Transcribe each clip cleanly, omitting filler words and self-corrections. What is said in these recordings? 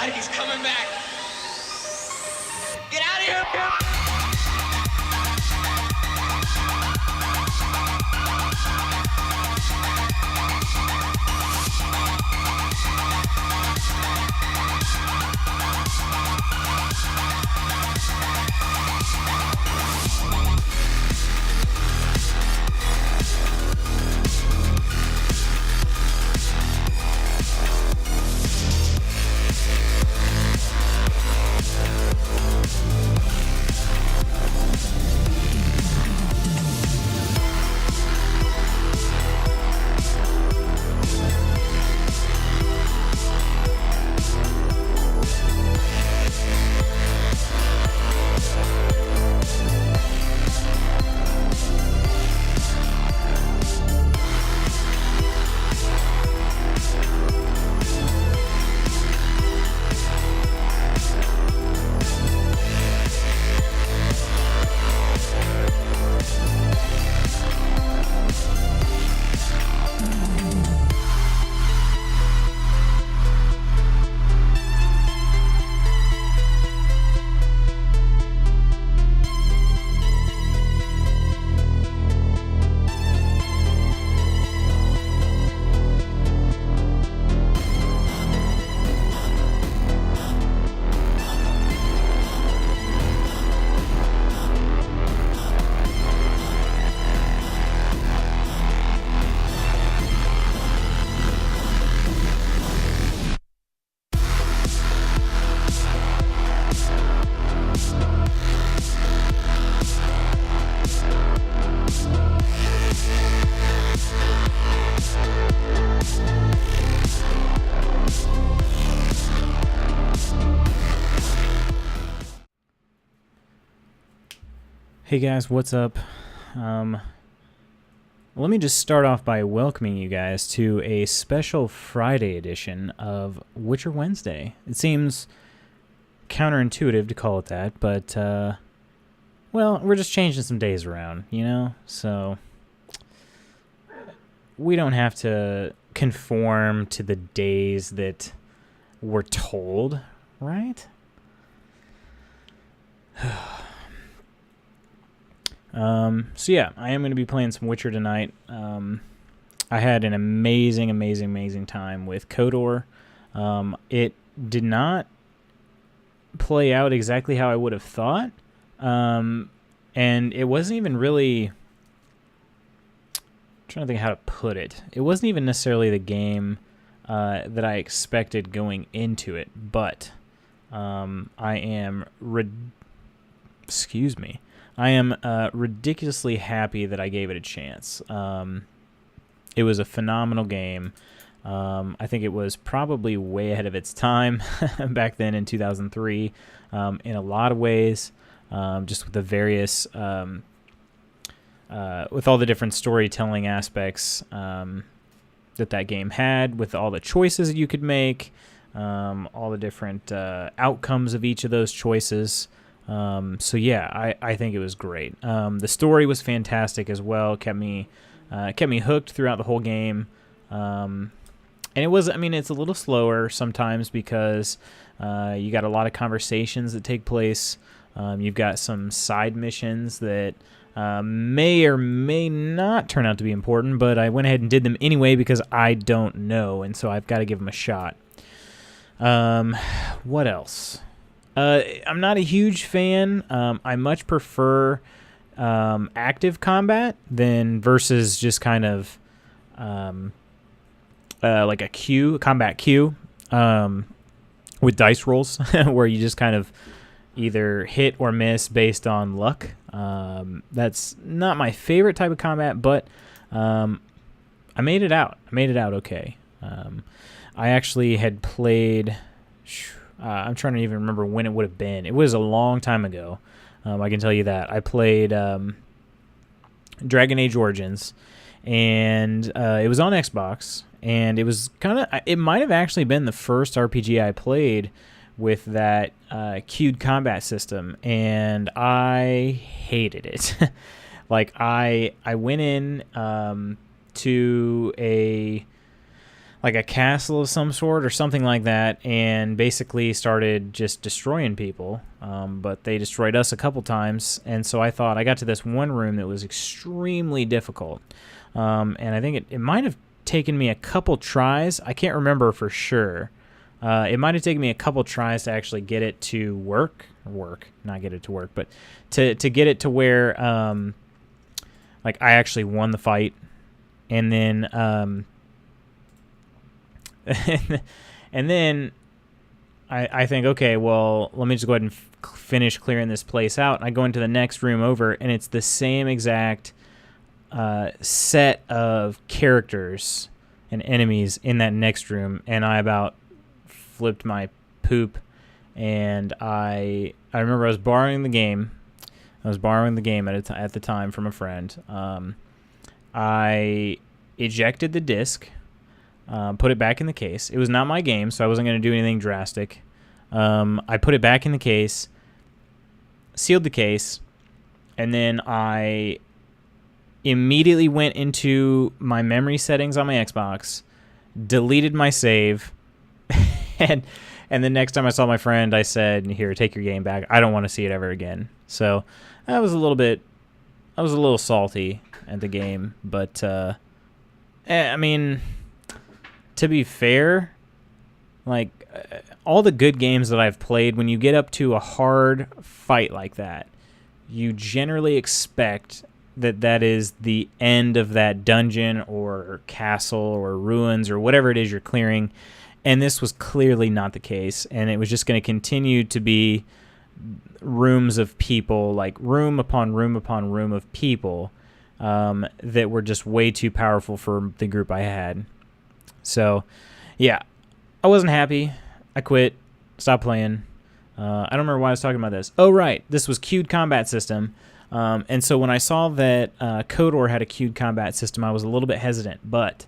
God, he's coming back. Get out of here. Hey guys, what's up? Let me just start off by welcoming you guys to a special Friday edition of Witcher Wednesday. It seems counterintuitive to call it that, but, well, we're just changing some days around, you know? So, we don't have to conform to the days that we're told, right? So yeah, I am going to be playing some Witcher tonight. I had an amazing time with KOTOR. It did not play out exactly how I would have thought. And it wasn't even really... I'm trying to think how to put it. It wasn't even necessarily the game that I expected going into it, but I am... I am ridiculously happy that I gave it a chance. It was a phenomenal game. I think it was probably way ahead of its time back then in 2003 in a lot of ways, just with the various, with all the different storytelling aspects that game had, with all the choices that you could make, all the different outcomes of each of those choices. So yeah, I think it was great. The story was fantastic as well. Kept me hooked throughout the whole game. And it was, it's a little slower sometimes because, you got a lot of conversations that take place. You've got some side missions that, may or may not turn out to be important, but I went ahead and did them anyway because I don't know. And so I've got to give them a shot. What else? I'm not a huge fan. I much prefer active combat than versus just kind of like a combat queue with dice rolls where you just kind of either hit or miss based on luck. That's not my favorite type of combat, but I made it out. Okay. I actually had played... I'm trying to even remember when it would have been. It was a long time ago. I can tell you that. I played Dragon Age Origins, and it was on Xbox, and it was it might have actually been the first RPG I played with that queued combat system, and I hated it. Like, I went in to like a castle of some sort or something like that, and basically started just destroying people. But they destroyed us a couple times, and so I thought I got to this one room that was extremely difficult. And I think it might have taken me a couple tries. I can't remember for sure. It might have taken me a couple tries to actually get it to work, not get it to work, but to get it to where like I actually won the fight, and then and then I think, okay, well, let me just go ahead and finish clearing this place out. And I go into the next room over, and it's the same exact set of characters and enemies in that next room, and I about flipped my poop. And I remember I was borrowing the game. I was borrowing the game at the time from a friend. I ejected the disc, put it back in the case. It was not my game, so I wasn't going to do anything drastic. I put it back in the case, sealed the case, and then I immediately went into my memory settings on my Xbox, deleted my save, and the next time I saw my friend, I said, "Here, take your game back. I don't want to see it ever again." So I was a little salty at the game, but I mean, to be fair, like all the good games that I've played, when you get up to a hard fight like that, you generally expect that is the end of that dungeon or castle or ruins or whatever it is you're clearing. And this was clearly not the case, and it was just going to continue to be rooms of people, like room upon room upon room of people that were just way too powerful for the group I had. So, yeah, I wasn't happy. I quit, stopped playing. I don't remember why I was talking about this. Oh, right, this was queued combat system. And so when I saw that KOTOR had a queued combat system, I was a little bit hesitant, but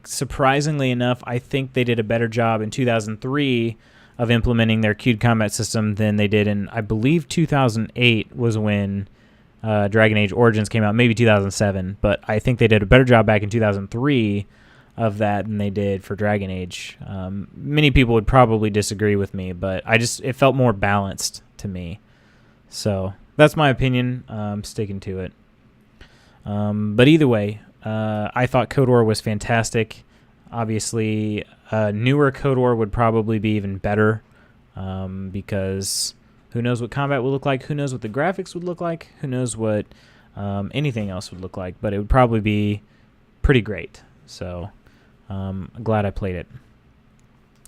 surprisingly enough, I think they did a better job in 2003 of implementing their queued combat system than they did in, I believe, 2008 was when Dragon Age Origins came out, maybe 2007, but I think they did a better job back in 2003 of that than they did for Dragon Age. Many people would probably disagree with me, but it felt more balanced to me. So that's my opinion. I'm sticking to it. But either way, I thought KOTOR was fantastic. Obviously, newer KOTOR would probably be even better because who knows what combat will look like, who knows what the graphics would look like, who knows what anything else would look like, but it would probably be pretty great. So I'm glad I played it.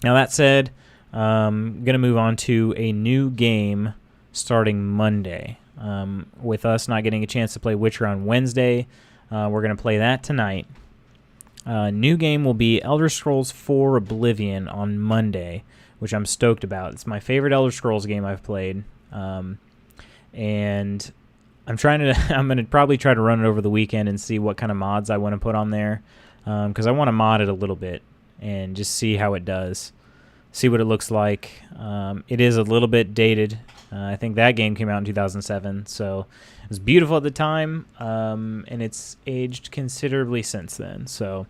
Now that said, I'm going to move on to a new game starting Monday. With us not getting a chance to play Witcher on Wednesday, we're going to play that tonight. New game will be Elder Scrolls 4 Oblivion on Monday, which I'm stoked about. It's my favorite Elder Scrolls game I've played. And I'm going to probably try to run it over the weekend and see what kind of mods I want to put on there. Because I want to mod it a little bit and just see how it does. See what it looks like. It is a little bit dated. I think that game came out in 2007, so it was beautiful at the time, and it's aged considerably since then. So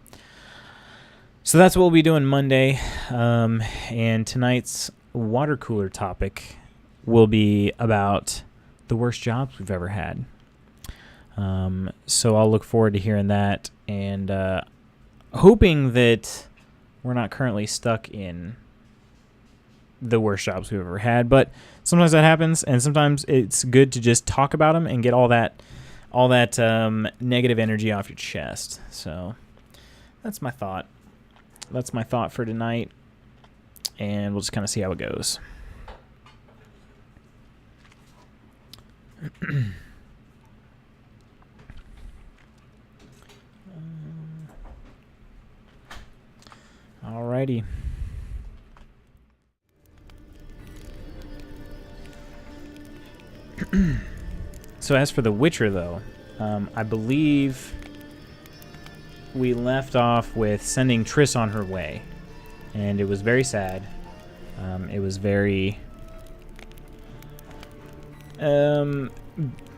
that's what we'll be doing Monday, and tonight's water cooler topic will be about the worst jobs we've ever had. So I'll look forward to hearing that, and hoping that we're not currently stuck in the worst jobs we've ever had, but sometimes that happens, and sometimes it's good to just talk about them and get all that negative energy off your chest. So that's my thought. That's my thought for tonight, and we'll just kind of see how it goes. Alrighty. So as for The Witcher, though, I believe we left off with sending Triss on her way, and it was very sad. It was very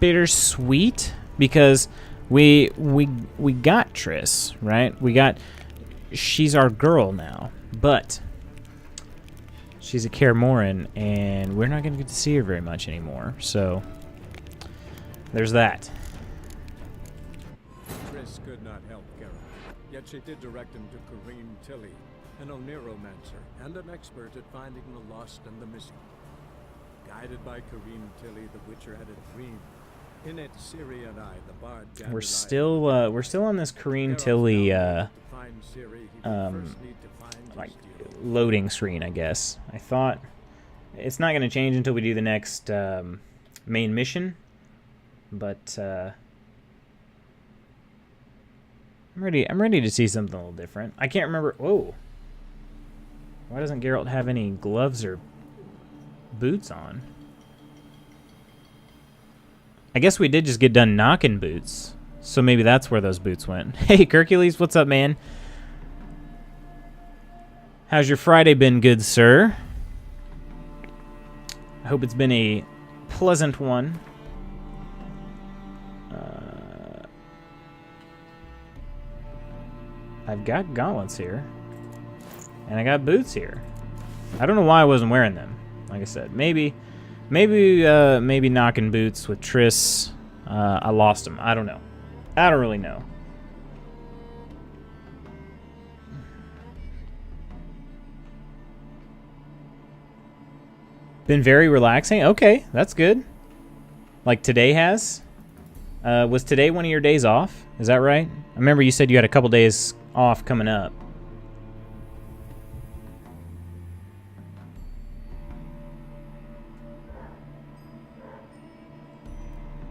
bittersweet because we got Triss, right? she's our girl now, but she's a Kaer Morhen, and we're not going to get to see her very much anymore. So there's that. Triss could not help Geralt, yet she did direct him to Kareem Tilly, an Oneromancer and an expert at finding the lost and the missing. Guided by Kareem Tilly, the Witcher had a dream. In it, Ciri and I, the bard, We're still on this Kareem Tilly like loading screen, I guess. I thought it's not going to change until we do the next main mission, but I'm ready to see something a little different. I can't remember. Whoa! Why doesn't Geralt have any gloves or boots on? I guess we did just get done knocking boots, so maybe that's where those boots went. Hey, Hercules, what's up, man? How's your Friday been, good sir? I hope it's been a pleasant one. I've got gauntlets here, and I got boots here. I don't know why I wasn't wearing them. Like I said, maybe knocking boots with Triss. I lost them. I don't know. I don't really know. Been very relaxing. Okay, that's good. Like today has. Was today one of your days off? Is that right? I remember you said you had a couple days off coming up.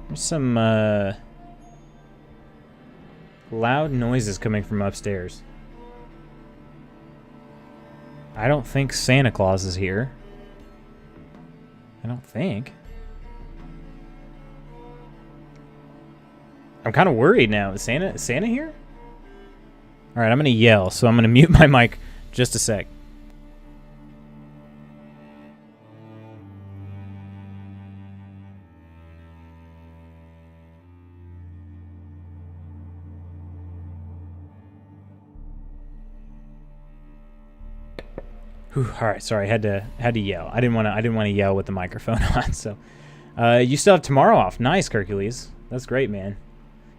There's some loud noises coming from upstairs. I don't think Santa Claus is here. I don't think. I'm kind of worried now. Is Santa here? All right, I'm going to yell, so I'm going to mute my mic just a sec. Whew, all right, sorry, I had to yell. I didn't want to yell with the microphone on. So, you still have tomorrow off. Nice, Hercules. That's great, man.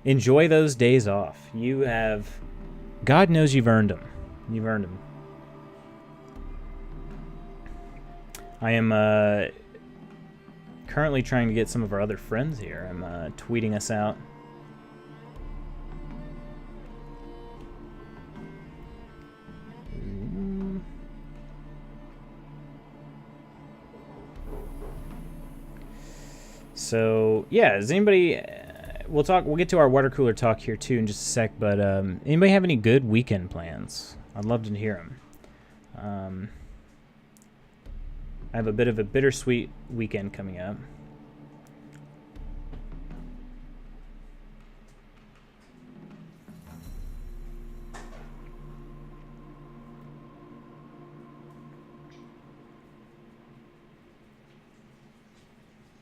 Enjoy those days off. You have, God knows you've earned them. You've earned them. I am currently trying to get some of our other friends here. I'm tweeting us out. So yeah, does anybody? We'll get to our water cooler talk here too in just a sec. But anybody have any good weekend plans? I'd love to hear them. I have a bit of a bittersweet weekend coming up.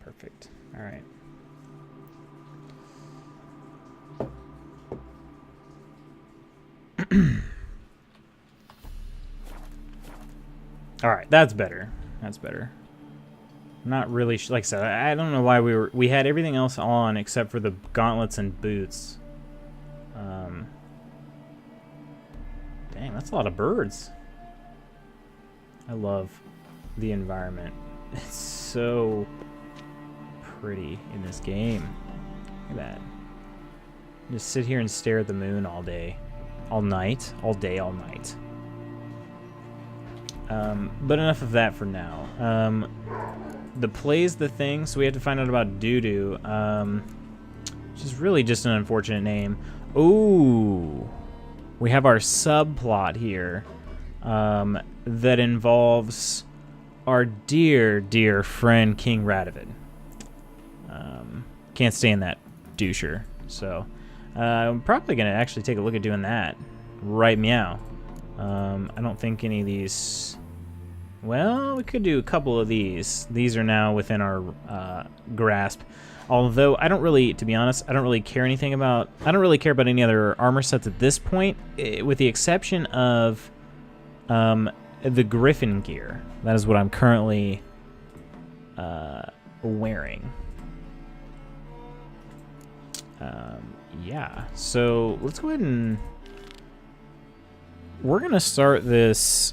Perfect. All right. All right, that's better. That's better. Not really, like I said, I don't know why we had everything else on except for the gauntlets and boots. Dang, that's a lot of birds. I love the environment. It's so pretty in this game. Look at that. Just sit here and stare at the moon all day. All night. All day, all night. But enough of that for now. The play's the thing, so we have to find out about Doo-Doo, which is really just an unfortunate name. Ooh. We have our subplot here that involves our dear, dear friend King Radovid. Can't stand that doucher. So I'm probably going to actually take a look at doing that. Right meow. I don't think any of these Well, we could do a couple of these. These are now within our grasp. Although I don't really, to be honest, I don't really care about any other armor sets at this point, with the exception of the Griffin gear. That is what I'm currently wearing. Yeah, so let's go ahead and we're gonna start this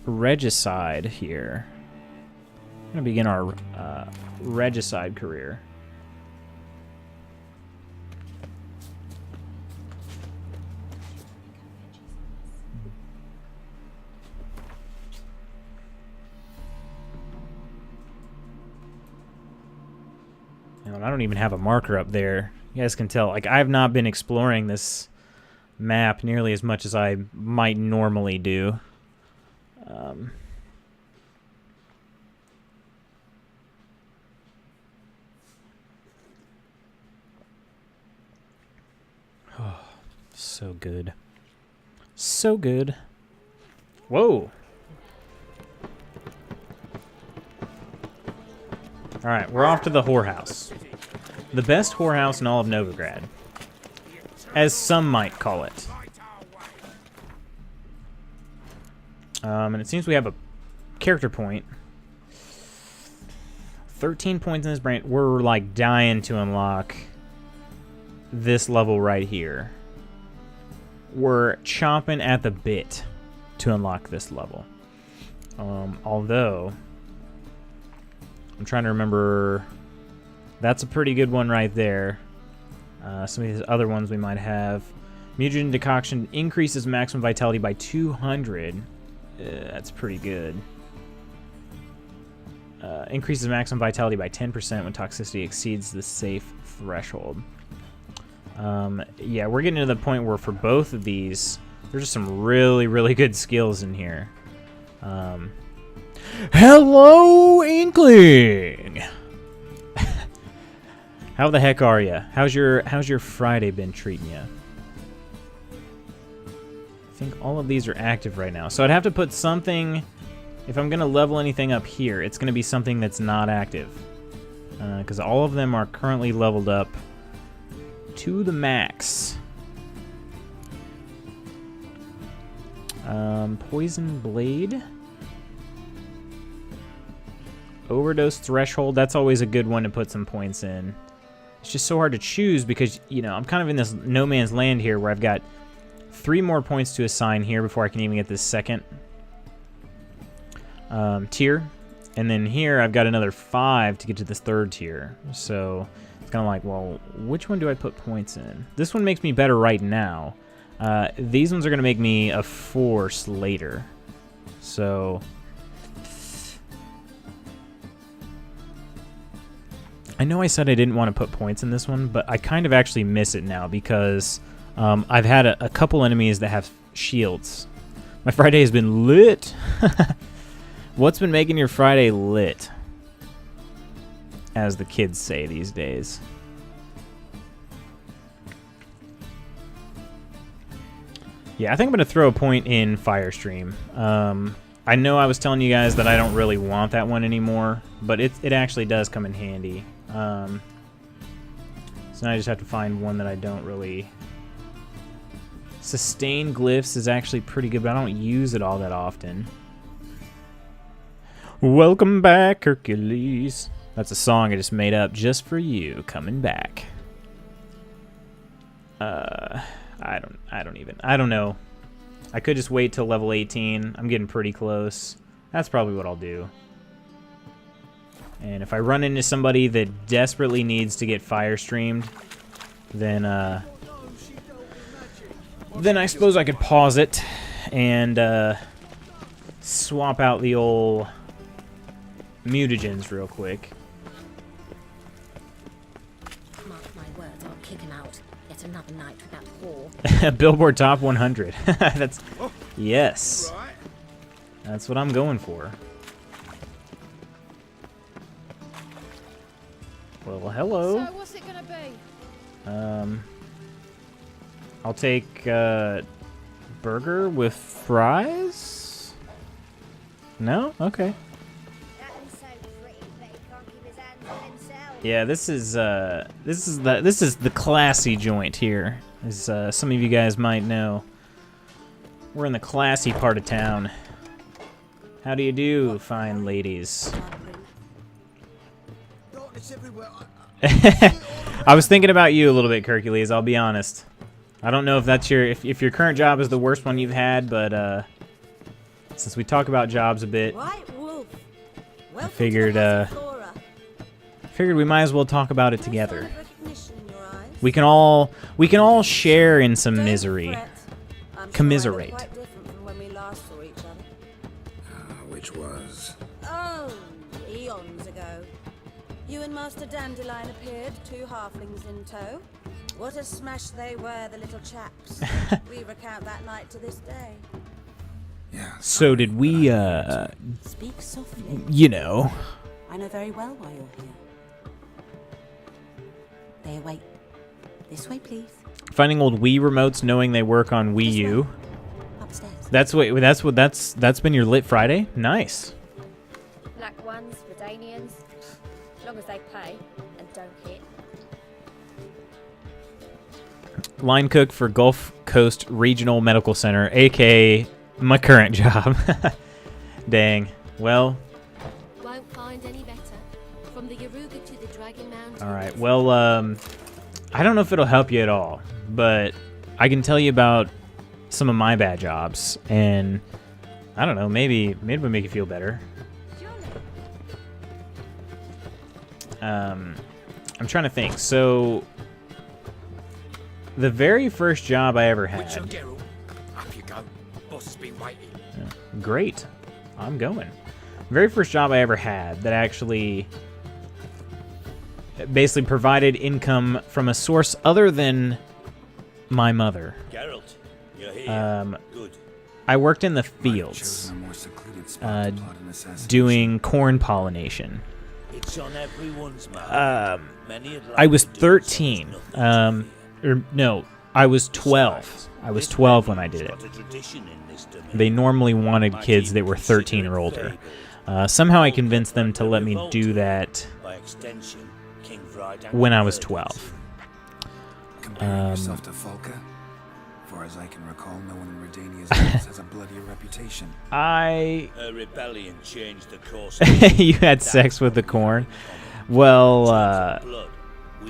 regicide here. We're gonna begin our regicide career. I don't even have a marker up there. You guys can tell, like, I've not been exploring this map nearly as much as I might normally do. Oh, so good. So good. Whoa. All right, we're off to the whorehouse. The best whorehouse in all of Novigrad, as some might call it. And it seems we have a character point. 13 points in his brain. We're like dying to unlock this level right here. We're chomping at the bit to unlock this level. Although, I'm trying to remember. That's a pretty good one right there. Some of these other ones we might have. Mutagen Decoction increases maximum vitality by 200. That's pretty good. Increases maximum vitality by 10% when toxicity exceeds the safe threshold. Yeah, we're getting to the point where for both of these, there's just some really, really good skills in here. Hello, Inkling! How the heck are you? How's your Friday been treating you? I think all of these are active right now. So I'd have to put something, if I'm going to level anything up here, it's going to be something that's not active. Because all of them are currently leveled up to the max. Poison Blade. Overdose Threshold, that's always a good one to put some points in. It's just so hard to choose because, you know, I'm kind of in this no man's land here where I've got 3 more points to assign here before I can even get this second tier. And then here I've got another 5 to get to this 3rd tier. So it's kind of like, well, which one do I put points in? This one makes me better right now. These ones are going to make me a force later. So I know I said I didn't want to put points in this one, but I kind of actually miss it now because I've had a couple enemies that have shields. My Friday has been lit. What's been making your Friday lit? As the kids say these days. Yeah, I think I'm going to throw a point in Firestream. I know I was telling you guys that I don't really want that one anymore, but it actually does come in handy. So now I just have to find one that I don't really... Sustain Glyphs is actually pretty good, but I don't use it all that often. Welcome back, Hercules. That's a song I just made up just for you, coming back. I don't know. I could just wait till level 18. I'm getting pretty close. That's probably what I'll do. And if I run into somebody that desperately needs to get fire streamed, then I suppose I could pause it and swap out the old mutagens real quick. Mark my words, I'll kick him out. Yet another night with that whore. Billboard Top 100. That's yes. That's what I'm going for. Well, hello. So what's it gonna be? I'll take burger with fries. No? Okay. That is so pretty, but he can't keep his hands on himself. Yeah, this is the classy joint here, as some of you guys might know. We're in the classy part of town. How do you do, fine ladies? I was thinking about you a little bit, Hercules, I'll be honest. I don't know if that's if your current job is the worst one you've had, but since we talk about jobs a bit, I figured we might as well talk about it together. We can all share in some misery. Commiserate. Which was? Oh, eons ago. You and Master Dandelion appeared, 2 halflings in tow. What a smash they were, the little chaps. We recount that night to this day. Yeah. So did we, Speak softly. you know. I know very well why you're here. They await. This way, please. Finding old Wii remotes, knowing they work on Wii U. Upstairs. That's been your Lit Friday? Nice. Black ones, Redanians, as long as they pay and don't hit. Line cook for Gulf Coast Regional Medical Center, aka my current job. Dang. Well. Won't find any better. From the Yaruga to the Dragon Mountain. All right. Well, I don't know if it'll help you at all, but I can tell you about some of my bad jobs, and I don't know, maybe it'll make you feel better. I'm trying to think. So, the very first job I ever had. Up you go. Boss be waiting. Great. I'm going. Very first job I ever had that actually basically provided income from a source other than my mother. Geralt, you're here. Good. I worked in the fields doing corn pollination. It's on everyone's mind. I was 13. No, I was 12. I was 12 when I did it. They normally wanted kids that were 13 or older. Somehow I convinced them to let me do that when I was 12. Comparing yourself to Falca? Far as I can recall, no one in Redania's house has a bloodier reputation. A rebellion changed the course. You had sex with the corn? Well,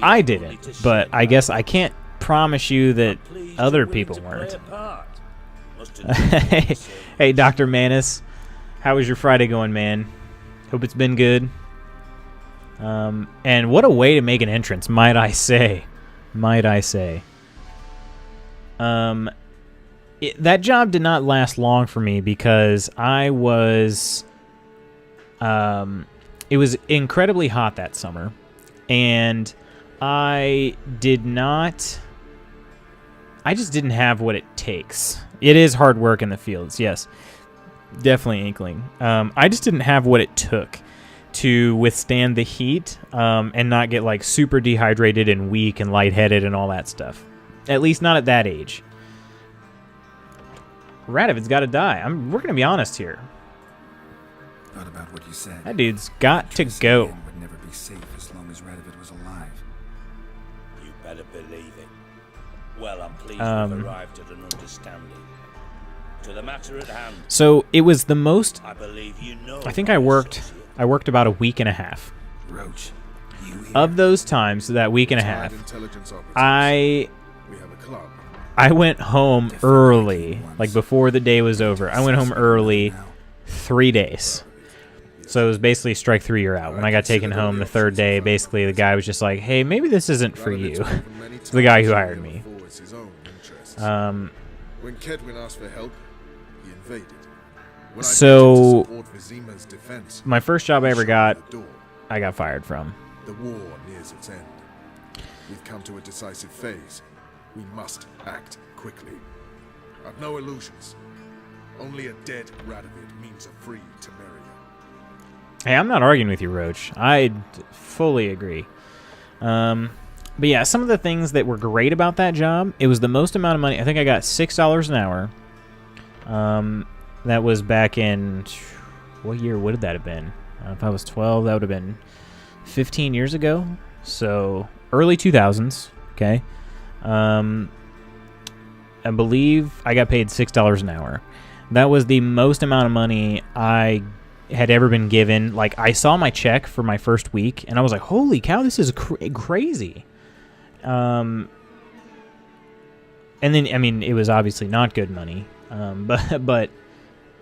I didn't, but I guess I can't promise you that other people weren't. Hey, Dr. Manus. How was your Friday going, man? Hope it's been good. And what a way to make an entrance, might I say. Might I say. That job did not last long for me because I was... it was incredibly hot that summer. And I just didn't have what it takes. It is hard work in the fields, yes. Definitely inkling. I just didn't have what it took to withstand the heat and not get like super dehydrated and weak and lightheaded and all that stuff. At least not at that age. Radovid's got to die. We're going to be honest here. Thought about what you said. That dude's got to go. Would never be safe as long as Radovid was alive. You better believe it. Well, I'm pleased we've arrived at an understanding. To the matter at hand. So it was the most. I believe you know. I think I worked about a week and a half. Roach, of those times, that week and a half, I went home early, like before the day was over. I went home early 3 days. So it was basically strike 3, you're out. When I got taken home the third day, basically the guy was just like, hey, maybe this isn't for you. The guy who hired me. When Kedwin asked for help, he invaded. So, my first job I ever got, I got fired from. The war nears its end. We've come to a decisive phase. We must act quickly. I've no illusions. Only a dead Radovid means a free Temeria. Hey, I'm not arguing with you, Roach. I fully agree. But yeah, some of the things that were great about that job, it was the most amount of money. I think I got $6 an hour. That was back in what year would that have been? If I was 12, that would have been 15 years ago. So early 2000s. Okay. I believe I got paid $6 an hour. That was the most amount of money I had ever been given. Like, I saw my check for my first week, and I was like, holy cow, this is crazy. And then, I mean, it was obviously not good money, but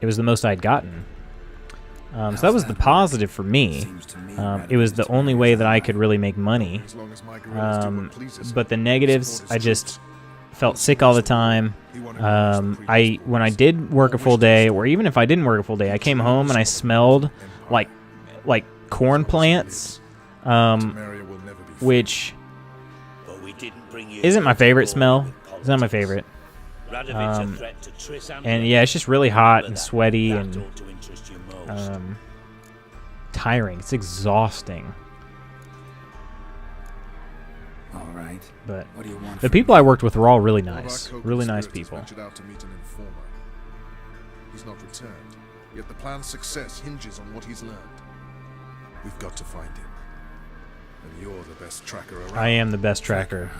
it was the most I'd gotten. So that was the positive for me. It was the only way that I could really make money. But the negatives, I just felt sick all the time. When I did work a full day, or even if I didn't work a full day, I came home and I smelled like corn plants, which isn't my favorite smell. It's not my favorite. And yeah, it's just really hot and sweaty and tiring. It's exhausting. All right. But what do you want the people I worked with were all really nice. Really nice people. Out to meet an informer. He's not returned, yet the plan's success hinges on what he's learned. We've got to find him. And you're the best tracker around. I am the best tracker.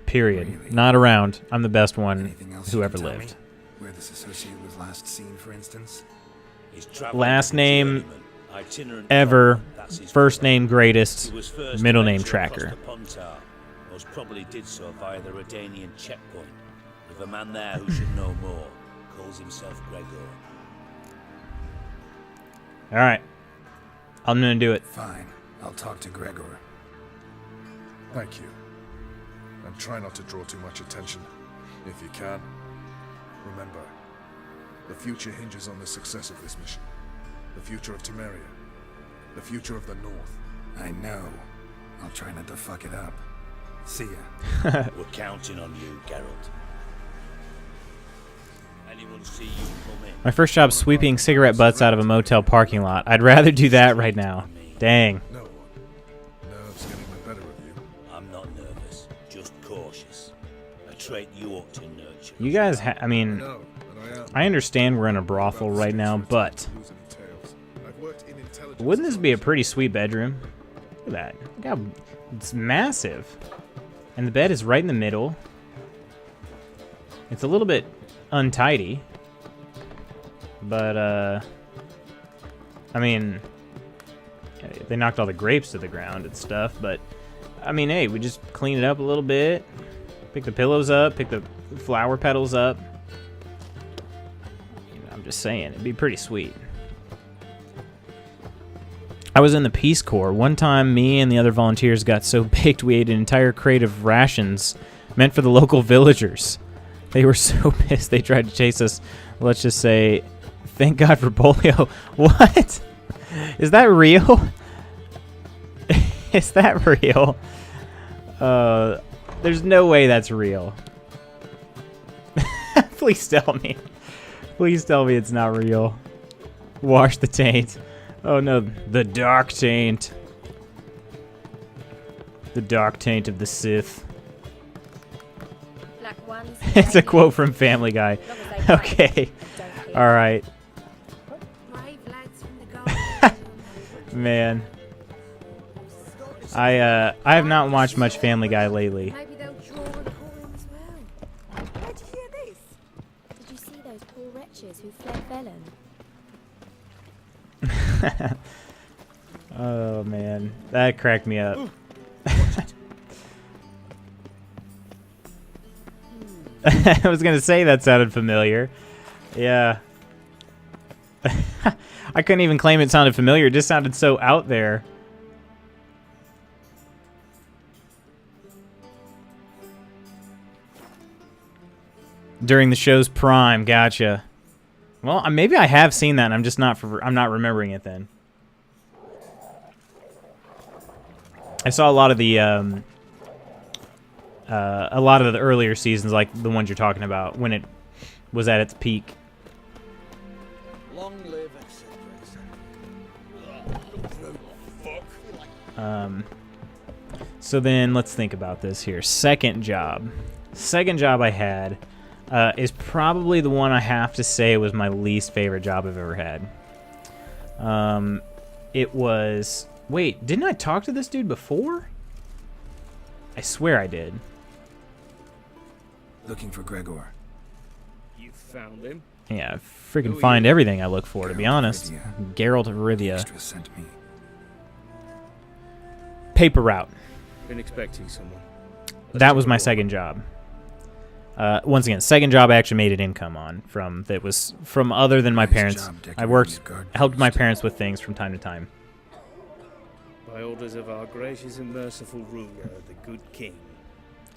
Period. Really? Not around. I'm the best one who ever lived. Where this associate was last seen, for instance? Last name ever, first name greatest, middle name tracker. Most probably did so via the Redanian checkpoint, with a man there who should know more, calls himself Gregor. Alright. I'm gonna do it. Fine. I'll talk to Gregor. Thank you. And try not to draw too much attention, if you can. Remember, the future hinges on the success of this mission. The future of Temeria. The future of the North. I know. I'll try not to fuck it up. See ya. We're counting on you, Geralt. Anyone see you come in? My first job's sweeping cigarette butts out of a motel parking lot. I'd rather do that right now. Dang. No. Nerves getting the better of you. I'm not nervous, just cautious. A trait you ought to nurture. You guys, I mean, I understand we're in a brothel right now, but wouldn't this be a pretty sweet bedroom? Look at that. Look how it's massive. And the bed is right in the middle. It's a little bit untidy. But, I mean, they knocked all the grapes to the ground and stuff, but, I mean, hey, we just clean it up a little bit. Pick the pillows up, pick the flower petals up. I'm just saying, it'd be pretty sweet. I was in the Peace Corps. One time, me and the other volunteers got so baked we ate an entire crate of rations meant for the local villagers. They were so pissed they tried to chase us. Let's just say, thank God for polio. What? Is that real? Is that real? There's no way that's real. Please tell me. Please tell me it's not real. Wash the taint. Oh no, the dark taint. The dark taint of the Sith. Black ones, It's a quote from Family Guy. Okay. Alright. Man. I have not watched much Family Guy lately. Maybe they'll draw and call him as well. Where'd you hear this? Did you see those poor wretches who fled Velen? Oh man, that cracked me up. I was gonna say that sounded familiar. Yeah. I couldn't even claim it sounded familiar. It just sounded so out there. During the show's prime, gotcha. Well, maybe I have seen that, and I'm just I'm not remembering it then. I saw a lot of the earlier seasons, like the ones you're talking about, when it was at its peak. Long live, So then let's think about this here. Second job I had is probably the one I have to say was my least favorite job I've ever had. It was... Wait, didn't I talk to this dude before? I swear I did. Looking for Gregor. You found him? Yeah, I freaking find everything I look for, to be honest. Geralt of Rivia. Extra sent me. Paper route. Been expecting someone. That was my second job. Once again, second job I actually made an income on that was from other than my parents. I helped my parents with things from time to time. By orders of our gracious and merciful ruler, the good king.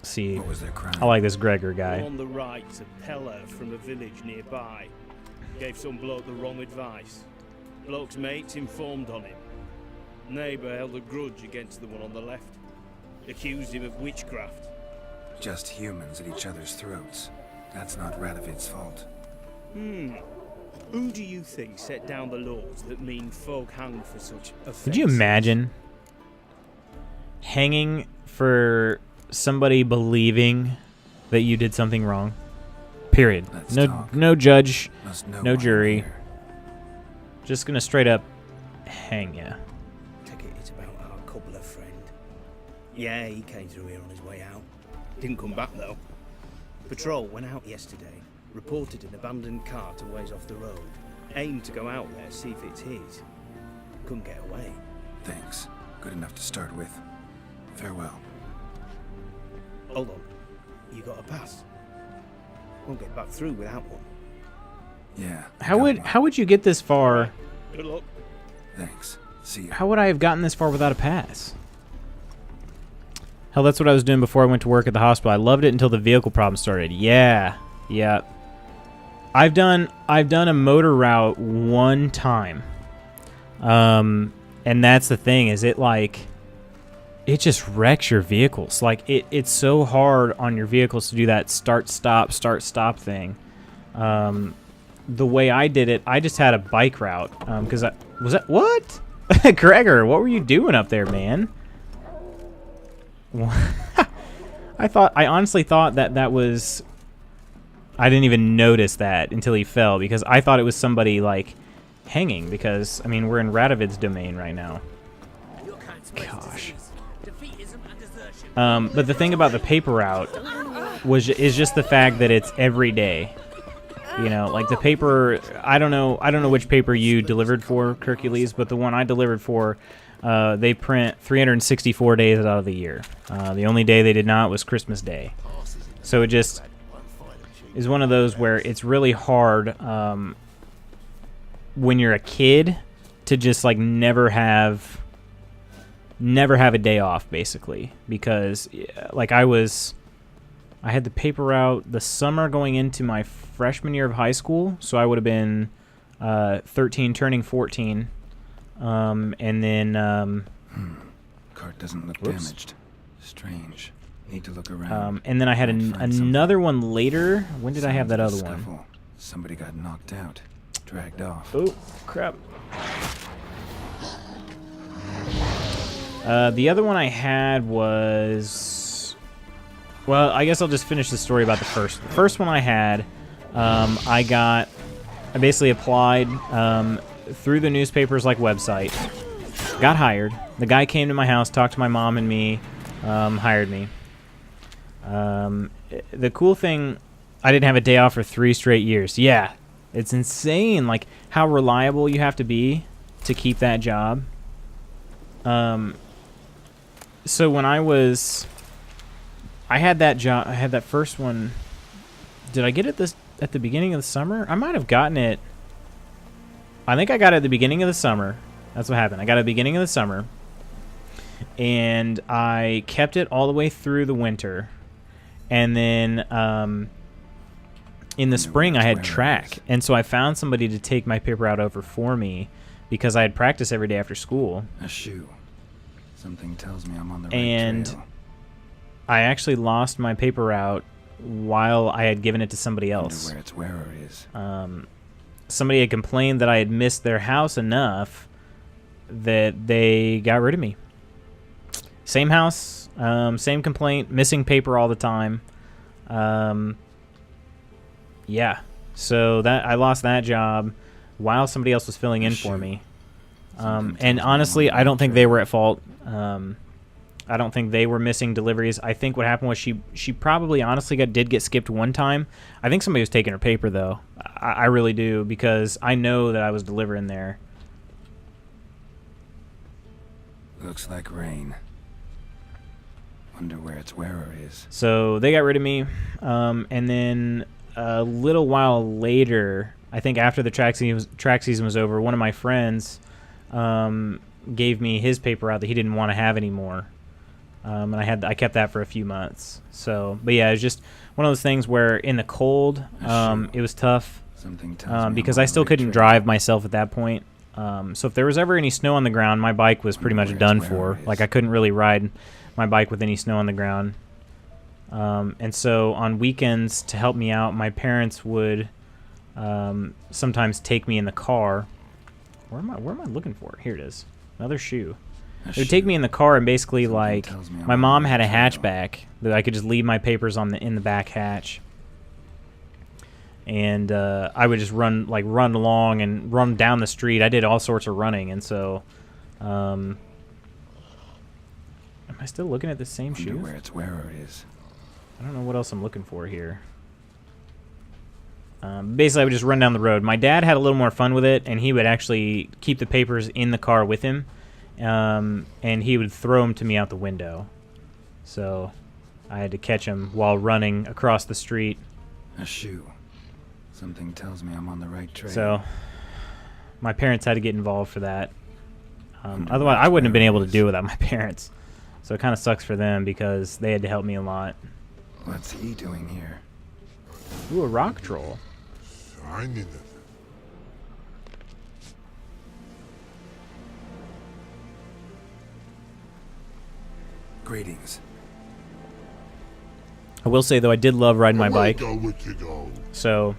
See, What was their crime? I like this Gregor guy. On the right, a peller from a village nearby. Gave some bloke the wrong advice. Bloke's mates informed on him. Neighbour held a grudge against the one on the left. Accused him of witchcraft. Just humans at each other's throats. That's not Radovid's fault. Who do you think set down the laws that mean folk hang for such offences? Could you imagine hanging for somebody believing that you did something wrong? Period. No judge, no jury. Just gonna straight up hang ya. Take it, it's about our cobbler friend. Yeah, he came through here on his way out. Didn't come back though. Patrol went out yesterday. Reported an abandoned cart a ways off the road. Aimed to go out there, see if it's his. Couldn't get away. Thanks. Good enough to start with. Farewell. Hold on. You got a pass? Won't get back through without one. Yeah. How would you get this far? Good luck. Thanks. See you. How would I have gotten this far without a pass? Hell, that's what I was doing before I went to work at the hospital. I loved it until the vehicle problem started. Yeah. I've done a motor route one time. And that's the thing, is it just wrecks your vehicles. Like it's so hard on your vehicles to do that start stop thing. The way I did it, I just had a bike route. What? Gregor, what were you doing up there, man? I honestly thought that was... I didn't even notice that until he fell, because I thought it was somebody, hanging, because, I mean, we're in Radovid's domain right now. Gosh. But the thing about the paper route is just the fact that it's every day. You know, like the paper, I don't know which paper you delivered for, Hercules, but the one I delivered for, they print 364 days out of the year. The only day they did not was Christmas Day. So it just is one of those where it's really hard when you're a kid to just never have a day off, basically, because I had the paper route the summer going into my freshman year of high school, so I would have been 13 turning 14, and then Cart doesn't look damaged. Strange. Need to look around. And then I had another one later. When did I have that other one? Somebody got knocked out, dragged off. Oh, crap. The other one I had was... Well, I guess I'll just finish the story about the first. The first one I had, I basically applied through the newspapers website, got hired. The guy came to my house, talked to my mom and me, hired me. The cool thing, I didn't have a day off for 3 straight years. Yeah, it's insane, how reliable you have to be to keep that job. So when I had that job, I had that first one. Did I get it at the beginning of the summer? I might have gotten it. I think I got it at the beginning of the summer. That's what happened. I got it at the beginning of the summer, and I kept it all the way through the winter. And then in the spring, I had track, and so I found somebody to take my paper route over for me because I had practice every day after school. A shoe. Something tells me I'm on the right trail. I actually lost my paper route while I had given it to somebody else. Where its wearer is. Somebody had complained that I had missed their house enough that they got rid of me. Same house, same complaint, missing paper all the time. Yeah, so I lost that job while somebody else was filling in for me. And honestly, I don't think they were at fault. I don't think they were missing deliveries. I think what happened was she probably honestly did get skipped one time. I think somebody was taking her paper, though. I really do, because I know that I was delivering there. Looks like rain. Wonder where its wearer is. So they got rid of me. And then a little while later, I think after the track season was over, one of my friends gave me his paper out that he didn't want to have anymore. And I kept that for a few months. So, but yeah, it was just one of those things where in the cold, it was tough because I still couldn't drive myself at that point. So if there was ever any snow on the ground, my bike was pretty much done for. Like, I couldn't really ride my bike with any snow on the ground. And so on weekends, to help me out, my parents would sometimes take me in the car. Where am I looking for? Here it is. Another shoe. They would take me in the car, and basically, like, my mom had a hatchback that I could just leave my papers in the back hatch, and I would just run along and run down the street. I did all sorts of running, and so, am I still looking at the same shoe? Where its wearer is. I don't know what else I'm looking for here. Basically, I would just run down the road. My dad had a little more fun with it, and he would actually keep the papers in the car with him. And he would throw them to me out the window. So I had to catch him while running across the street. A shoe. Something tells me I'm on the right trail. So my parents had to get involved for that. Otherwise, I wouldn't have been able to do it without my parents. So it kind of sucks for them because they had to help me a lot. What's he doing here? Ooh, a rock troll. Greetings. I will say, though, I did love riding my bike. So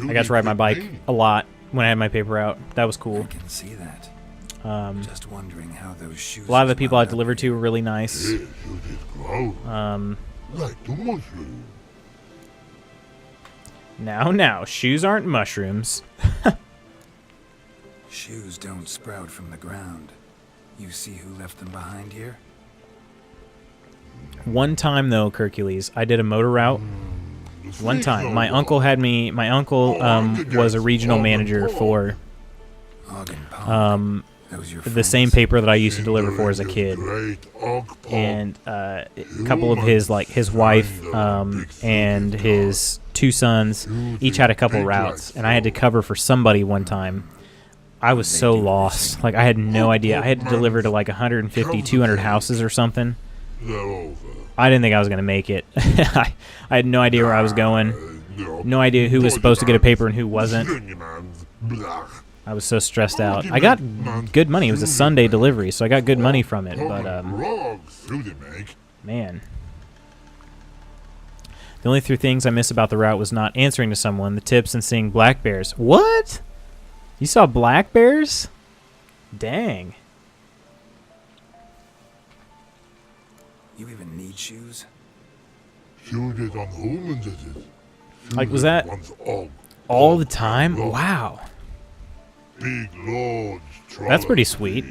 I got to ride my bike a lot when I had my paper out. That was cool. I can see that. Just wondering how those shoes. A lot of the people I delivered to were really nice. Now, shoes aren't mushrooms. Shoes don't sprout from the ground. You see who left them behind here? One time, though, Hercules, I did a motor route. One time. My uncle was a regional manager for the same paper that I used to deliver for as a kid. And a couple of his wife and his two sons each had a couple routes, and I had to cover for somebody one time. I was so lost. Like, I had no idea. I had to deliver to like 150, 200 houses or something. I didn't think I was going to make it. I had no idea where I was going. No idea who was supposed to get a paper and who wasn't. I was so stressed out. I got good money. It was a Sunday delivery, so I got good money from it. But, man. The only three things I miss about the route was not answering to someone, the tips, and seeing black bears. What? You saw black bears? Dang. You even need shoes? Like, was that all the time? Wow. That's pretty sweet.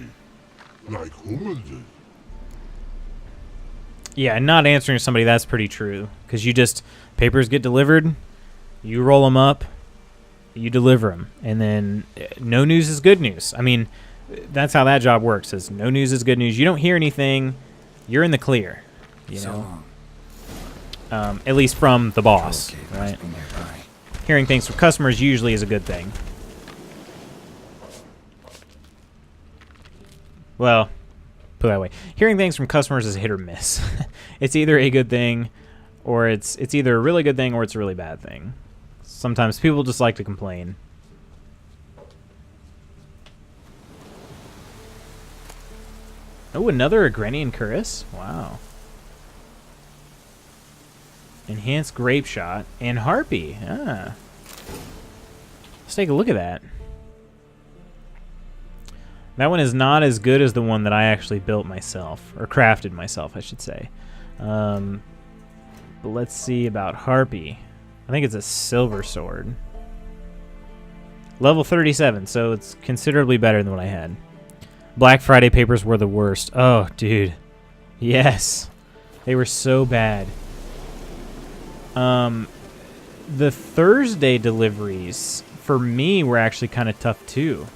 Yeah, not answering to somebody, that's pretty true. Because papers get delivered, you roll them up, you deliver them. And then no news is good news. I mean, that's how that job works, is no news is good news. You don't hear anything, you're in the clear. You know? At least from the boss, right? Hearing things from customers usually is a good thing. Well, put it that way. Hearing things from customers is hit or miss. It's either a good thing, or it's either a really good thing, or it's a really bad thing. Sometimes people just like to complain. Oh, another Agrenian Curus? Wow. Enhanced Grape Shot and Harpy. Ah. Let's take a look at that. That one is not as good as the one that I actually built myself, or crafted myself, I should say. But let's see about Harpy. I think it's a silver sword. Level 37, so it's considerably better than what I had. Black Friday papers were the worst. Oh, dude. Yes. They were so bad. The Thursday deliveries for me were actually kind of tough too.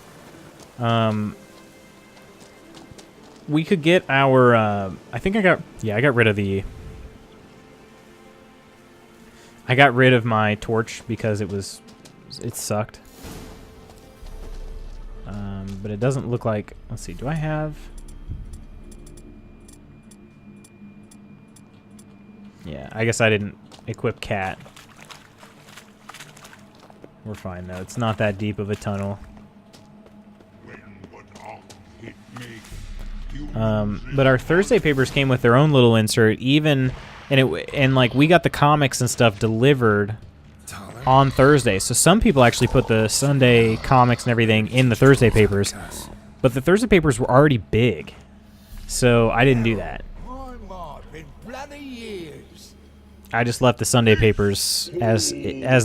We could get our I think I got rid of the I got rid of my torch because it sucked. But it doesn't look like, let's see, do I have? Yeah, I guess I didn't equip cat. We're fine though. It's not that deep of a tunnel. But our Thursday papers came with their own little insert, and like we got the comics and stuff delivered on Thursday. So some people actually put the Sunday comics and everything in the Thursday papers, but the Thursday papers were already big, so I didn't do that. I just left the Sunday papers as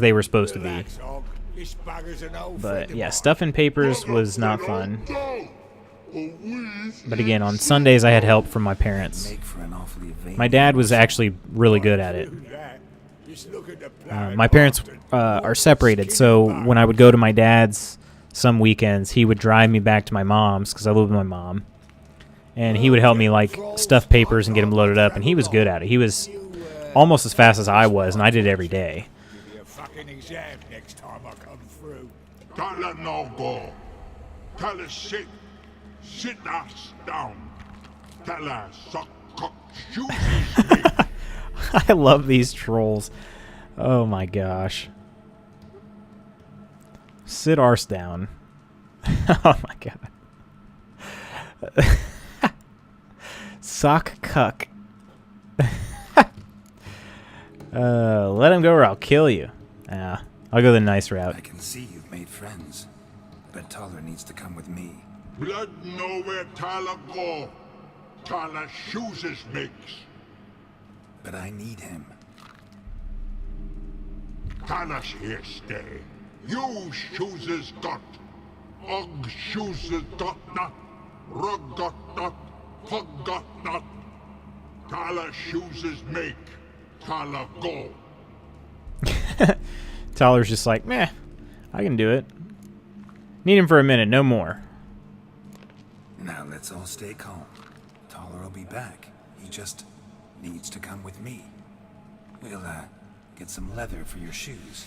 they were supposed to be. But yeah, stuffing papers was not fun. But again, on Sundays I had help from my parents. My dad was actually really good at it. My parents are separated, so when I would go to my dad's some weekends, he would drive me back to my mom's because I live with my mom. And he would help me like stuff papers and get them loaded up, and he was good at it. He was almost as fast as I was, and I did it every day. Don't let no go. Tell her sit us down. Tell her suck cock shoes. I love these trolls. Oh my gosh. Sit arse down. Oh my god. Sock cuck. Let him go or I'll kill you. I'll go the nice route. I can see you've made friends, but Tyler needs to come with me. Blood know where Tyler go. Tyler shoes makes. But I need him. Tyler's here stay. You shoes got. Og shoes got not. Rug got not. Pug got not. Tyler shoes make. Tyler go. Tyler's just like, meh, I can do it. Need him for a minute, no more. Now let's all stay calm. Tyler will be back. He just needs to come with me. We'll, get some leather for your shoes.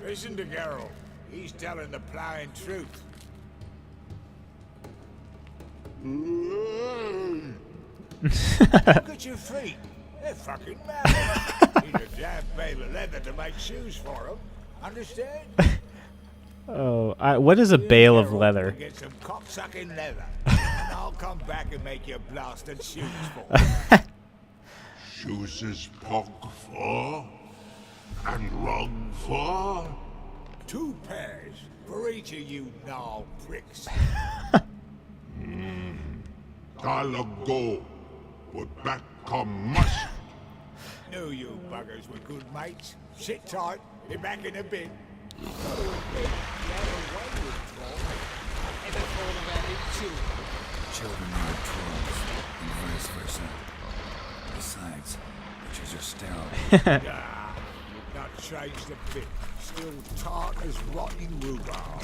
Listen to Geralt. He's telling the plain truth. Look at your feet. They're fucking mad. Need a damn bale of leather to make shoes for them. Understand? Oh, what is a bale of leather? Get some cocksucking leather, and I'll come back and make you blasted shoes for them. Shoes pug for and rug for. 2 pairs for each of you gnaw pricks. Tyler go, but back come must. Knew you buggers were good mates. Sit tight, be back in a bit. Children are trolls, and vice versa. Besides, witches are sterile. Not changed a bit. Still tart as rotting rhubarb.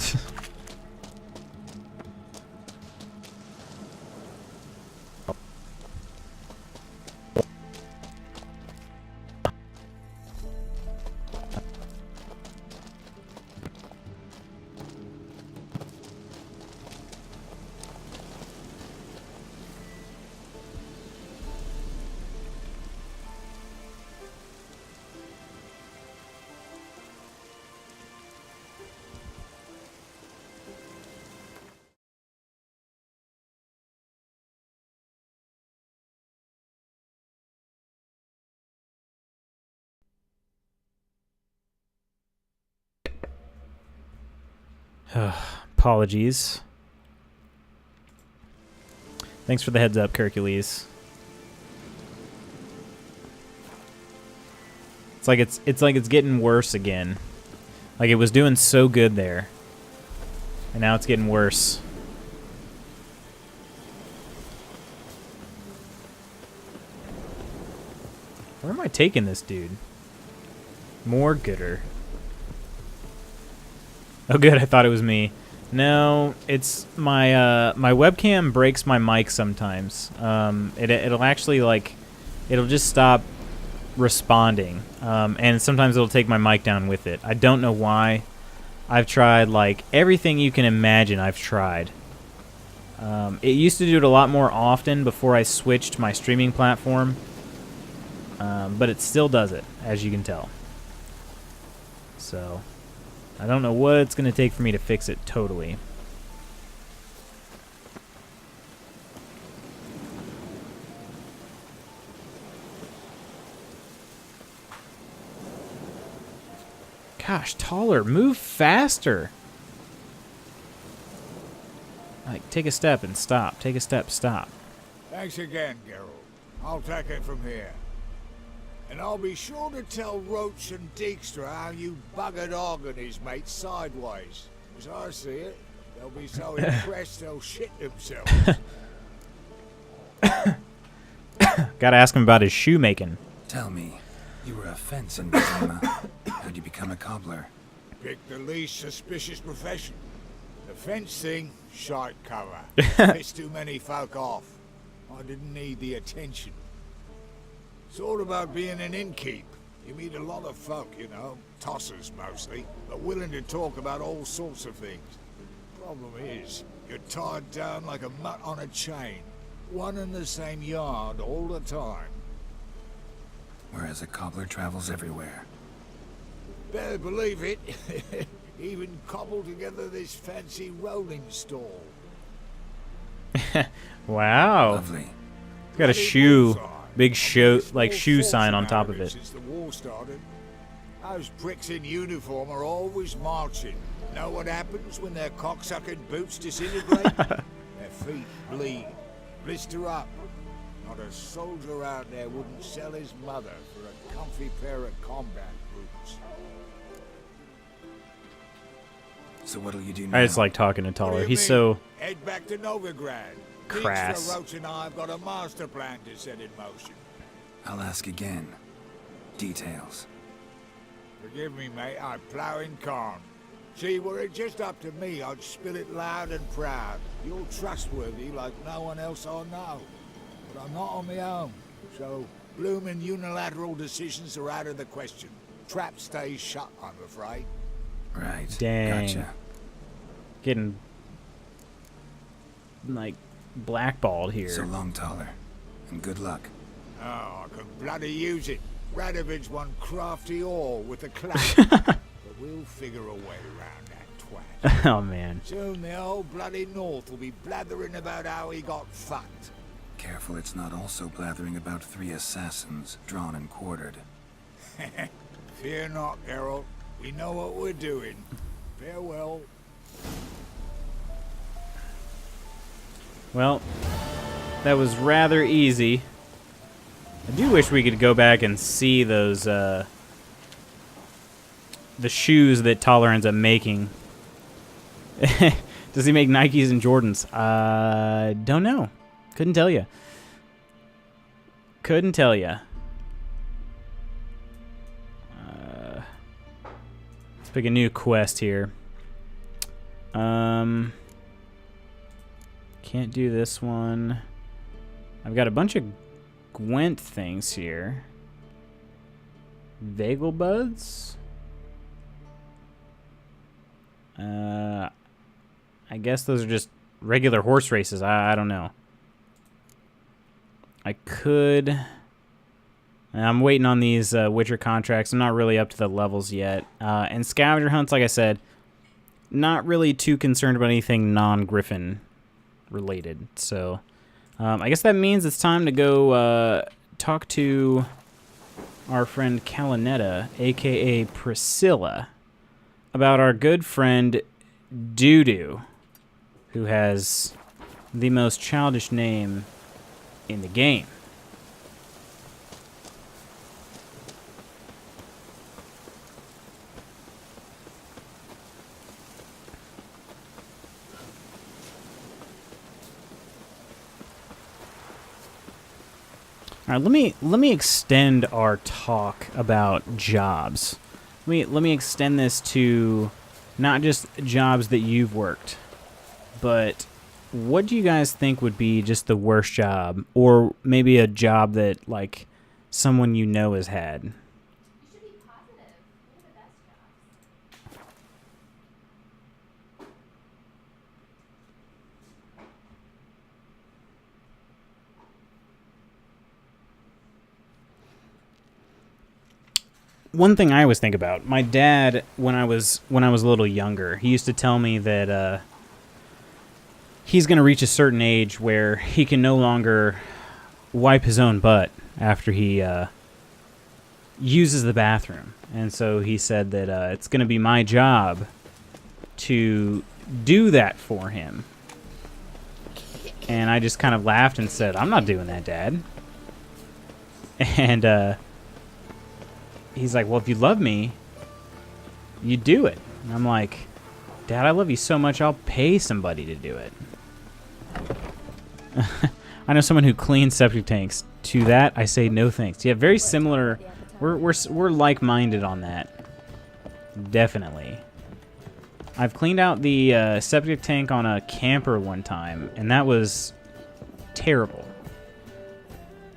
Apologies. Thanks for the heads up, Hercules. It's like it's getting worse again. Like it was doing so good there. And now it's getting worse. Where am I taking this dude? More gooder. Oh good, I thought it was me. No, it's my my webcam breaks my mic sometimes. It'll actually like it'll just stop responding. And sometimes it'll take my mic down with it. I don't know why. I've tried like everything you can imagine. I've tried. It used to do it a lot more often before I switched my streaming platform. But it still does it, as you can tell. So, I don't know what it's going to take for me to fix it totally. Gosh, taller, move faster. Like, take a step and stop. Take a step, stop. Thanks again, Geralt. I'll take it from here. And I'll be sure to tell Roach and Dijkstra how you buggered Og and his mates sideways. As I see it, they'll be so impressed they'll shit themselves. Gotta ask him about his shoemaking. Tell me, you were a fence in Vizima. How'd you become a cobbler? Pick the least suspicious profession. The fence thing, shite cover. Pissed too many folk off. I didn't need the attention. It's all about being an innkeep. You meet a lot of folk, you know, tossers mostly, but willing to talk about all sorts of things. Problem is, you're tied down like a mutt on a chain. One and the same yard all the time. Whereas a cobbler travels everywhere. Better believe it. Even cobbled together this fancy rolling stall. Wow. Lovely. Got a shoe. Big show, like shoe sign on top of it. Since the war started, those pricks in uniform are always marching. Know what happens when their cocksucking boots disintegrate? Their feet bleed, blister up. Not a soldier out there wouldn't sell his mother for a comfy pair of combat boots. So what'll you do now? I just like talking to Taller. He's mean? so Head back to Novigrad. crass. Dijkstra, Roach and I've got a master plan to set in motion. I'll ask again. Details. Forgive me, mate, I plough in corn. See, were it just up to me, I'd spill it loud and proud. You're trustworthy like no one else I know. But I'm not on my own, so bloomin' unilateral decisions are out of the question. Trap stays shut, I'm afraid. Right. Dang. Gotcha. Getting like blackballed here. So long, Taller. And good luck. Oh, I can bloody use it. Radovid's one crafty ore with a clap. But we'll figure a way around that twat. Oh man. Soon the old bloody North will be blathering about how he got fucked. Careful it's not also blathering about 3 assassins drawn and quartered. Fear not, Geralt. We know what we're doing. Farewell. Well, that was rather easy. I do wish we could go back and see those, the shoes that Taller ends up making. Does he make Nikes and Jordans? Don't know. Couldn't tell you. Couldn't tell you. Let's pick a new quest here. Can't do this one. I've got a bunch of Gwent things here. Vagal buds? I guess those are just regular horse races. I don't know. I could... I'm waiting on these Witcher contracts. I'm not really up to the levels yet. And scavenger hunts, like I said, not really too concerned about anything non-Griffin related. So I guess that means it's time to go talk to our friend Calinetta, a.k.a. Priscilla, about our good friend Dudu, who has the most childish name in the game. All right, let me extend our talk about jobs. Let me extend this to not just jobs that you've worked, but what do you guys think would be just the worst job, or maybe a job that like someone you know has had? One thing I always think about, my dad, when I was a little younger, he used to tell me that he's going to reach a certain age where he can no longer wipe his own butt after he uses the bathroom. And so he said that it's going to be my job to do that for him. And I just kind of laughed and said, I'm not doing that, Dad. And he's like, well, if you love me, you do it. And I'm like, Dad, I love you so much, I'll pay somebody to do it. I know someone who cleans septic tanks. To that, I say no thanks. Yeah, very similar. We're like-minded on that. Definitely. I've cleaned out the septic tank on a camper one time, and that was terrible.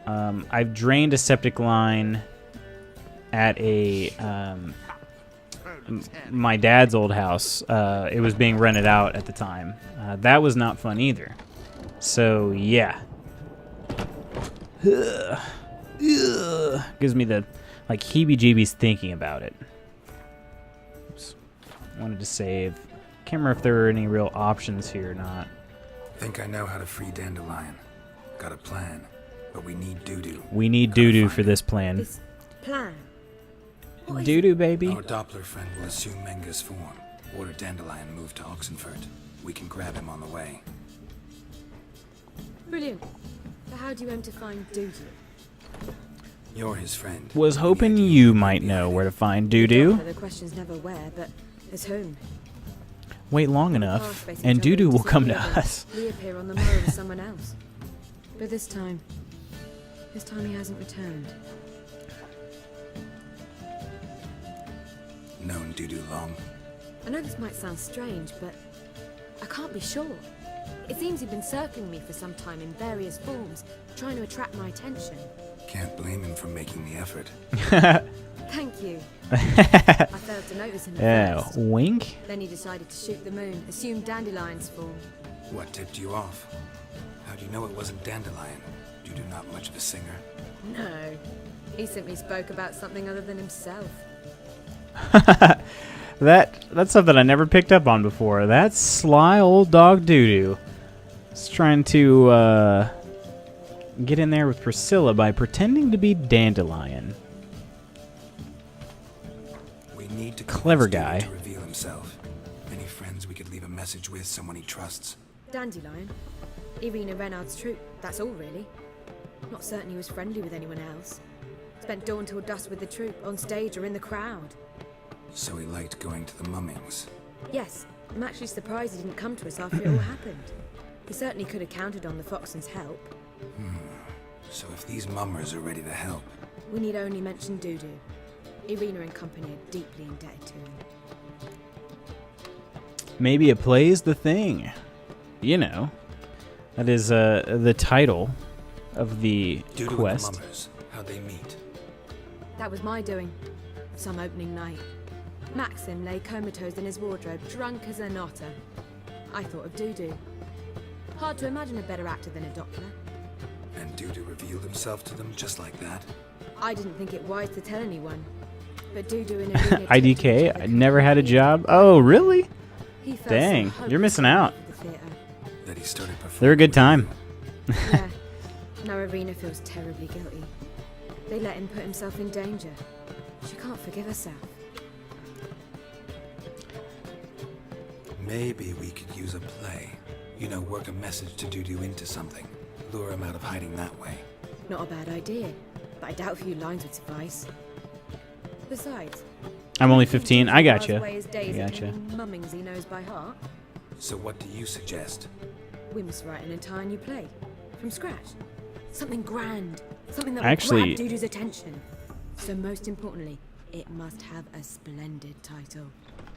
I've drained a septic line at a my dad's old house. It was being rented out at the time. That was not fun either. So yeah, gives me the like heebie-jeebies thinking about it. Oops. Wanted to save. Can't remember if there were any real options here or not. Think I know how to free Dandelion. Got a plan, but we need doo-doo. We need doo-doo for this plan. This plan? Doo-doo, baby. Our Doppler friend will assume Menga's form. Order Dandelion move to Oxenfurt. We can grab him on the way. Brilliant. But how do you aim to find Doo-doo? You're his friend. Was hoping you might know where to find doo-doo. The question's never where, but it's whom. Wait long enough, and doo-doo will come to us. Reappear on the morrow with someone else. But this time he hasn't returned. Known Doo-doo long? I know this might sound strange, but I can't be sure. It seems you've been circling me for some time in various forms, trying to attract my attention. Can't blame him for making the effort. Thank you. I failed to notice him at first. Wink? Then he decided to shoot the moon, assume Dandelion's form. What tipped you off? How do you know it wasn't Dandelion? Doo-doo not much of a singer? No. He simply spoke about something other than himself. That's something I never picked up on before. That's sly old dog doo-doo. He's trying to get in there with Priscilla by pretending to be Dandelion. We need to clever guy. To reveal himself. Any friends we could leave a message with, someone he trusts. Dandelion? Irina Renard's troupe, that's all really. Not certain he was friendly with anyone else. Spent dawn till dusk with the troupe, on stage or in the crowd. So he liked going to the mummings? Yes, I'm actually surprised he didn't come to us after it all happened. He certainly could have counted on the Foxton's help. So if these mummers are ready to help... We need only mention Doo-doo. Irina and company are deeply indebted to him. Maybe a play's the thing. You know. That is the title of the Doo-doo quest. And the mummers, how'd they meet? That was my doing. Some opening night. Maxim lay comatose in his wardrobe, drunk as an otter. I thought of Doo-doo. Hard to imagine a better actor than a Doppler. And Doo-doo revealed himself to them just like that? I didn't think it wise to tell anyone. But Doo-doo in Irina... IDK? I never had a job? Oh, really? Dang, you're missing out. That he started performing. They're a good time. Yeah. Now Irina feels terribly guilty. They let him put himself in danger. She can't forgive herself. Maybe we could use a play. You know, work a message to Doo-doo into something. Lure him out of hiding that way. Not a bad idea, but I doubt a few lines would suffice. Besides, I'm only 15. I got you. Gotcha. Mummings he knows by heart. So what do you suggest? We must write an entire new play. From scratch. Something grand. Something that will grab Dudu's attention. So most importantly, it must have a splendid title.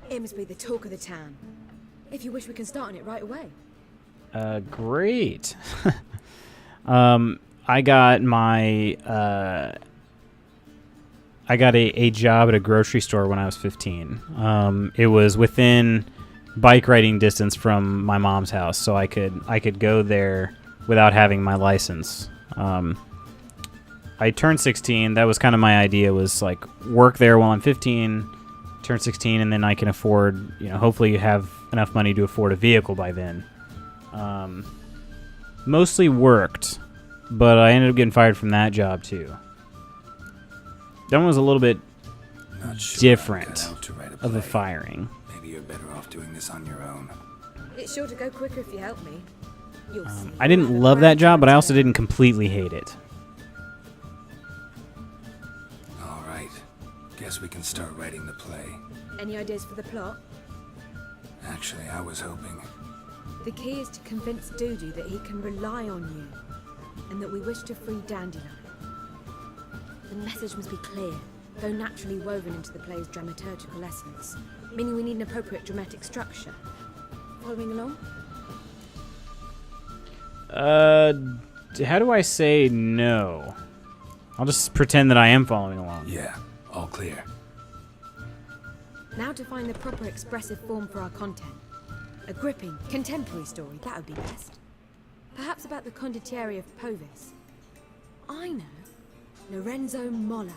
It must be the talk of the town. If you wish, we can start on it right away. Great. I got my I got a job at a grocery store when I was 15. It was within bike riding distance from my mom's house, so I could go there without having my license. I turned 16. That was kind of my idea, was like work there while I'm 15, turn 16, and then I can afford, hopefully have enough money to afford a vehicle by then. Mostly worked, but I ended up getting fired from that job too. That one was a little bit different of a firing. Maybe you're better off doing this on your own. It's sure to go quicker if you help me. You'll see. I didn't love that job, but I also didn't completely hate it. All right. Guess we can start writing the play. Any ideas for the plot? Actually, I was hoping. The key is to convince Dudu that he can rely on you, and that we wish to free Dandelion. The message must be clear, though naturally woven into the play's dramaturgical essence, meaning we need an appropriate dramatic structure. Following along? How do I say no? I'll just pretend that I am following along. Yeah, all clear. Now to find the proper expressive form for our content. A gripping, contemporary story, that would be best. Perhaps about the condottieri of Povis. I know. Lorenzo Molla.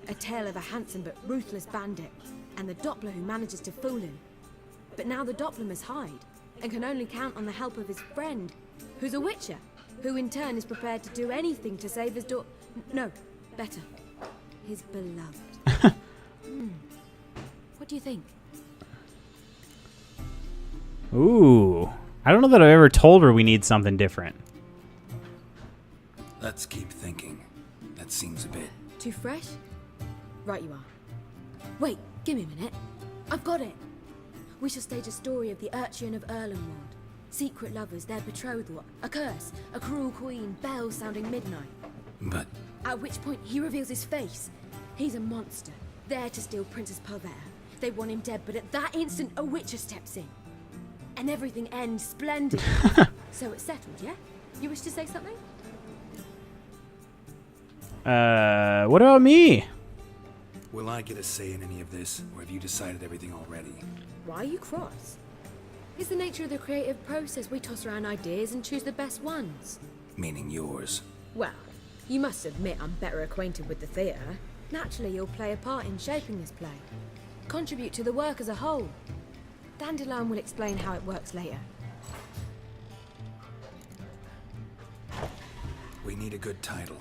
A tale of a handsome but ruthless bandit, and the Doppler who manages to fool him. But now the Doppler must hide, and can only count on the help of his friend, who's a witcher, who in turn is prepared to do anything to save his no, better, his beloved. What do you think? Ooh, I don't know that I've ever told her we need something different. Let's keep thinking. That seems a bit... Too fresh? Right you are. Wait, give me a minute. I've got it. We shall stage a story of the Urchin of Erlenwald. Secret lovers, their betrothal, a curse, a cruel queen, bells sounding midnight. But... At which point he reveals his face. He's a monster, there to steal Princess Pavetta. They want him dead, but at that instant a witcher steps in. And everything ends splendid. So it's settled, yeah? You wish to say something? What about me? Will I get a say in any of this, or have you decided everything already? Why are you cross? It's the nature of the creative process. We toss around ideas and choose the best ones. Meaning yours. Well, you must admit I'm better acquainted with the theatre. Naturally, you'll play a part in shaping this play. Contribute to the work as a whole. Dandelion will explain how it works later. We need a good title.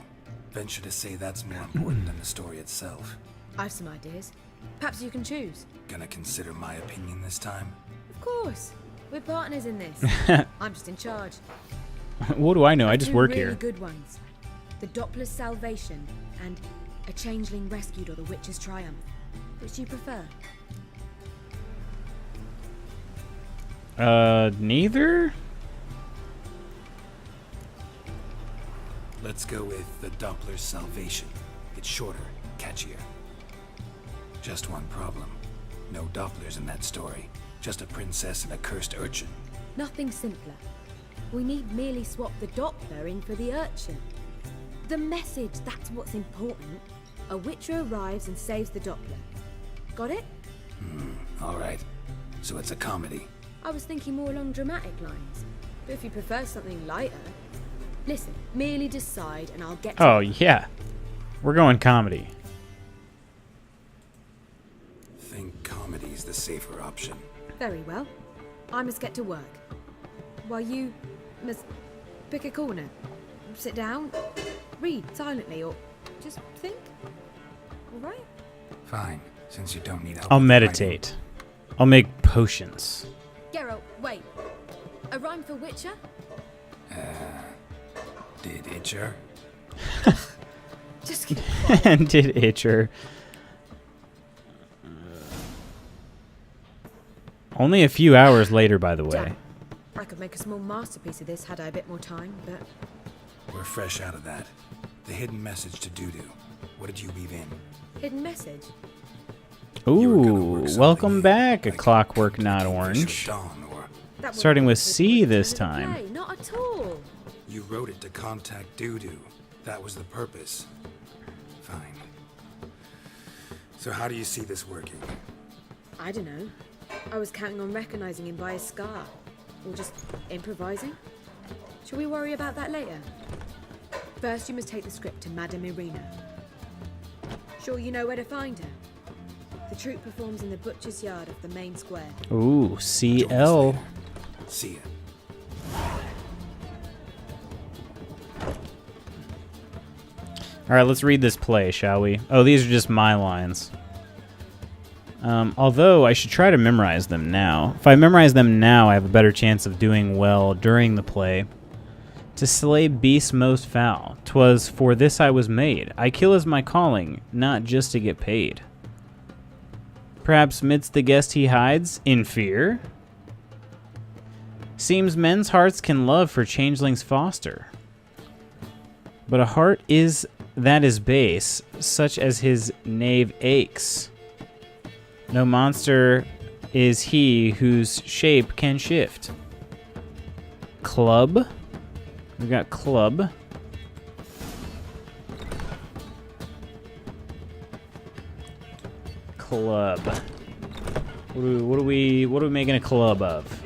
Venture to say that's more important than the story itself. I've some ideas. Perhaps you can choose. Gonna consider my opinion this time? Of course. We're partners in this. I'm just in charge. What do I know? I just work really here. Good ones. The Doppler's Salvation and A Changeling Rescued or The Witch's Triumph. Which do you prefer? Neither? Let's go with the Doppler's Salvation. It's shorter, catchier. Just one problem. No Dopplers in that story. Just a princess and a cursed urchin. Nothing simpler. We need merely swap the Doppler in for the urchin. The message, that's what's important. A witcher arrives and saves the Doppler. Got it? Alright. So it's a comedy. I was thinking more along dramatic lines. But if you prefer something lighter... Listen, merely decide and I'll get to Oh, yeah. We're going comedy. Think comedy's the safer option. Very well. I must get to work. While you must pick a corner. Sit down, read silently, or just think. All right? Fine, since you don't need help. I'll with meditate. I'll make potions. Geralt, wait. A rhyme for Witcher? Did Itcher? Just keep And did Itcher. Only a few hours later, by the way. Damn. I could make a small masterpiece of this had I a bit more time, but... We're fresh out of that. The hidden message to Dudu. What did you weave in? Hidden message? Ooh, welcome back, A Clockwork Not Orange. Starting with C this time. Play, not at all. You wrote it to contact Dudu. That was the purpose. Fine. So how do you see this working? I don't know. I was counting on recognizing him by his scar. Or just improvising. Shall we worry about that later? First, you must take the script to Madame Irina. Sure you know where to find her? The troupe performs in the butcher's yard of the main square. Ooh, CL. See ya. Alright, let's read this play, shall we? Oh, these are just my lines. Although, I should try to memorize them now. If I memorize them now, I have a better chance of doing well during the play. To slay beasts most foul, 'twas for this I was made. I kill as my calling, not just to get paid. Perhaps midst the guest he hides, in fear? Seems men's hearts can love for changelings foster. But a heart that is base, such as his knave aches. No monster is he whose shape can shift. Club. We got club. Club. What are we making a club of?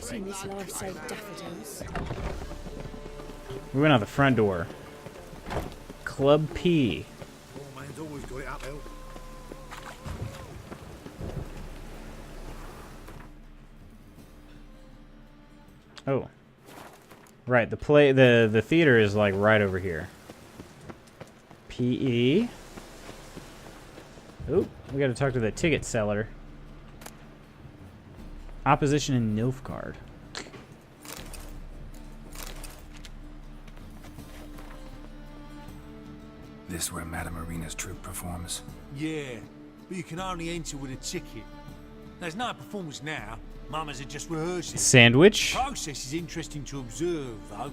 Seen this life so daffodils. We went out the front door. Club P. Oh, man's always got it uphill. Oh. Right, the theater is like right over here. PE. Oh, we gotta talk to the ticket seller. Opposition in Nilfgaard. This where Madame Irina's troupe performs? Yeah, but you can only enter with a ticket. There's no performance now. Mamas are just rehearsing. Sandwich? The process is interesting to observe, though.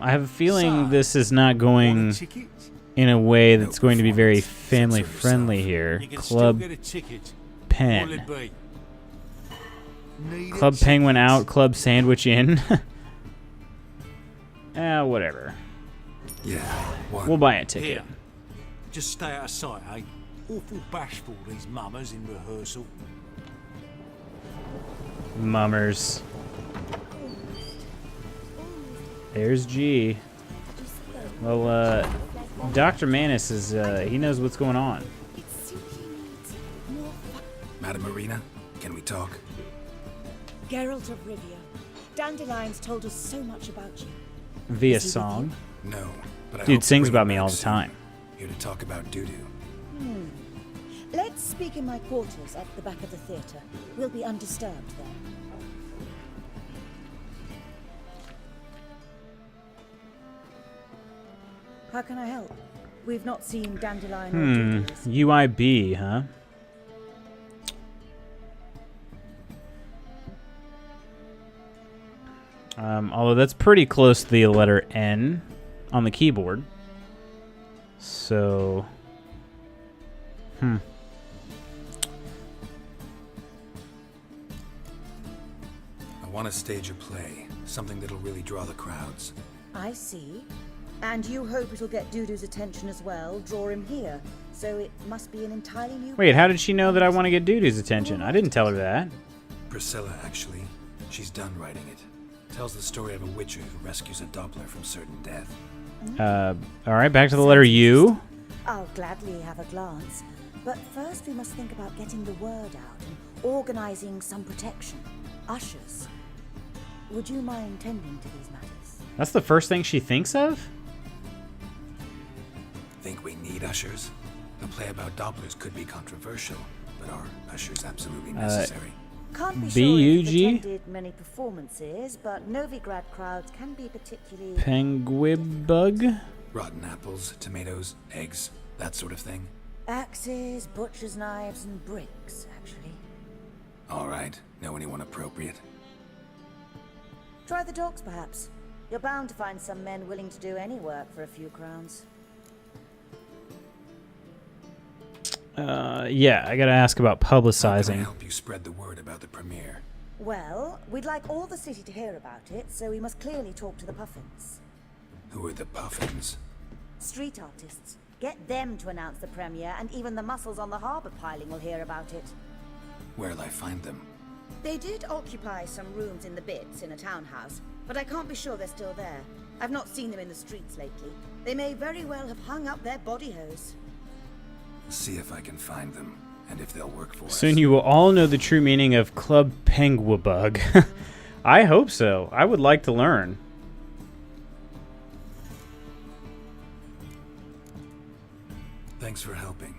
I have a feeling this is not going in a way that's going to be very family friendly here. Club Pen. Club Penguin out, Club Sandwich in. Whatever. Yeah. We'll buy a ticket. Here, just stay out of sight, eh? Awful bashful, these mamas in rehearsal. Mummers. There's G. Well, Dr. Manus is, he knows what's going on. Madame Irina, can we talk? Geralt of Rivia. Dandelion's told us so much about you. Via song. No, but I Dude hope to sings bring about him me back all the soon. time. Here to talk about Dudu. Let's speak in my quarters at the back of the theatre. We'll be undisturbed there. How can I help? We've not seen Dandelion or Dudu. UIB, huh? Although that's pretty close to the letter N on the keyboard. So, I want to stage a play, something that'll really draw the crowds. I see. And you hope it'll get Dudu's attention as well, draw him here. So it must be an entirely new... Wait, how did she know that I want to get Dudu's attention? I didn't tell her that. Priscilla, actually. She's done writing it. Tells the story of a witcher who rescues a Doppler from certain death. Alright, back to the letter U. I'll gladly have a glance. But first we must think about getting the word out and organizing some protection. Ushers. Would you mind tending to these matters? That's the first thing she thinks of? Think we need ushers? A play about Dopplers could be controversial, but are ushers absolutely necessary? Can't be sure if you've attended many performances, but Novigrad crowds can be particularly... Penguibug? Rotten apples, tomatoes, eggs, that sort of thing. Axes, butcher's knives, and bricks, actually. All right. might know anyone appropriate. Try the docks, perhaps. You're bound to find some men willing to do any work for a few crowns. Yeah, I gotta ask about How can I publicizing. help you spread the word about the premiere? Well, we'd like all the city to hear about it, so we must clearly talk to the Puffins. Who are the Puffins? Street artists. Get them to announce the premiere, and even the muscles on the harbour piling will hear about it. Where'll I find them? They did occupy some rooms in the Bits in a townhouse, but I can't be sure they're still there. I've not seen them in the streets lately. They may very well have hung up their body hose. See if I can find them, and if they'll work for us. Soon you will all know the true meaning of Club Penguabug. I hope so. I would like to learn. Thanks for helping.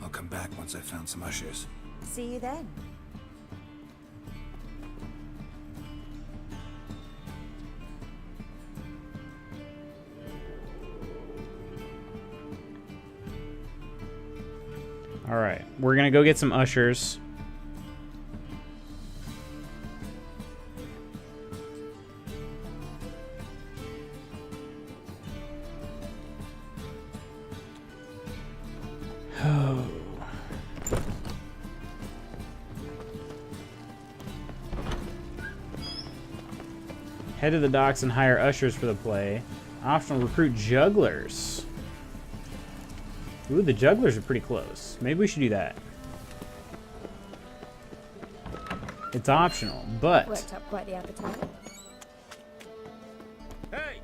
I'll come back once I've found some ushers. See you then. All right, we're gonna go get some ushers. Oh. Head to the docks and hire ushers for the play. Optional recruit jugglers. Ooh, the jugglers are pretty close. Maybe we should do that. It's optional, but... Worked up quite the appetite. Hey!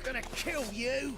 Gonna kill you!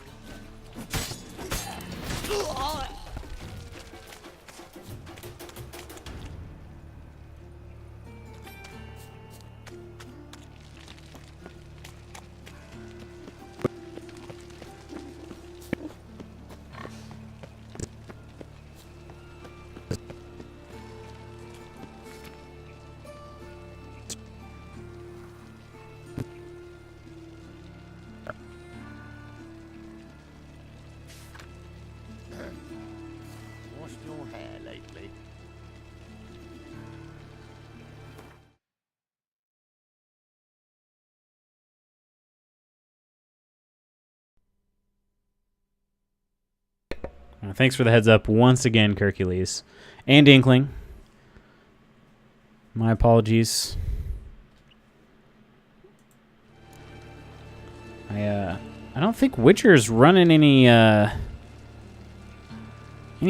Washed your hair lately? Thanks for the heads up once again, Hercules. And Inkling. My apologies. I don't think Witcher's running any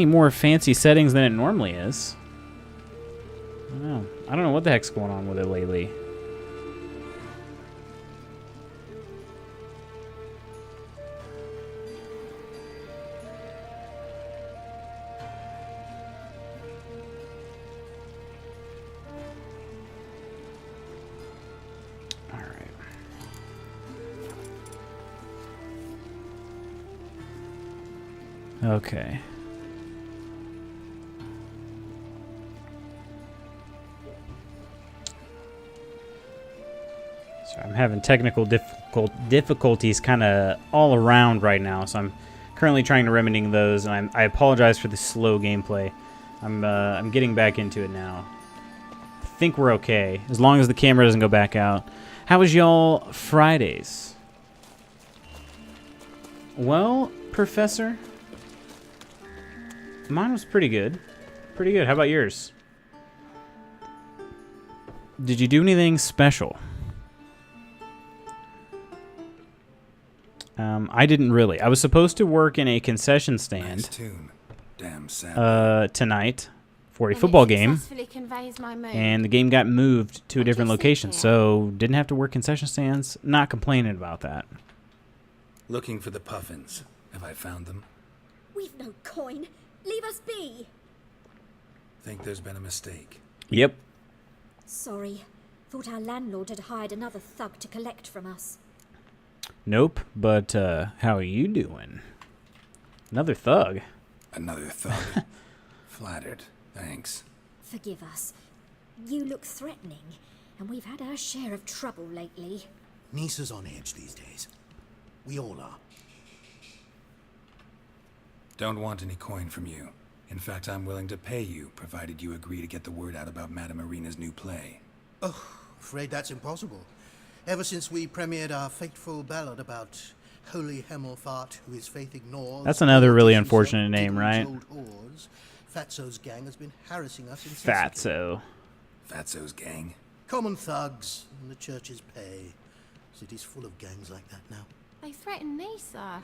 more fancy settings than it normally is. I don't know what the heck's going on with it lately. Okay. So I'm having technical difficulties kind of all around right now, so I'm currently trying to remedy those, and I apologize for the slow gameplay. I'm getting back into it now. I think we're okay, as long as the camera doesn't go back out. How was y'all Fridays? Well, Professor, mine was pretty good. Pretty good. How about yours? Did you do anything special? I didn't really. I was supposed to work in a concession stand Nice tune. Damn sad. tonight for a football game, Conveys my mood. and the game got moved to a different location, so didn't have to work concession stands. Not complaining about that. Looking for the Puffins. Have I found them? We've no coin. Leave us be. Think there's been a mistake. Yep. Sorry. Thought our landlord had hired another thug to collect from us. Nope. But how are you doing? Another thug. Another thug. Flattered. Thanks. Forgive us. You look threatening, and we've had our share of trouble lately. Nisa's on edge these days. We all are. Don't want any coin from you. In fact, I'm willing to pay you, provided you agree to get the word out about Madame Irina's new play. Oh, afraid that's impossible. Ever since we premiered our fateful ballad about Holy Hemelfart, who his faith ignores... That's another really unfortunate name, right? Fatso's gang has been harassing us incessantly. Fatso. Fatso's gang? Common thugs in the church's pay. City's full of gangs like that now. They threatened Nisa.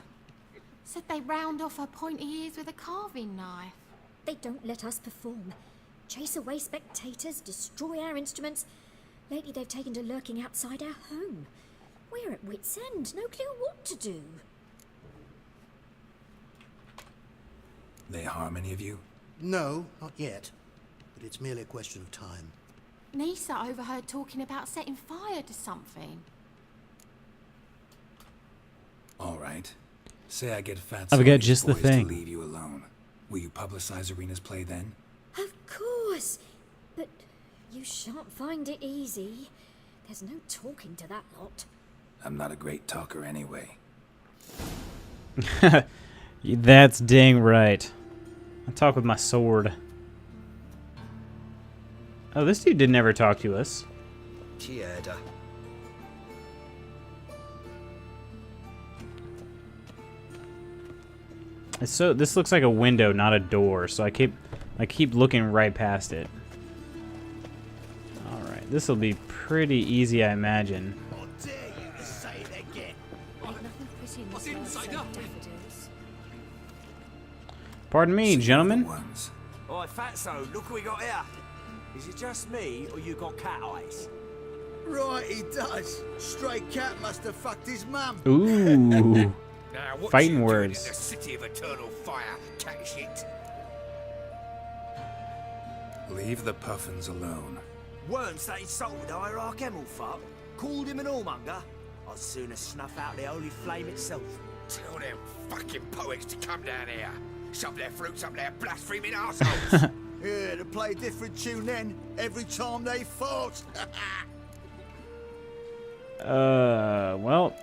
Said they round off her pointy ears with a carving knife. They don't let us perform. Chase away spectators, destroy our instruments. Lately they've taken to lurking outside our home. We're at wit's end, no clue what to do. They harm any of you? No, not yet. But it's merely a question of time. Nisa overheard talking about setting fire to something. All right. Say I get Fatso I've got just the boys thing. to leave you alone. Will you publicize Irina's play then? Of course. But you shan't find it easy. There's no talking to that lot. I'm not a great talker anyway. That's dang right. I talk with my sword. Oh, this dude didn't ever talk to us. Tierda. So this looks like a window, not a door. So I keep looking right past it. All right, this will be pretty easy, I imagine. Pardon me, gentlemen. Oi, Fatso, look what we got here. Is it just me, or you got cat eyes? Right, he does. Stray cat must have fucked his mum. Ooh. Now, what Fighting you words. doing in the city of eternal fire, cat shit? Leave the puffins alone. Worms that insulted Hierarch Hemelfart, called him an whoremonger. I'd sooner snuff out the holy flame itself. Tell them fucking poets to come down here. Shove their fruits up their blaspheming assholes. Yeah, to play a different tune then, every time they fought. Well,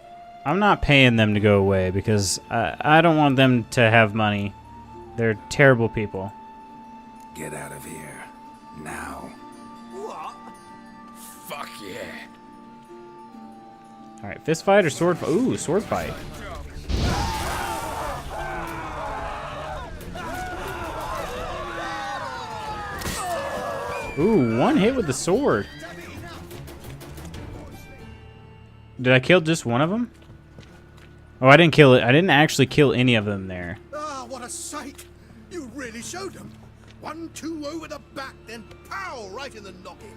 I'm not paying them to go away because I don't want them to have money. They're terrible people. Get out of here. Now. What? Fuck yeah. Alright, fist fight or sword fight? Ooh, sword fight. Ooh, one hit with the sword. Did I kill just one of them? Oh, I didn't kill it. I didn't actually kill any of them there. Ah, what a sight! You really showed them. 1-2 over the back, then pow, right in the noggin.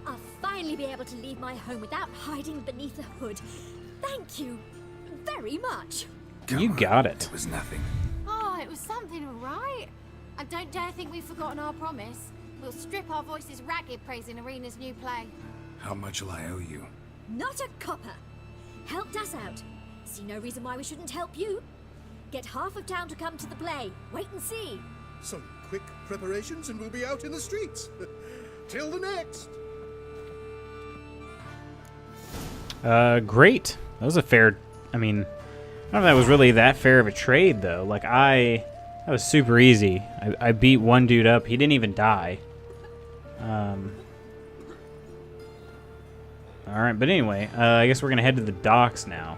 I'll finally be able to leave my home without hiding beneath a hood. Thank you very much. You got it. It was nothing. Oh, it was something, all right. And don't dare think we've forgotten our promise. We'll strip our voices ragged praising Irina's new play. How much will I owe you? Not a copper. Helped us out. See no reason why we shouldn't help you. Get half of town to come to the play. Wait and see. Some quick preparations and we'll be out in the streets. Till the next. Great. That was a fair... I mean, I don't know if that was really that fair of a trade, though. Like, that was super easy. I beat one dude up. He didn't even die. Alright, but anyway, I guess we're going to head to the docks now.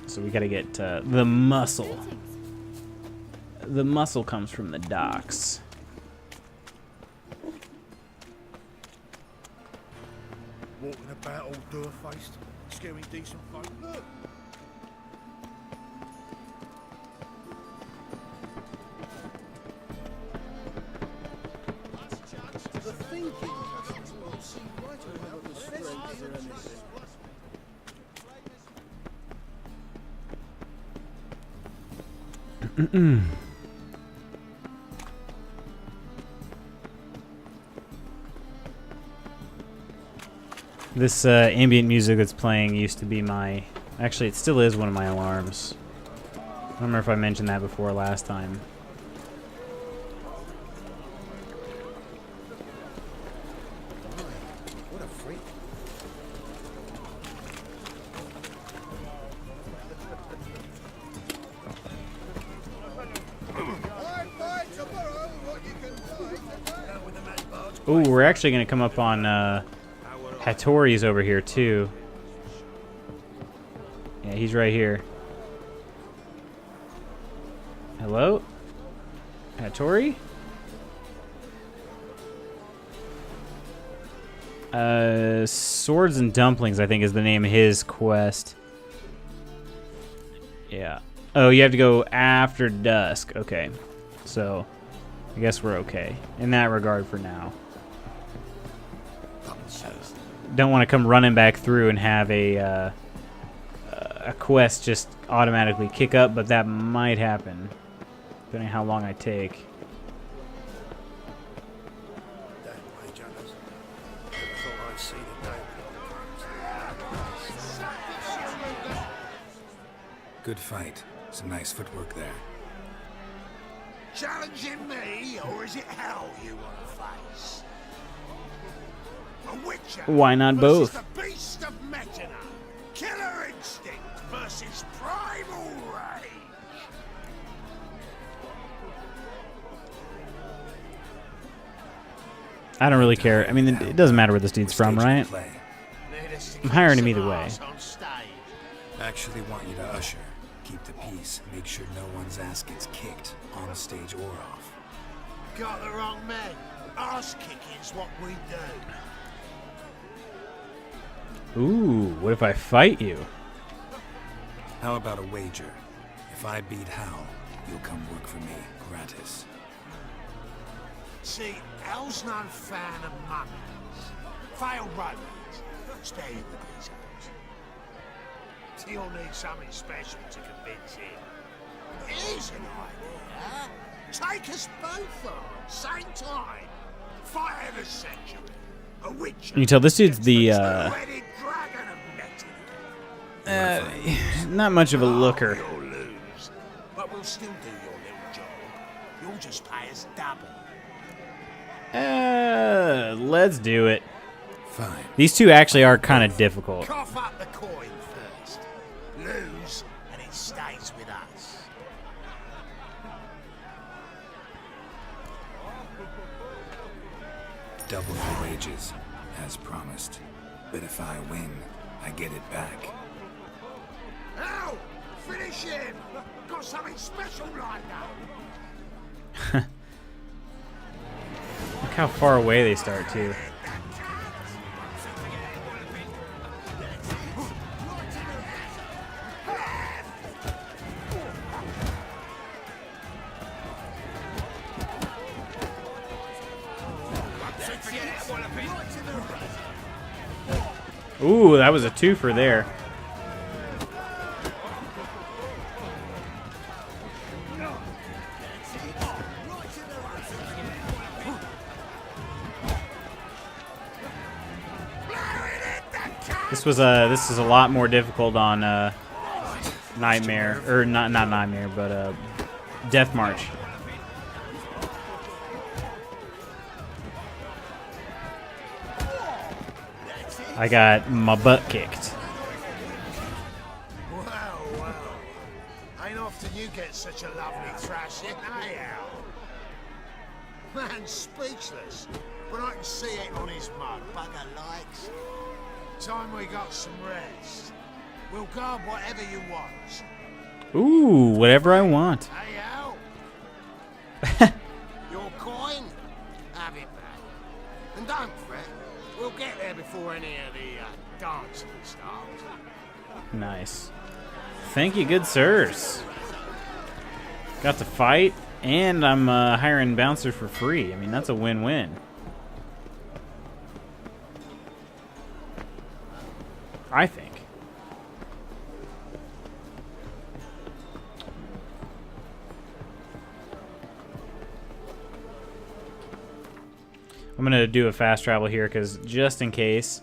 So we got to get the muscle. The muscle comes from the docks. Walking about all door-faced, scaring decent folk. Look. The thinking will see right over the spread here and this. This ambient music that's playing used to be my... Actually, it still is one of my alarms. I don't remember if I mentioned that before last time. What a free. Ooh, we're actually going to come up on Hattori's over here, too. Yeah, he's right here. Hello? Hattori? Swords and Dumplings, I think, is the name of his quest. Yeah. Oh, you have to go after dusk. Okay. So, I guess we're okay in that regard for now. Don't want to come running back through and have a quest just automatically kick up, but that might happen, depending on how long I take. Good fight. Some nice footwork there. Challenging me, or is it hell you want to face? A witcher Why not both? versus the beast of Metina. Killer instinct versus primal rage. I don't really care. I mean, it doesn't matter where this dude's from, right? I'm hiring him either way. Actually want you to usher. Keep the peace. Make sure no one's ass gets kicked, on stage or off. Got the wrong man. Ass kicking's what we do. Ooh, what if I fight you? How about a wager? If I beat Hal, you'll come work for me, gratis. See, Hal's no fan of mummies. Failed romance. Spare you the details. You'll need something special to convince him. Here's an idea. Take us both on, same time. Fight of the century. A witcher. You can tell this dude's the Two-headed dragon of Metina. not much of a looker. You'll lose, but we'll still do your little job. You'll just pay us double. Let's do it. Fine. These two actually are kind of difficult. Cough up the coin first. Lose, and it stays with us. Double the wages, as promised. But if I win, I get it back. Now, finish him! Got something special lined up. Look how far away they start, too. Ooh, that was a twofer there. This is a lot more difficult on Nightmare, or not Nightmare, but Death March. I got my butt kicked. Well. Ain't often you get such a lovely thrashing, eh, Al? Man's speechless, but I can see it on his mug. Bugger likes. Time we got some rest. We'll guard whatever you want. Ooh, whatever I want. Hey, Al. Your coin? Have it back. And don't fret. We'll get there before any of the dancing starts. Nice. Thank you, good sirs. Got to fight, and I'm hiring Bouncer for free. I mean, that's a win-win. I think. I'm going to do a fast travel here because just in case,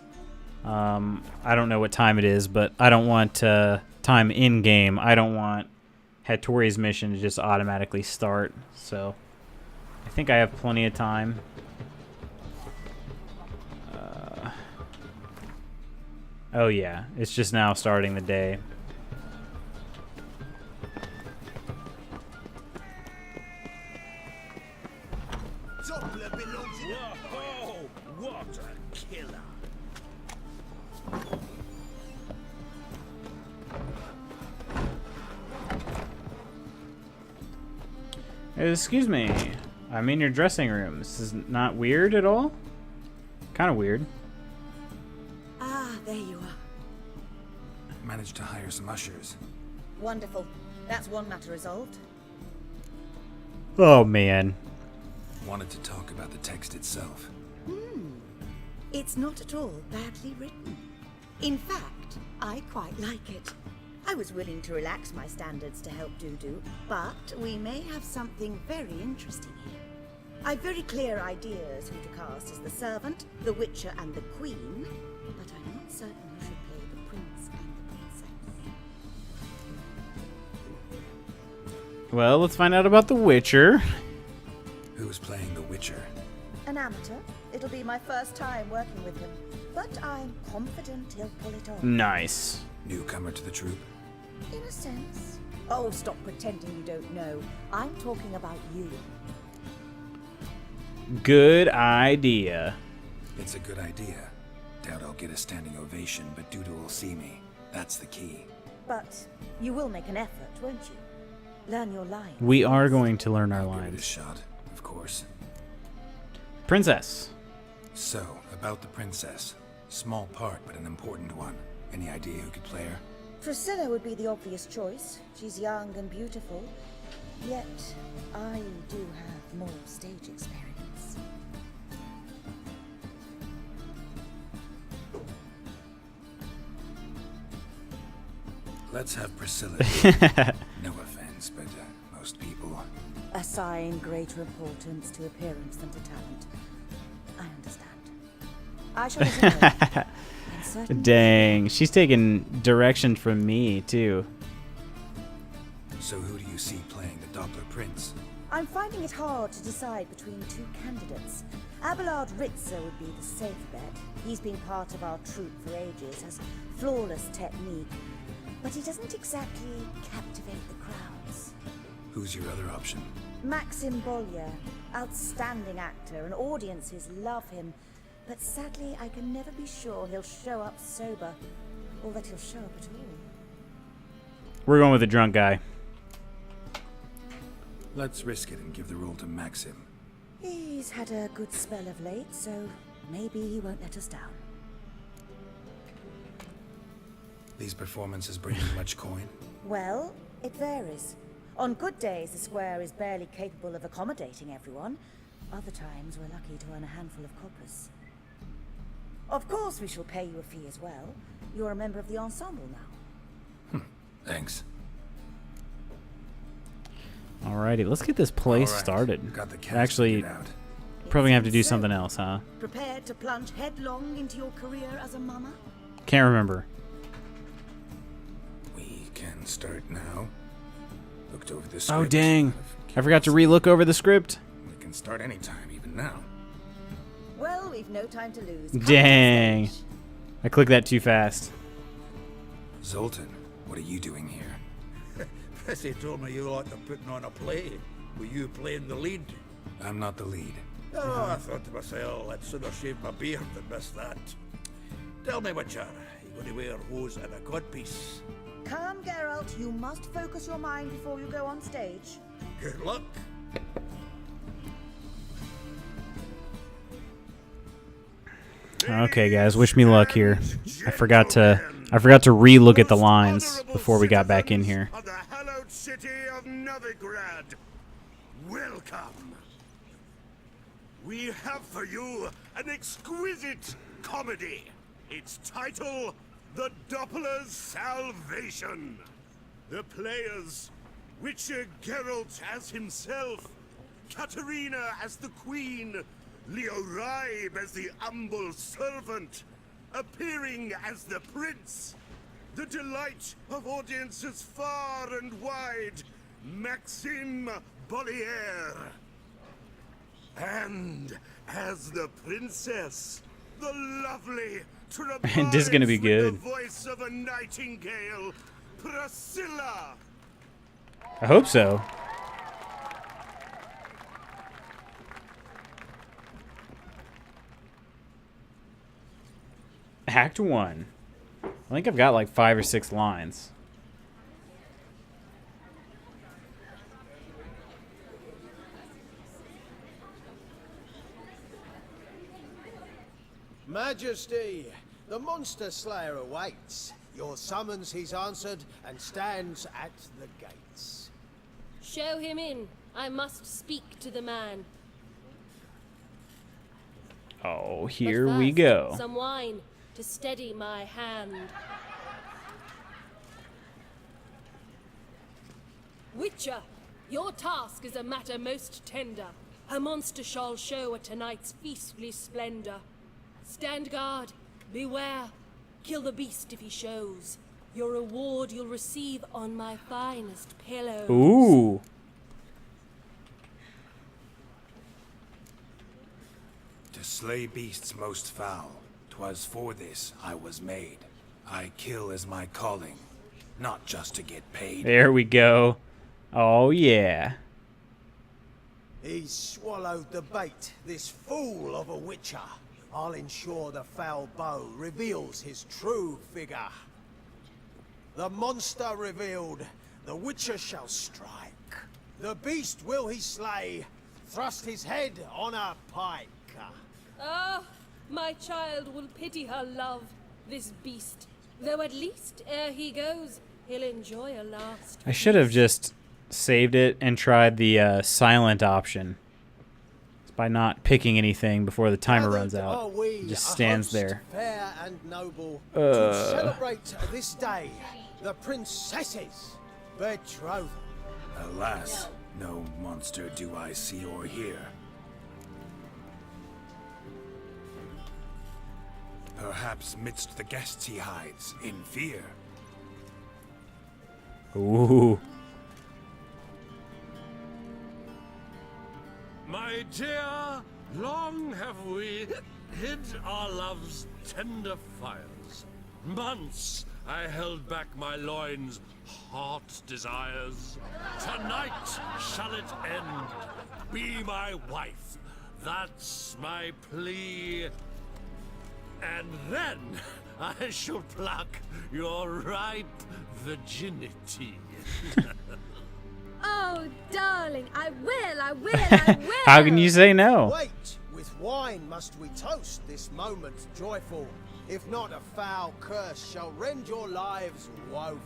I don't know what time it is, but I don't want time in-game. I don't want Hattori's mission to just automatically start. So I think I have plenty of time. Oh yeah, it's just now starting the day. Doppler belongs in Whoa! What a killer! Excuse me, I'm in your dressing room. This is not weird at all? Kind of weird. Ah, there you are. Managed to hire some ushers. Wonderful. That's one matter resolved. Oh man. Wanted to talk about the text itself. It's not at all badly written. In fact, I quite like it. I was willing to relax my standards to help Dudu, but we may have something very interesting here. I've very clear ideas who to cast as the servant, the witcher, and the queen, but I'm not certain who should play the prince and the princess. Well, let's find out about the Witcher. Who's playing the Witcher? An amateur. It'll be my first time working with him, but I'm confident he'll pull it off. Nice. Newcomer to the troupe? In a sense. Oh, stop pretending you don't know. I'm talking about you. Good idea. It's a good idea. Doubt I'll get a standing ovation, but Dudu will see me. That's the key. But you will make an effort, won't you? Learn your lines. We are going to learn our I'll give it a lines. shot, of course. Princess. So, about the princess. Small part, but an important one. Any idea who could play her? Priscilla would be the obvious choice. She's young and beautiful. Yet, I do have more stage experience. Let's have Priscilla. No offense, but most people... Assign greater importance to appearance than to talent. I understand. I shall reserve. And certainly... Dang, she's taking direction from me, too. So who do you see playing the Doppler Prince? I'm finding it hard to decide between two candidates. Abelard Ritzer would be the safe bet. He's been part of our troupe for ages, has flawless technique, but he doesn't exactly captivate the crowds. Who's your other option? Maxim Bollier, outstanding actor, and audiences love him, but sadly I can never be sure he'll show up sober, or that he'll show up at all. We're going with the drunk guy. Let's risk it and give the role to Maxim. He's had a good spell of late, so maybe he won't let us down. These performances bring you much coin? Well, it varies. On good days, the square is barely capable of accommodating everyone. Other times, we're lucky to earn a handful of coppers. Of course, we shall pay you a fee as well. You're a member of the ensemble now. Thanks. Alrighty, let's get this play started. Actually, probably gonna have to do something else, huh? Prepared to plunge headlong into your career as a mama? Can't remember. We can start now. Looked over the Oh, script. dang. I forgot to re-look over the script. We can start anytime, even now. Well, we've no time to lose. Dang. I clicked that too fast. Zoltan, what are you doing here? Prissy told me you like to putting on a play. Were you playing the lead? I'm not the lead. Oh, I thought to myself, I'd sooner shave my beard than miss that. Tell me, Witcher, you going to wear hose and a codpiece? Calm, Geralt. You must focus your mind before you go on stage. Good luck. Okay, guys, wish me luck here. I forgot to re-look at the lines before we got back in here. Of the hallowed city of Novigrad, welcome. We have for you an exquisite comedy. Its title, The Doppler's Salvation. The players, Witcher Geralt as himself, Katerina as the queen, Leo Raib as the humble servant, appearing as the prince, the delight of audiences far and wide, Maxim Bollier. And as the princess, The lovely, This is gonna be good. the voice of a nightingale, Priscilla. I hope so. Act 1. I think I've got like 5 or 6 lines. Majesty, the monster slayer awaits. Your summons he's answered and stands at the gates. Show him in. I must speak to the man. Oh, But here we first, go. Some wine to steady my hand. Witcher, your task is a matter most tender. A monster shall show at tonight's feastly splendor. Stand guard, beware, kill the beast if he shows. Your reward you'll receive on my finest pillows. Ooh. To slay beasts most foul, 'twas for this I was made. I kill as my calling, not just to get paid. There we go. Oh, yeah. He's swallowed the bait, this fool of a witcher. I'll ensure the foul bow reveals his true figure. The monster revealed, the witcher shall strike. The beast will he slay, thrust his head on a pike. Ah, my child will pity her love, this beast. Though at least, ere he goes, he'll enjoy a last. I should have just saved it and tried the silent option. It's by not picking anything before the timer runs out. It just stands there. Fair and noble, to celebrate this day, the princess's betrothal. Alas, no monster do I see or hear. Perhaps midst the guests he hides, in fear. Ooh. My dear, long have we hid our love's tender fires. Months I held back my loins' heart desires. Tonight shall it end. Be my wife. That's my plea. And then I shall pluck your ripe virginity. Oh, darling, I will, I will, I will. How can you say no? Wait, with wine must we toast this moment joyful. If not, a foul curse shall rend your lives woeful.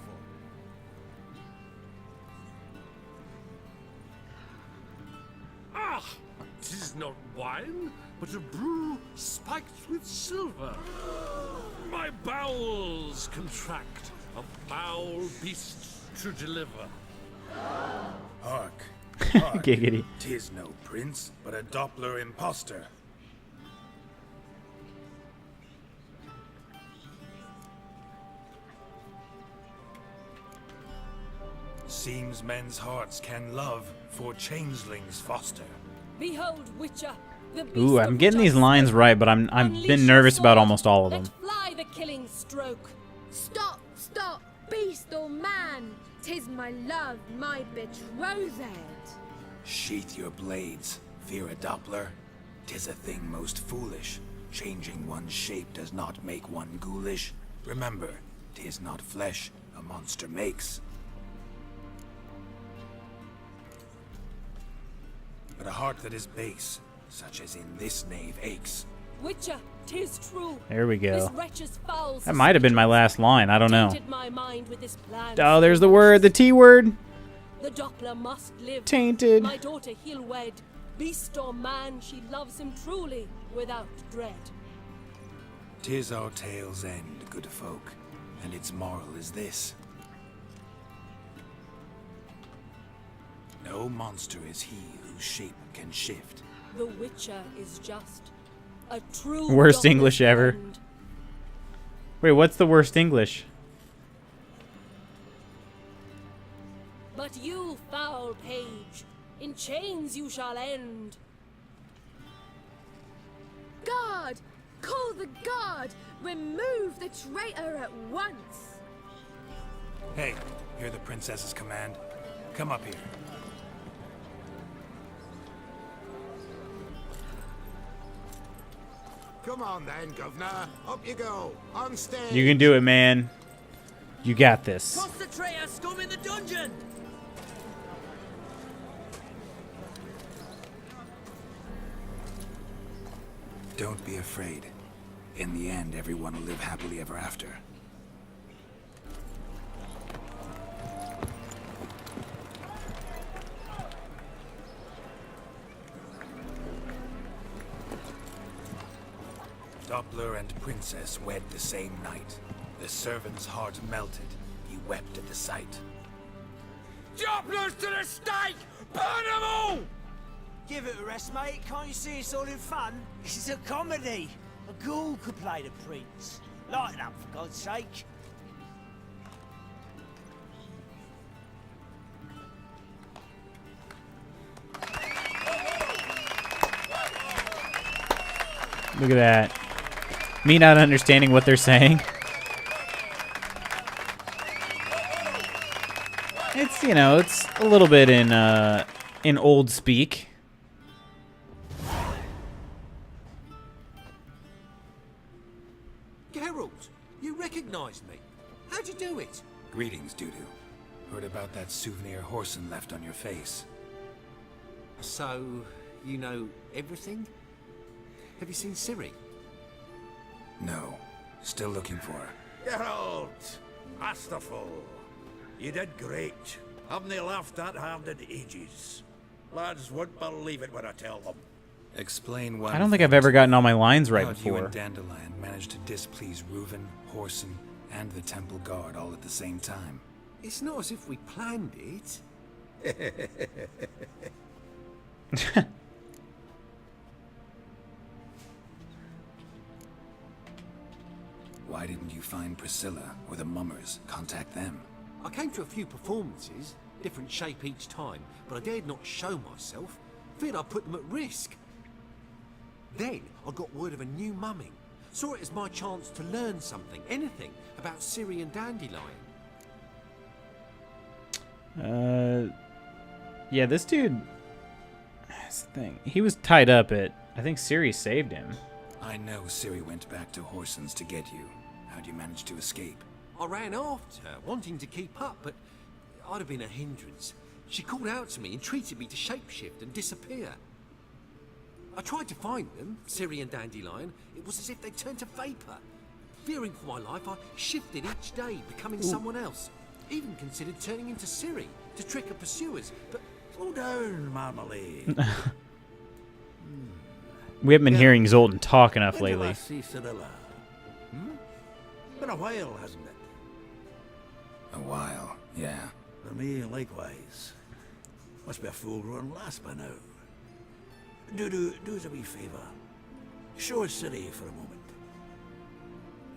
Ah, 'tis not wine, but a brew spiked with silver. My bowels contract, a foul beast to deliver. Hark, hark. Giggity. 'Tis no prince, but a Doppler imposter. Seems men's hearts can love, for changelings foster. Behold, Witcher, the beast Ooh, of I'm getting which these I lines spoke. right, but I'm Unleash been your nervous about sword. almost all of them. Let fly the killing stroke. Stop, stop, beast or man. 'Tis my love, my betrothed. Sheath your blades, fear a Doppler. 'Tis a thing most foolish. Changing one's shape does not make one ghoulish. Remember, 'tis not flesh a monster makes, but a heart that is base, such as in this knave aches. Witcher, 'tis true. There we go. This wretch's foul That might have been my last line. I don't know. tainted my mind with this plan. Oh, there's the word, the T word. The Doppler must live. Tainted. My daughter he'll wed. Beast or man, she loves him truly, without dread. 'Tis our tale's end, good folk, and its moral is this. No monster is he whose shape can shift. The Witcher is just a true Worst Doppler English ever. friend. Wait, what's the worst English? But you, foul page, in chains you shall end. Guard! Call the guard! Remove the traitor at once! Hey, hear the princess's command? Come up here. Come on then, Governor. Up you go. On stage. You can do it, man. You got this. Toss the traitor scum in the dungeon! Don't be afraid. In the end, everyone will live happily ever after. Doppler and Princess wed the same night. The servant's heart melted. He wept at the sight. Dopplers to the stake! Burn them all! Give it a rest, mate. Can't you see it's all in fun? This is a comedy. A ghoul could play the prince. Lighten up, for God's sake. Look at that. Me not understanding what they're saying. It's, you know, it's a little bit in old speak. Geralt, you recognized me. How'd you do it? Greetings, Dudu. Heard about that souvenir Horson left on your face. So, you know everything? Have you seen Ciri? No. Still looking for her. Geralt! Masterful! You did great. Haven't they laughed that hard in ages? Lads won't believe it when I tell them. Explain what. I don't think I've ever gotten all my lines right How before. you and Dandelion managed to displease Reuven, Horson, and the Temple Guard all at the same time. It's not as if we planned it. Why didn't you find Priscilla or the Mummers? Contact them. I came to a few performances, different shape each time, but I dared not show myself. Feared I'd put them at risk. Then I got word of a new mumming. Saw it as my chance to learn something, anything, about Ciri and Dandelion. Yeah, this dude. That's the thing. He was tied up at. I think Ciri saved him. I know Ciri went back to Horson's to get you. How'd you manage to escape? I ran after her, wanting to keep up, but I'd have been a hindrance. She called out to me, entreated me to shapeshift and disappear. I tried to find them, Ciri and Dandelion. It was as if they turned to vapor. Fearing for my life, I shifted each day, becoming someone else. Even considered turning into Ciri to trick her pursuers, but... Slow down, Marmalade. We haven't been hearing Zoltan talk enough When did lately. I see Cirilla? Been a while, hasn't it? A while, yeah. For me, likewise. Must be a full-grown lass by now. Do us a wee favour. Show us Ciri for a moment.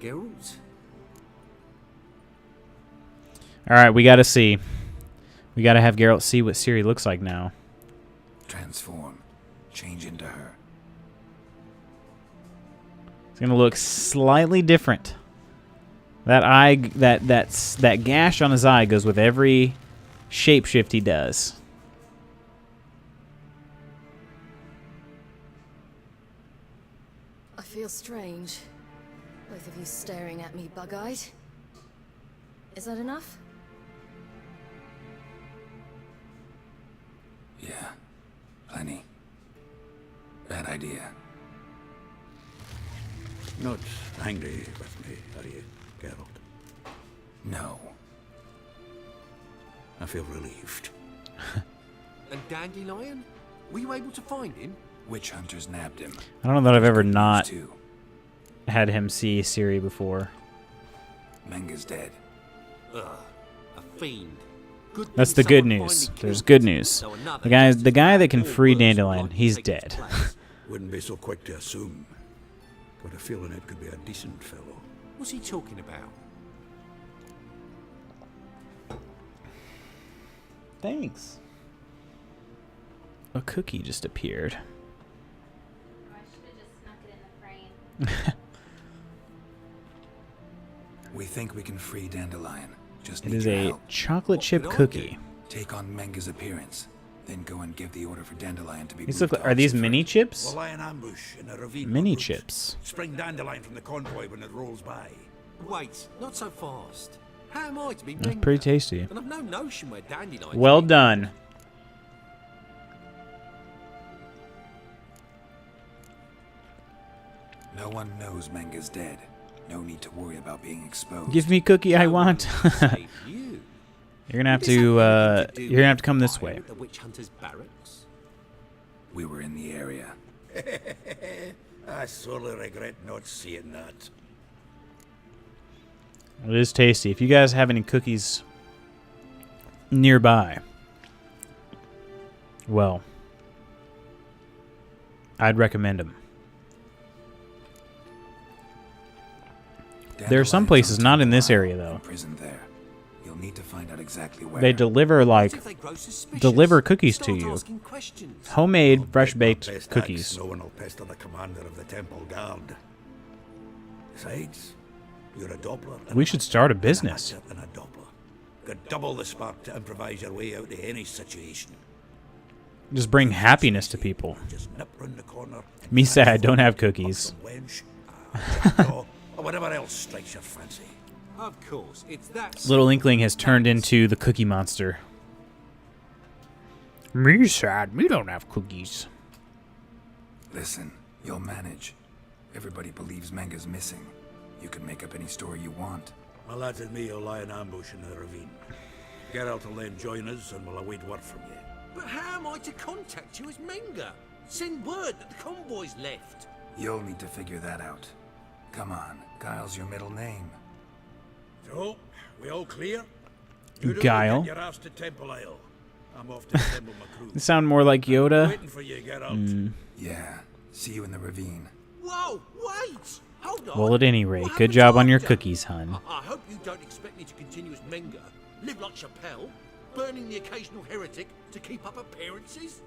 Geralt? Alright, we gotta see. We gotta have Geralt see what Ciri looks like now. Transform. Change into her. It's gonna look slightly different. That eye, that gash on his eye goes with every shapeshift he does. I feel strange. Both of you staring at me bug-eyed. Is that enough? Yeah. Plenty. Bad idea. Not angry with me, are you, Geralt? No. I feel relieved. And Dandelion? Were you able to find him? Witch hunters nabbed him. I don't know that I've ever Good news, not too. had him see Ciri before. Menga's dead. Ugh, a fiend. Good That's thing the good someone news. finally There's killed good it, news. so another The guy that can justice free or worse Dandelion, might he's take its dead. place. Wouldn't be so quick to assume. Got a feeling it could be a decent fellow. What's he talking about? Thanks. A cookie just appeared. I should have just snuck it in the frame. We think we can free Dandelion. Just It need is your a help. chocolate chip cookie. Take on Menga's appearance, then go and give the order for Dandelion to be These moved look, to are these Oxford. mini chips? We'll lie in ambush in a ravine. Mini chips. Spring Dandelion from the convoy when it rolls by. Wait, not so fast. How am I to be That's Menga? pretty tasty. And I've no notion where Dandelion. Well done. No one knows Menga's dead. No need to worry about being exposed. Give me cookie I want. You're gonna have to you're gonna have to come this way. The witch hunter's barracks. We were in the area. I sorely regret not seeing that. It is tasty. If you guys have any cookies nearby, well, I'd recommend them. There are some places not in this area though. Imprisoned there. You'll need to find out exactly where. They deliver like deliver cookies to you. Homemade, fresh baked Best cookies. axe, no one will pester the commander of the temple guard. Besides, you're a Doppler. and We should start a business. And a Doppler. Got double the spark to improvise your way out of any situation. Just bring happiness to people. Just nip round the corner. Me sad, don't have cookies. Wench, jackdaw, or whatever else strikes your fancy. Of course, it's that. Little Inkling has turned into the Cookie Monster. Me sad, me don't have cookies. Listen, you'll manage. Everybody believes Menga's missing. You can make up any story you want. My lads and me will lie in ambush in the ravine. Geralt will then join us and we'll await word from you. But how am I to contact you as Menga? Send word that the convoy's left. You'll need to figure that out. Come on, Guile's your middle name. So, we all clear? Guile. Get your ass to Temple Isle. I'm off to assemble my crew. You sound more like Yoda. Waiting for you, Geralt. Yeah, see you in the ravine. Whoa, wait! Hold on. Well, at any rate, good job on your cookies, hun. I hope you don't expect me to continue as Menga, live like Chappelle, burning the occasional heretic to keep up appearances.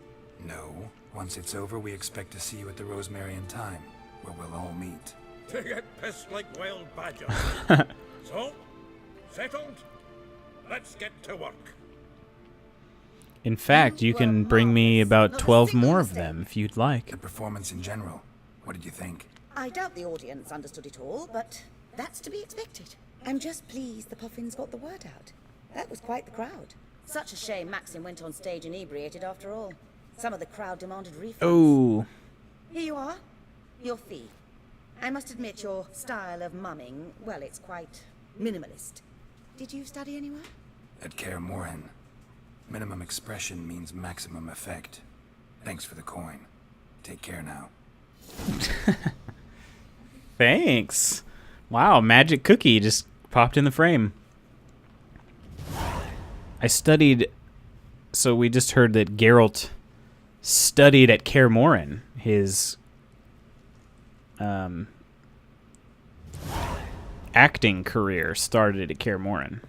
No. Once it's over, we expect to see you at the Rosemary in Time, where we'll all meet. To get pissed like wild badgers. So, settled? Let's get to work. In fact, you can bring me about 12 more of them if you'd like. The performance in general, what did you think? I doubt the audience understood it all, but that's to be expected. I'm just pleased the Puffins got the word out. That was quite the crowd. Such a shame Maxim went on stage inebriated after all. Some of the crowd demanded refunds. Oh. Here you are. Your fee. I must admit your style of mumming, well, it's quite minimalist. Did you study anywhere? At Kaer Morhen. Minimum expression means maximum effect. Thanks for the coin. Take care now. Thanks. Wow, magic cookie just popped in the frame. I studied... So we just heard that Geralt studied at Kaer Morhen. His... acting career started at Kaer Morhen.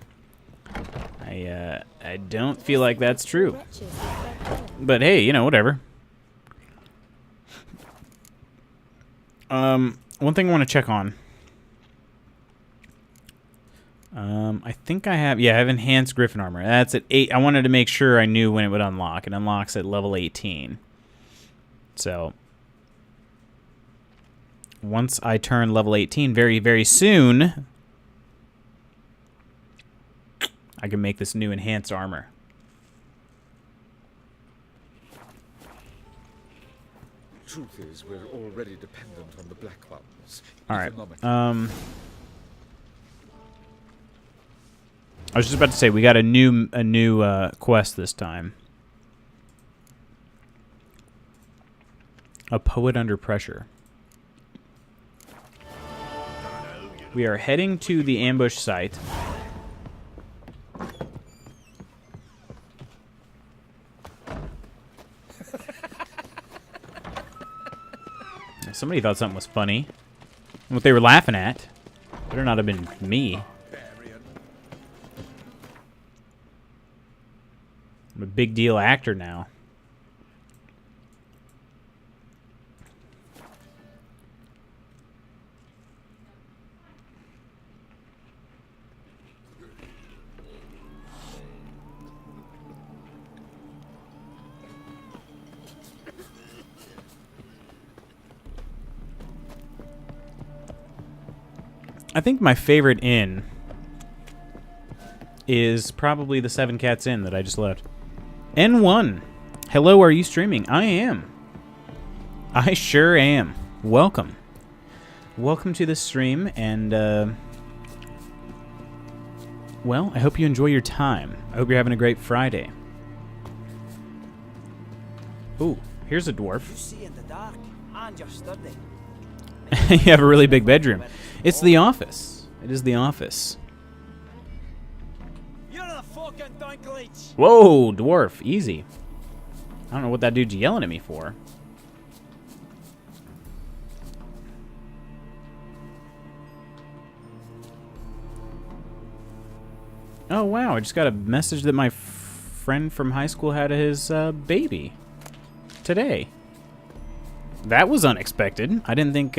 I don't feel like that's true. But hey, you know, whatever. One thing I want to check on. I think I have... Yeah, I have enhanced Griffin armor. That's at 8. I wanted to make sure I knew when it would unlock. It unlocks at level 18. So... Once I turn level 18 very, very soon, I can make this new enhanced armor. Truth is, we're already dependent on the Black Ones. All right. economically. I was just about to say we got a new quest this time. A poet under pressure. We are heading to the ambush site. Somebody thought something was funny. What they were laughing at better not have been me. I'm a big deal actor now. I think my favorite inn is probably the Seven Cats Inn that I just left. N1. Hello, are you streaming? I am. I sure am. Welcome. Welcome to the stream, and, well, I hope you enjoy your time. I hope you're having a great Friday. Ooh, here's a dwarf. You see in the dark, and you're studying. You have a really big bedroom. It's the office. It is the office. You're the fucking donkleech. Whoa, dwarf. Easy. I don't know what that dude's yelling at me for. Oh, wow. I just got a message that my friend from high school had his baby today. That was unexpected. I didn't think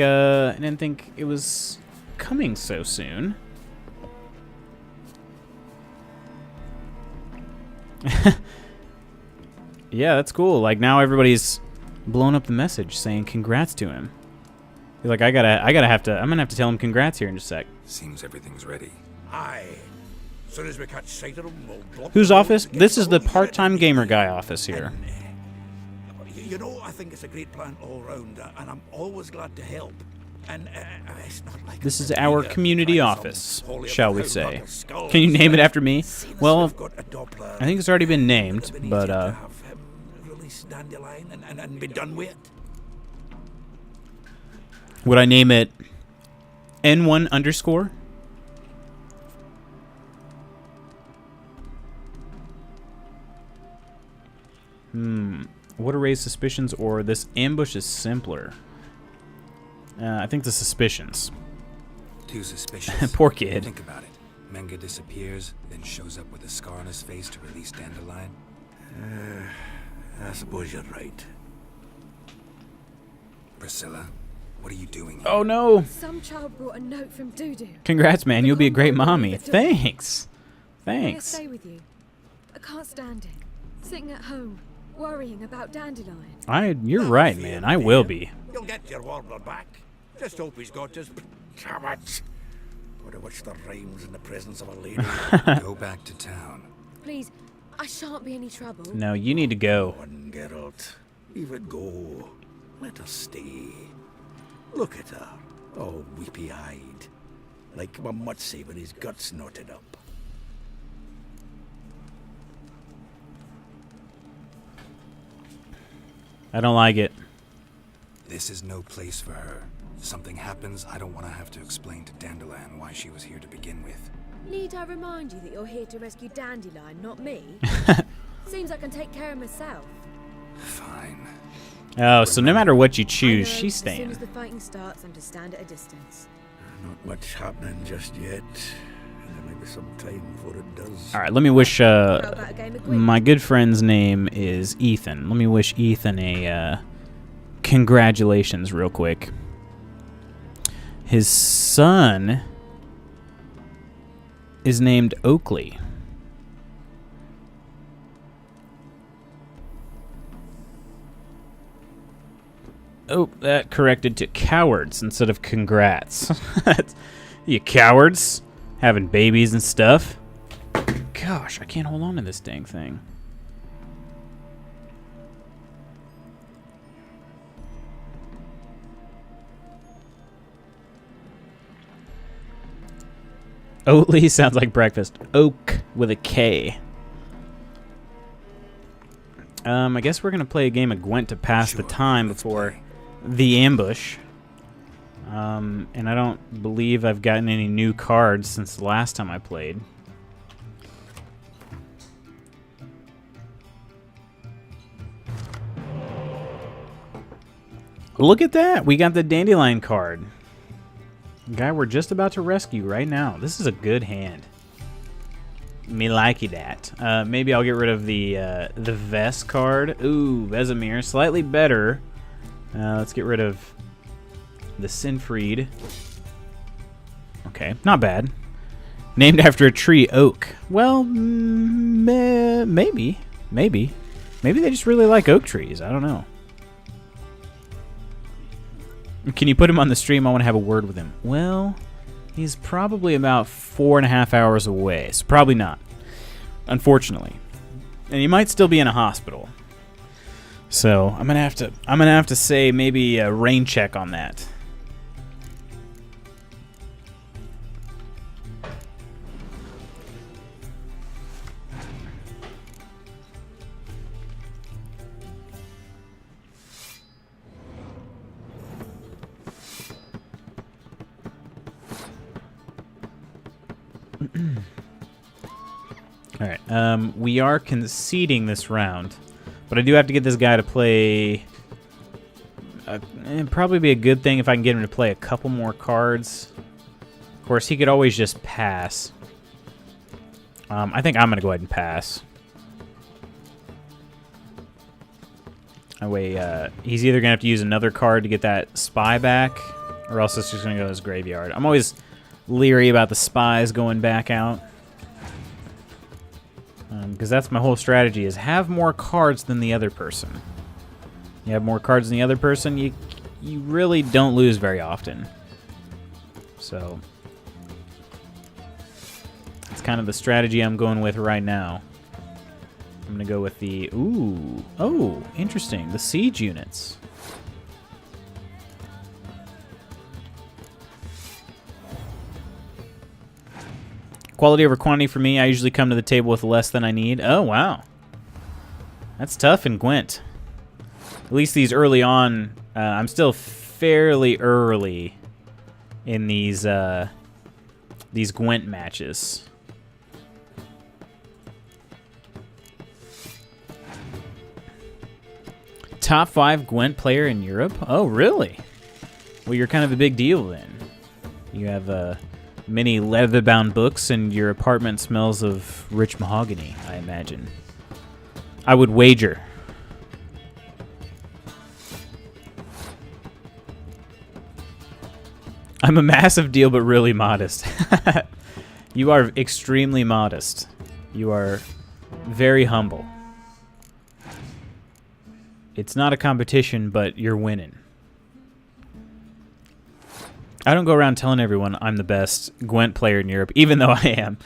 it was coming so soon. Yeah, that's cool. Like, now everybody's blown up the message saying congrats to him. Like, I'm gonna have to tell him congrats here in just a sec. Seems everything's ready. Aye. As soon as we catch sight of them, we'll drop Whose them office? all, This is the get them all, part-time gamer guy office here. You know, I think it's a great plan all round, and I'm always glad to help. And it's not like This is our community office, shall we say. Can you name it after me? Well, I think it's already been named, but, release Dandelion and be done with it. would I name it N1 underscore? What are Ray's suspicions, or this ambush is simpler? I think the suspicions. Too suspicious. Poor kid. Think about it. Menga disappears, then shows up with a scar on his face to release Dandelion. I suppose you're right. Priscilla, what are you doing here? Oh no! Some child brought a note from Dudu. Congrats, man. You'll be a great mommy. Thanks. I'm gonna Thanks. stay with you. I can't stand it. Sitting at home, worrying about Dandelion. You're right, man. I will be. You'll get your warbler back. Just hope he's got his cabbages. Or to which the rhymes in the presence of a lady. Go back to town. Please, I shan't be any trouble. No, you need to go. One, Geralt. Leave it go. Let her stay. Look at her, all weepy-eyed. Like a mutsy with his guts knotted up. I don't like it. This is no place for her. If something happens, I don't want to have to explain to Dandelion why she was here to begin with. Need I remind you that you're here to rescue Dandelion, not me? Seems I can take care of myself. Fine. Oh, so no matter what you choose, I know, she's As soon staying. as the fighting starts, I'm to stand at a distance. Not much happening just yet. And there may be some time before it does. All right, let me wish. about a game of Gwent? My good friend's name is Ethan. Let me wish Ethan a congratulations, real quick. His son is named Oakley. Oh, that corrected to cowards instead of congrats. You cowards, having babies and stuff. Gosh, I can't hold on to this dang thing. Oatly sounds like breakfast. Oak with a K. I guess we're going to play a game of Gwent to pass the time before the ambush. And I don't believe I've gotten any new cards since the last time I played. Look at that! We got the Dandelion card. Guy we're just about to rescue right now. This is a good hand. Me likey that. Maybe I'll get rid of the Vest card. Ooh, Vesemir, slightly better. Let's get rid of the Sinfried. Okay, not bad. Named after a tree, oak. Well, maybe. Maybe they just really like oak trees. I don't know. Can you put him on the stream? I want to have a word with him. Well, He's probably about 4.5 hours away, so probably not, unfortunately. And he might still be in a hospital. So I'm gonna have to say maybe a rain check on that. Alright, we are conceding this round, but I do have to get this guy to play... it'd probably be a good thing if I can get him to play a couple more cards. Of course, he could always just pass. I think I'm going to go ahead and pass. That way, he's either going to have to use another card to get that spy back, or else it's just going to go to his graveyard. I'm always leery about the spies going back out. Because that's my whole strategy, is have more cards than the other person. You have more cards than the other person, you really don't lose very often. So, that's kind of the strategy I'm going with right now. I'm going to go with the... Ooh. Oh, interesting. The siege units. Quality over quantity for me. I usually come to the table with less than I need. Oh, wow. That's tough in Gwent. At least these early on, I'm still fairly early in these Gwent matches. Top 5 Gwent player in Europe? Oh, really? Well, you're kind of a big deal then. You have many leather-bound books, and your apartment smells of rich mahogany, I imagine. I would wager. I'm a massive deal, but really modest. You are extremely modest. You are very humble. It's not a competition, but you're winning. I don't go around telling everyone I'm the best Gwent player in Europe, even though I am.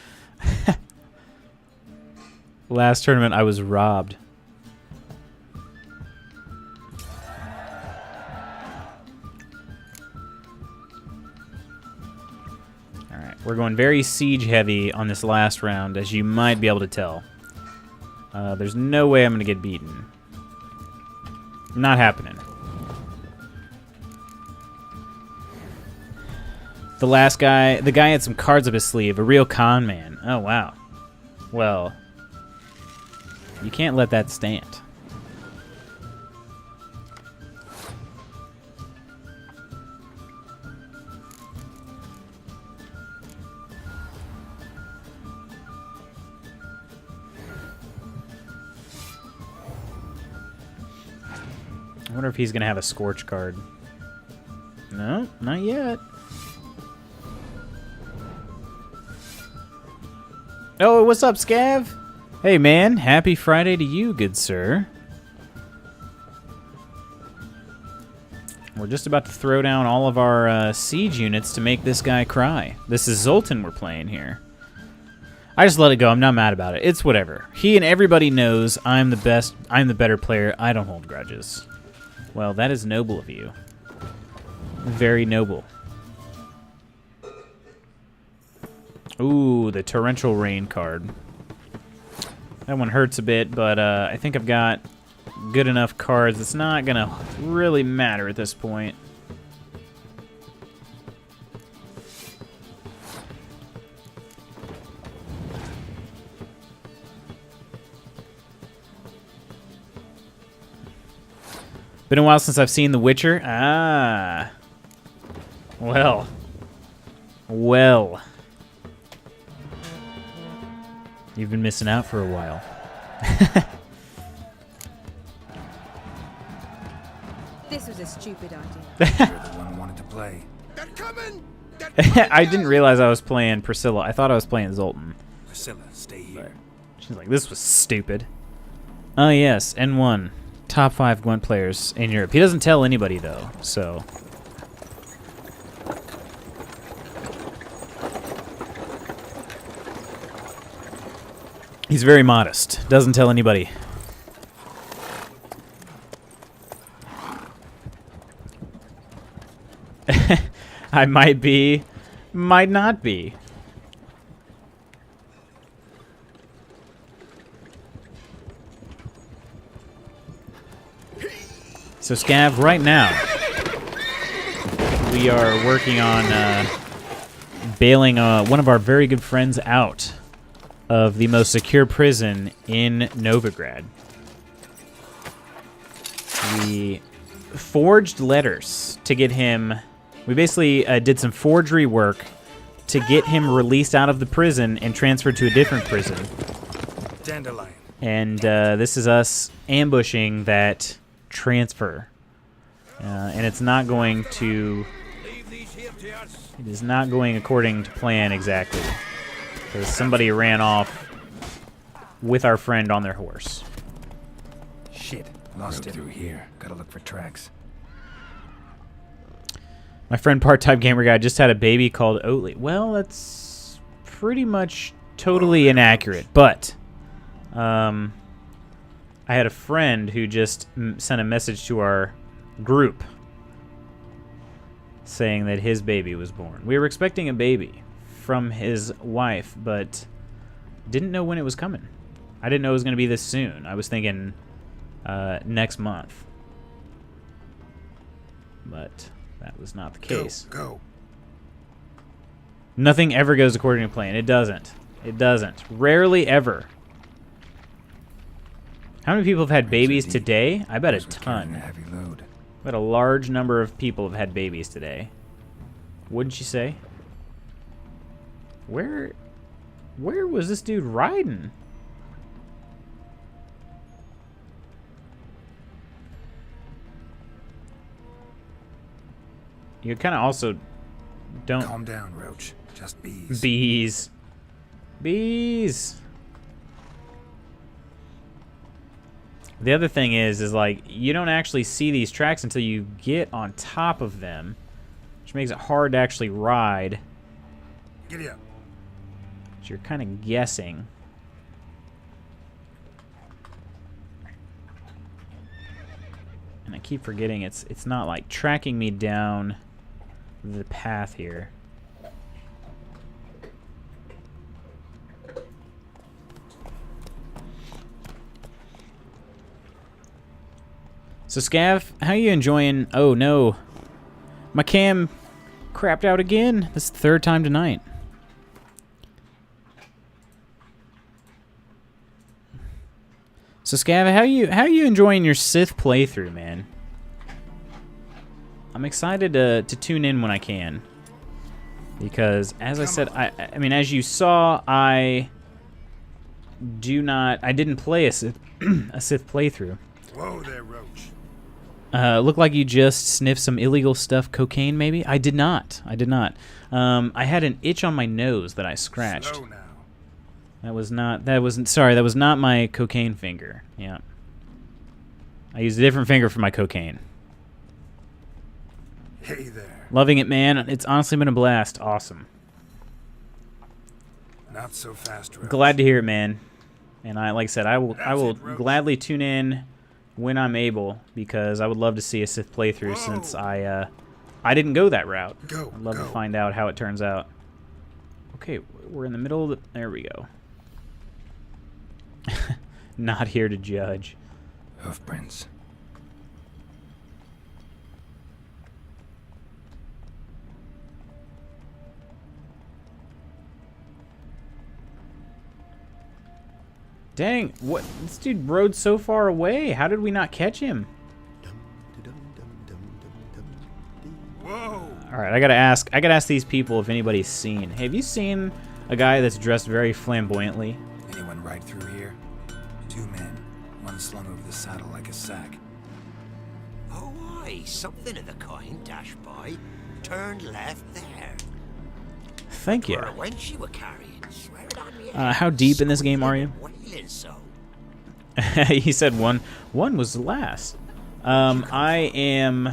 Last tournament, I was robbed. Alright, we're going very siege heavy on this last round, as you might be able to tell. There's no way I'm going to get beaten. Not happening. The last guy, the guy had some cards up his sleeve, a real con man. Oh, wow. Well, you can't let that stand. I wonder if he's going to have a Scorch card. No, not yet. Oh, what's up, Scav? Hey, man. Happy Friday to you, good sir. We're just about to throw down all of our siege units to make this guy cry. This is Zoltan we're playing here. I just let it go. I'm not mad about it. It's whatever. He and everybody knows I'm the best. I'm the better player. I don't hold grudges. Well, that is noble of you. Very noble. Ooh, the Torrential Rain card. That one hurts a bit, but I think I've got good enough cards. It's not going to really matter at this point. Been a while since I've seen The Witcher. Ah. Well. Well. You've been missing out for a while. This was a stupid idea. You're the one who wanted to play. They're coming! I didn't realize I was playing Priscilla. I thought I was playing Zoltan. Priscilla, stay here. She's like, this was stupid. Oh, yes, N1. Top 5 Gwent players in Europe. He doesn't tell anybody, though, so... He's very modest. Doesn't tell anybody. I might be, might not be. So Scav, right now, we are working on bailing one of our very good friends out of the most secure prison in Novigrad. We forged letters to get him... We basically did some forgery work to get him released out of the prison and transferred to a different prison. Dandelion. And this is us ambushing that transfer. And it's not going to... It is not going according to plan exactly. Because somebody ran off with our friend on their horse. Shit, lost it through here. Gotta look for tracks. My friend part-time gamer guy just had a baby called Oatly. Well, that's pretty much totally inaccurate, but I had a friend who just sent a message to our group saying that his baby was born. We were expecting a baby from his wife, but didn't know when it was coming. I didn't know it was going to be this soon. I was thinking next month. But that was not the case. Go. Nothing ever goes according to plan. It doesn't. It doesn't. Rarely ever. How many people have had babies today? I bet a ton. Heavy load. I bet a large number of people have had babies today. Wouldn't you say? Where was this dude riding? You kind of also don't... Calm down, Roach. Just bees. Bees. Bees. The other thing is like, you don't actually see these tracks until you get on top of them, which makes it hard to actually ride. Giddy up. So you're kind of guessing. And I keep forgetting it's not like tracking me down the path here. So Scav, how you enjoying? Oh no, my cam crapped out again. This is the third time tonight. So Scav, how you enjoying your Sith playthrough, man? I'm excited to tune in when I can, because as I said, I mean, as you saw, I didn't play a Sith playthrough. Whoa there, Roach. Looked like you just sniffed some illegal stuff, cocaine maybe? I did not. I did not. I had an itch on my nose that I scratched. Slow now. That was not my cocaine finger. Yeah. I used a different finger for my cocaine. Hey there. Loving it, man. It's honestly been a blast. Awesome. Not so fast, Roach. Glad to hear it, man. And like I said, I will gladly tune in when I'm able, because I would love to see a Sith playthrough. Whoa. Since I didn't go that route. I'd love to find out how it turns out. Okay, we're in the middle of the... There we go. Not here to judge. Hoofprints. Dang, what? This dude rode so far away. How did we not catch him? Whoa! All right, I gotta ask these people if anybody's seen. Hey, have you seen a guy that's dressed very flamboyantly? Anyone ride through here? 2 men, one slung over the saddle like a sack. Oh, aye, something of the kind dashed by. Turned left there. Thank you. When she were carrying, swear it on me. How deep in this game are you? So. He said one was the last. I am...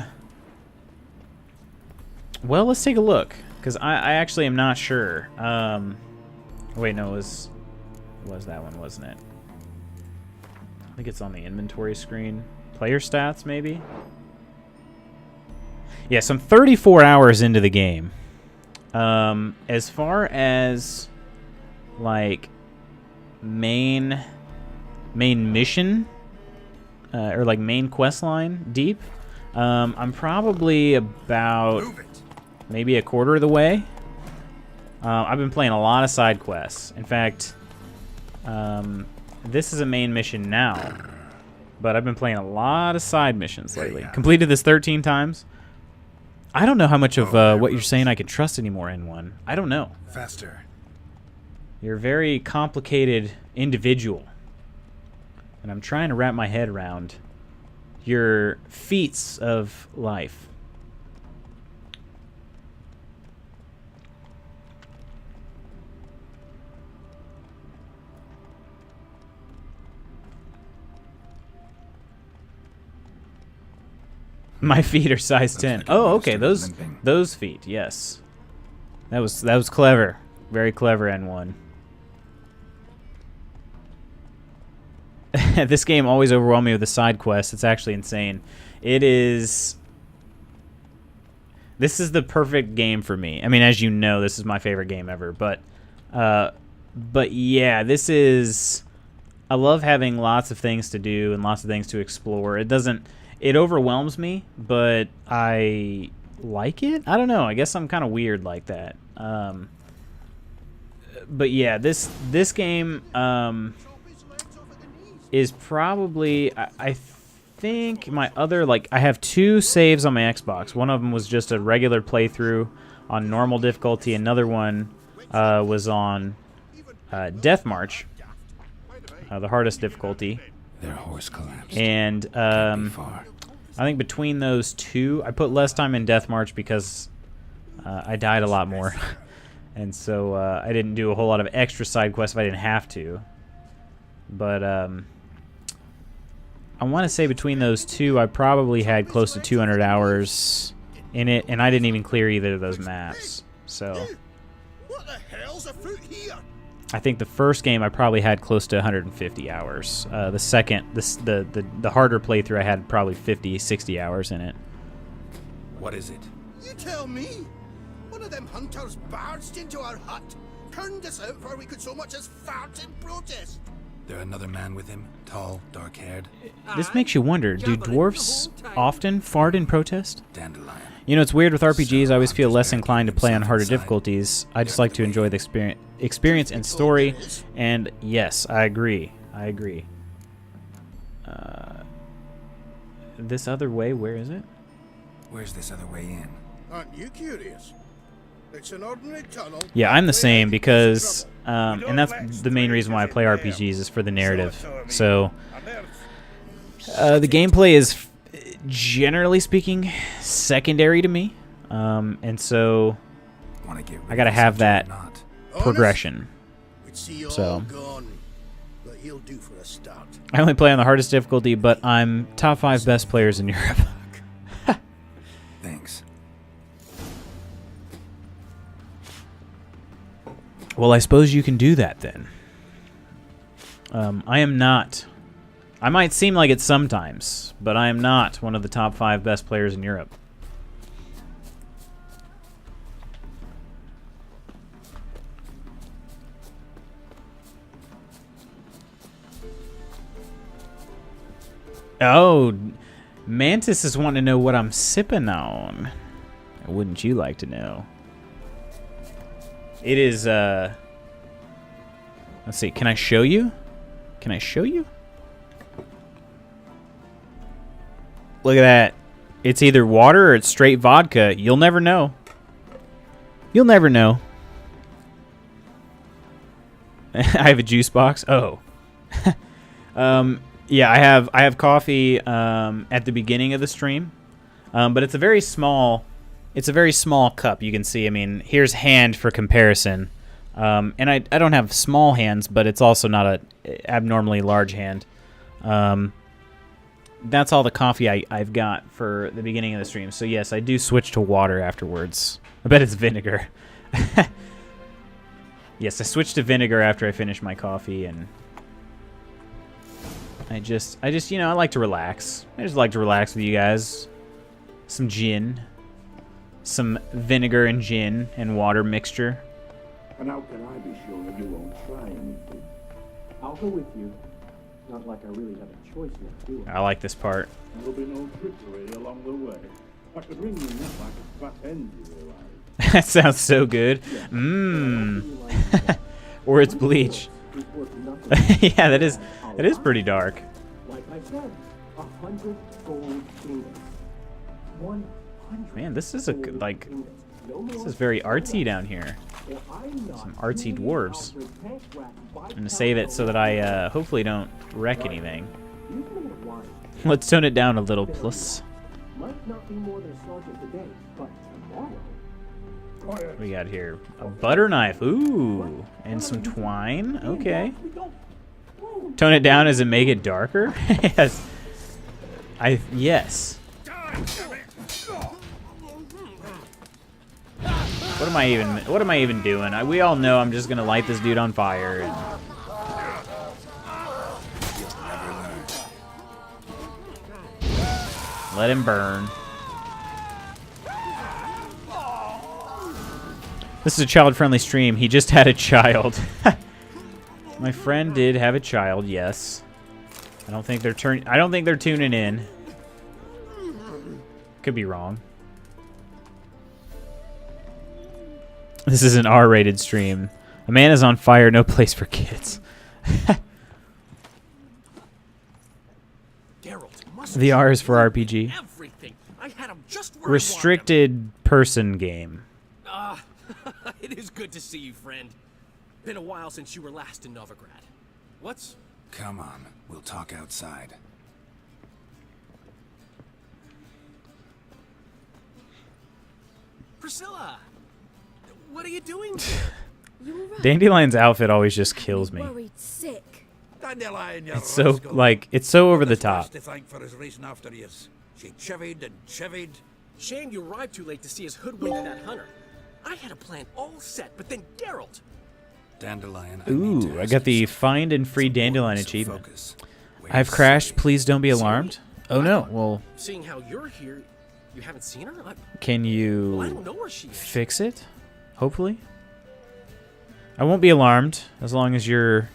Well, let's take a look, because I actually am not sure. Wait, no, it was... It was that one, wasn't it? I think it's on the inventory screen. Player stats, maybe? Yeah, so I'm 34 hours into the game. As far as, like, main mission, or, like, main quest line deep, I'm probably about maybe a quarter of the way. I've been playing a lot of side quests. In fact, this is a main mission now, but I've been playing a lot of side missions lately. Completed this 13 times. I don't know how much of what you're saying I can trust anymore, N1. I don't know. Faster. You're a very complicated individual, and I'm trying to wrap my head around your feats of life. My feet are size 10. Oh, okay, those feet, yes. That was clever. Very clever, N1. This game always overwhelmed me with the side quests. It's actually insane. This is the perfect game for me. I mean, as you know, this is my favorite game ever, but yeah, this is... I love having lots of things to do and lots of things to explore. It overwhelms me, but I like it? I don't know. I guess I'm kind of weird like that. But yeah, this game is probably... I think my other... Like, I have 2 saves on my Xbox. One of them was just a regular playthrough on normal difficulty. Another one was on Death March, the hardest difficulty. Their horse collapsed. And I think between those 2, I put less time in Death March because I died a lot more. And so I didn't do a whole lot of extra side quests if I didn't have to. But I want to say between those 2, I probably had close to 200 hours in it, and I didn't even clear either of those maps. So What the hell's afoot here? I think the first game I probably had close to 150 hours. The second, the harder playthrough, I had probably 50, 60 hours in it. What is it? You tell me. One of them hunters barged into our hut, turned us out before we could so much as fart in protest. There another man with him? Tall, dark-haired? This makes you wonder, do dwarfs often fart in protest? Dandelion. You know, it's weird with RPGs, I always feel less inclined to play on harder difficulties. I just like to enjoy the experience and story, and yes, I agree. This other way, where is it? Where's this other way in? Aren't you curious? It's an ordinary tunnel. Yeah, I'm the same because, and that's the main reason why I play RPGs is for the narrative. So, the gameplay is, generally speaking, secondary to me, and so I gotta have that progression. So, I only play on the hardest difficulty, but I'm top 5 best players in Europe. Thanks. Well, I suppose you can do that then. I am not. I might seem like it sometimes, but I am not one of the top 5 best players in Europe. Oh, Mantis is wanting to know what I'm sipping on. Wouldn't you like to know? It is, let's see, can I show you? Can I show you? Look at that. It's either water or it's straight vodka. You'll never know. You'll never know. I have a juice box. Oh. Yeah, I have coffee at the beginning of the stream. But it's a very small cup, you can see. I mean, here's hand for comparison. And I don't have small hands, but it's also not a abnormally large hand. That's all the coffee I've got for the beginning of the stream. So yes, I do switch to water afterwards. I bet it's vinegar. Yes, I switched to vinegar after I finished my coffee, and I just, you know, I like to relax. I just like to relax with you guys. Some gin. Some vinegar and gin and water mixture. And how can I be sure that you won't try anything? I'll go with you. Not like I really have a choice left, do I? I like this part. There'll be no trickery along the way. I could ring you up like a fat hen, you realize. That sounds so good. Mmm. Or it's bleach. Yeah, that is pretty dark. Like I said, 100 gold ingots. 100. Man, this is this is very artsy down here. Some artsy dwarves. I'm gonna save it so that I hopefully don't wreck anything. Let's tone it down a little, plus. Might not be more than a sergeant today, but tomorrow. What we got here? A butter knife. Ooh, and some twine. Okay. Tone it down. Does it make it darker? Yes. Yes. What am I even doing? We all know I'm just gonna light this dude on fire. And... let him burn. This is a child-friendly stream. He just had a child. My friend did have a child. Yes. I don't think they're tuning in. Could be wrong. This is an R-rated stream. A man is on fire. No place for kids. The R is for RPG. Restricted person game. It is good to see you, friend. Been a while since you were last in Novigrad. What's... Come on, we'll talk outside. Priscilla! What are you doing here? Dandelion's outfit always just kills me. Worried sick. Dandelion, It's so, like, it's so over the top. To thank for his racing after years. She chivied and chivied. Shame you arrived too late to see us hoodwink that hunter. I had a plan all set, but then Geralt. Dandelion. Ooh, I got the find and free dandelion achievement. I've crashed. Please don't be alarmed. Oh no. Well, Seeing how you're here, you haven't seen her? can you Well, I don't know where she is. fix it? Hopefully. I won't be alarmed as long as you're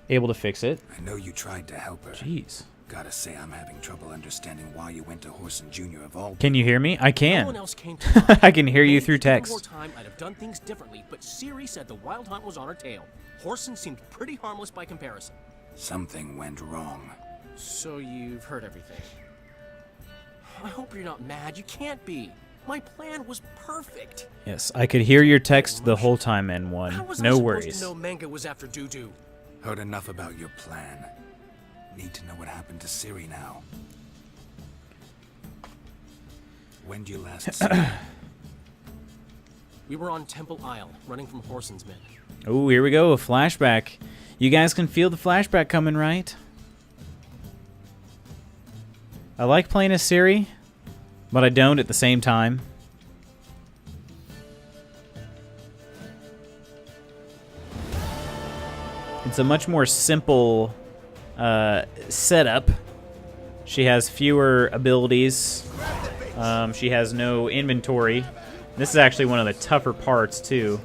able to fix it. I know you tried to help her. Jeez. Gotta say, I'm having trouble understanding why you went to Horson Jr. of all. Can you hear me? I can. No one else came to I can hear you through Maybe if text. more time, I'd have done things differently, but Ciri said the Wild Hunt was on her tail. Horson seemed pretty harmless by comparison. Something went wrong. So you've heard everything. I hope you're not mad. You can't be. My plan was perfect. Yes, I could hear your text the whole time, How N1. was I No supposed worries. to know Manga was after Dudu? Heard enough about your plan. Need to know what happened to Ciri now. When did you last see her? We were on Temple Isle, running from Horson's men. Oh, here we go. A flashback. You guys can feel the flashback coming, right? I like playing as Ciri, but I don't at the same time. It's a much more simple setup. She has fewer abilities. She has no inventory. This is actually one of the tougher parts, too.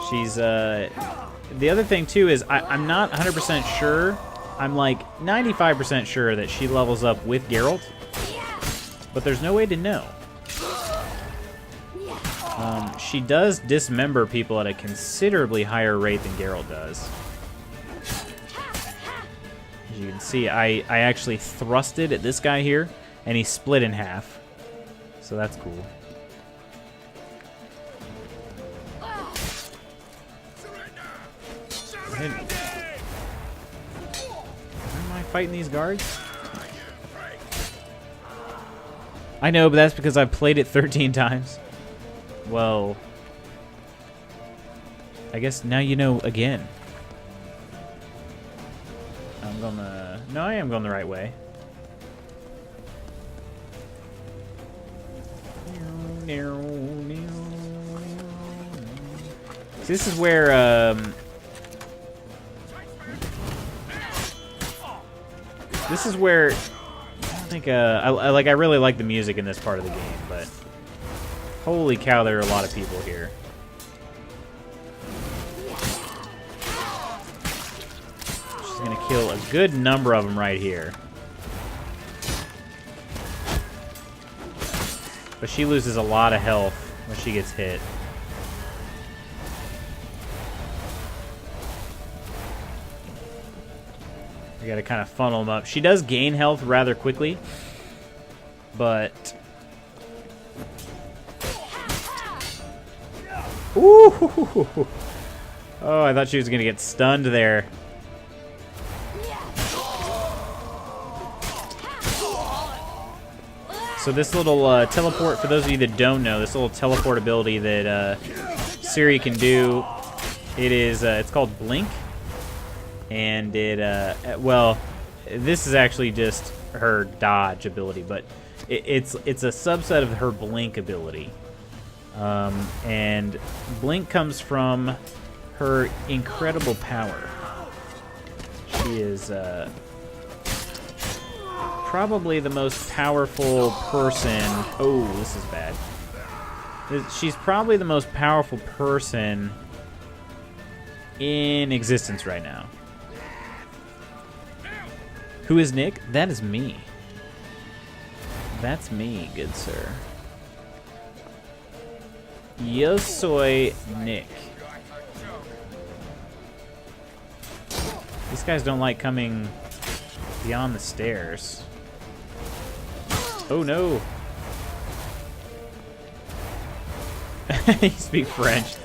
She's, the other thing, too, is I'm not 100% sure. I'm like 95% sure that she levels up with Geralt. But there's no way to know. She does dismember people at a considerably higher rate than Geralt does. As you can see, I actually thrusted at this guy here, and he split in half. So that's cool. Why am I fighting these guards? I know, but that's because I've played it 13 times. Well, I guess now you know again. I'm gonna... No, I am going the right way. See, this is where I think I really like the music in this part of the game, but holy cow, there are a lot of people here. She's gonna kill a good number of them right here. But she loses a lot of health when she gets hit. We gotta kind of funnel them up. She does gain health rather quickly, but... Ooh! Oh, I thought she was gonna get stunned there. So this little teleport, for those of you that don't know, this little teleport ability that Ciri can do, it's called Blink. And well, this is actually just her dodge ability, but it's a subset of her blink ability. And blink comes from her incredible power. She is probably the most powerful person. Oh, this is bad. She's probably the most powerful person in existence right now. Who is Nick? That is me. That's me, good sir. Yo soy Nick. These guys don't like coming beyond the stairs. Oh no. You speak French.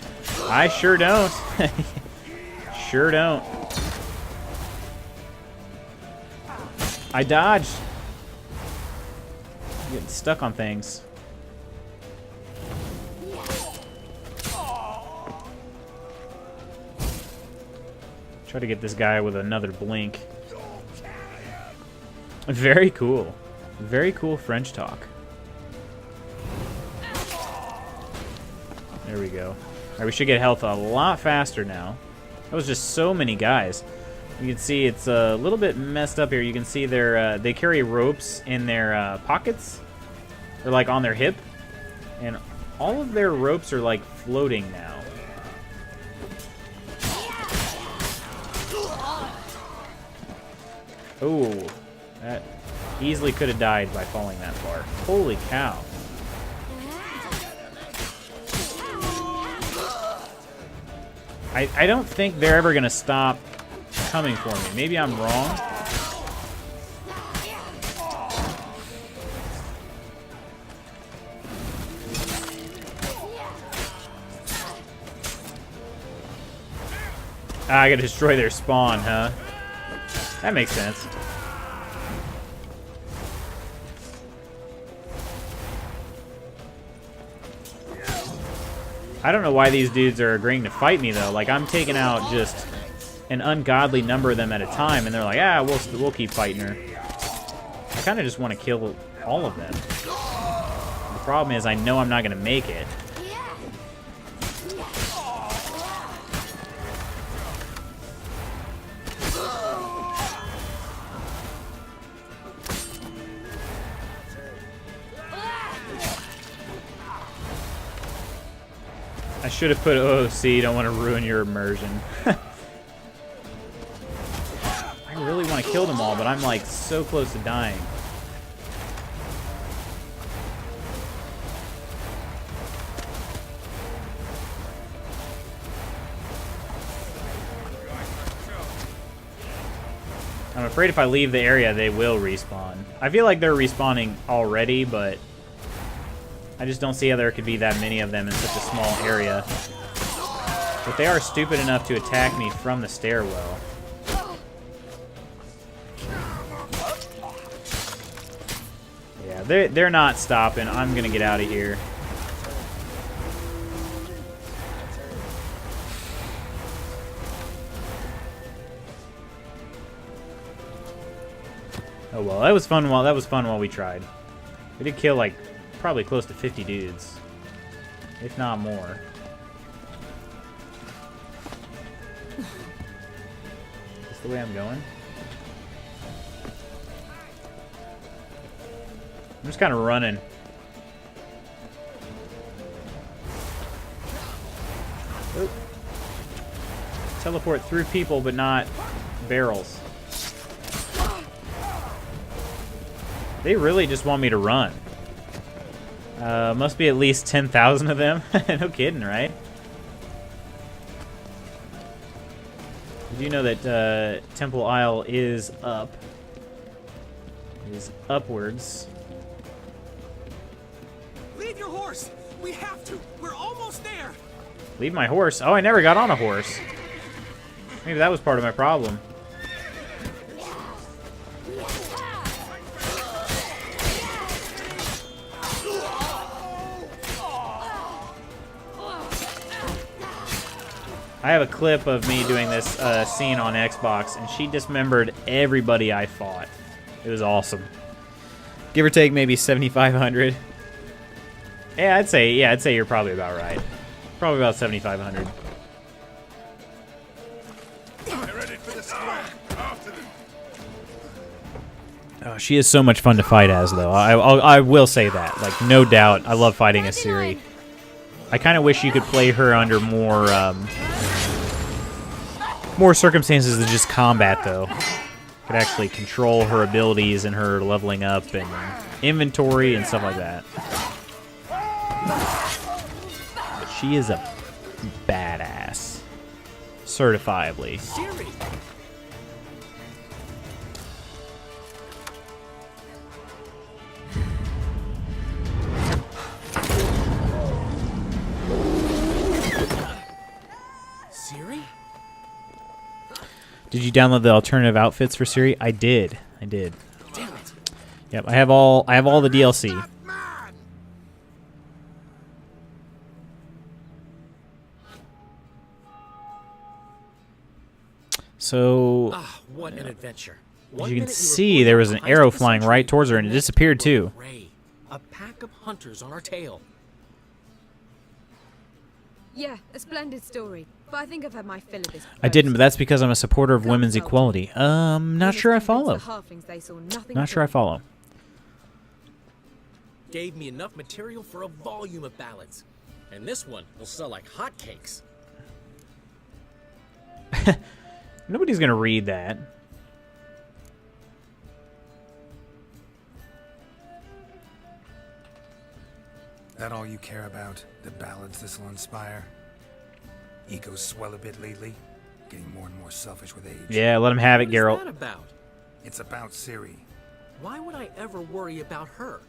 I sure don't. Sure don't. I dodged. I'm getting stuck on things. Try to get this guy with another blink. Very cool. Very cool French talk. There we go. Alright, we should get health a lot faster now. That was just so many guys. You can see it's a little bit messed up here. You can see they carry ropes in their pockets. They're like on their hip. And all of their ropes are like floating now. Oh, that easily could have died by falling that far. Holy cow. I don't think they're ever going to stop coming for me. Maybe I'm wrong. I gotta destroy their spawn, huh? That makes sense. I don't know why these dudes are agreeing to fight me, though. Like, I'm taking out just an ungodly number of them at a time, and they're like, ah, we'll keep fighting her. I kind of just want to kill all of them. The problem is I know I'm not going to make it. I should have put OOC, don't want to ruin your immersion. I really want to kill them all, but I'm like so close to dying. I'm afraid if I leave the area, they will respawn. I feel like they're respawning already, but I just don't see how there could be that many of them in such a small area. But they are stupid enough to attack me from the stairwell. Yeah, they're not stopping. I'm gonna get out of here. Oh well, that was fun while we tried. We did kill like probably close to 50 dudes. if not more. Is this the way I'm going? I'm just kind of running. Oop. Teleport through people, but not barrels. They really just want me to run. Must be at least 10,000 of them. No kidding, right? Did you know that Temple Isle is up? It is upwards. Leave your horse! We have to! We're almost there! Leave my horse? Oh, I never got on a horse. Maybe that was part of my problem. I have a clip of me doing this scene on Xbox, and she dismembered everybody I fought. It was awesome. Give or take maybe 7,500. Yeah, I'd say you're probably about right. Probably about 7,500. Oh, she is so much fun to fight as, though. I will say that. Like, no doubt, I love fighting as Ciri. I kind of wish you could play her under more circumstances than just combat, though. Could actually control her abilities and her leveling up and inventory and stuff like that. But she is a badass. Certifiably. Ciri! Ciri? Did you download the alternative outfits for Ciri? I did. Damn it. Yep, I have all the DLC. So, what an adventure. as you can see, there was an arrow flying right towards her, and it disappeared too. A pack of hunters on our tail. Yeah, a splendid story. But I think I've had my fill of this. I didn't, but that's because I'm a supporter of women's equality. Not sure I follow. Not sure I follow. Gave me enough material for a volume of ballads. And this one will sell like hotcakes. Nobody's gonna read that. That all you care about? The ballads this will inspire? Egos swell a bit lately? Getting more and more selfish with age. Yeah, let him have it, Geralt. What's that about? It's about Ciri. Why would I ever worry about her?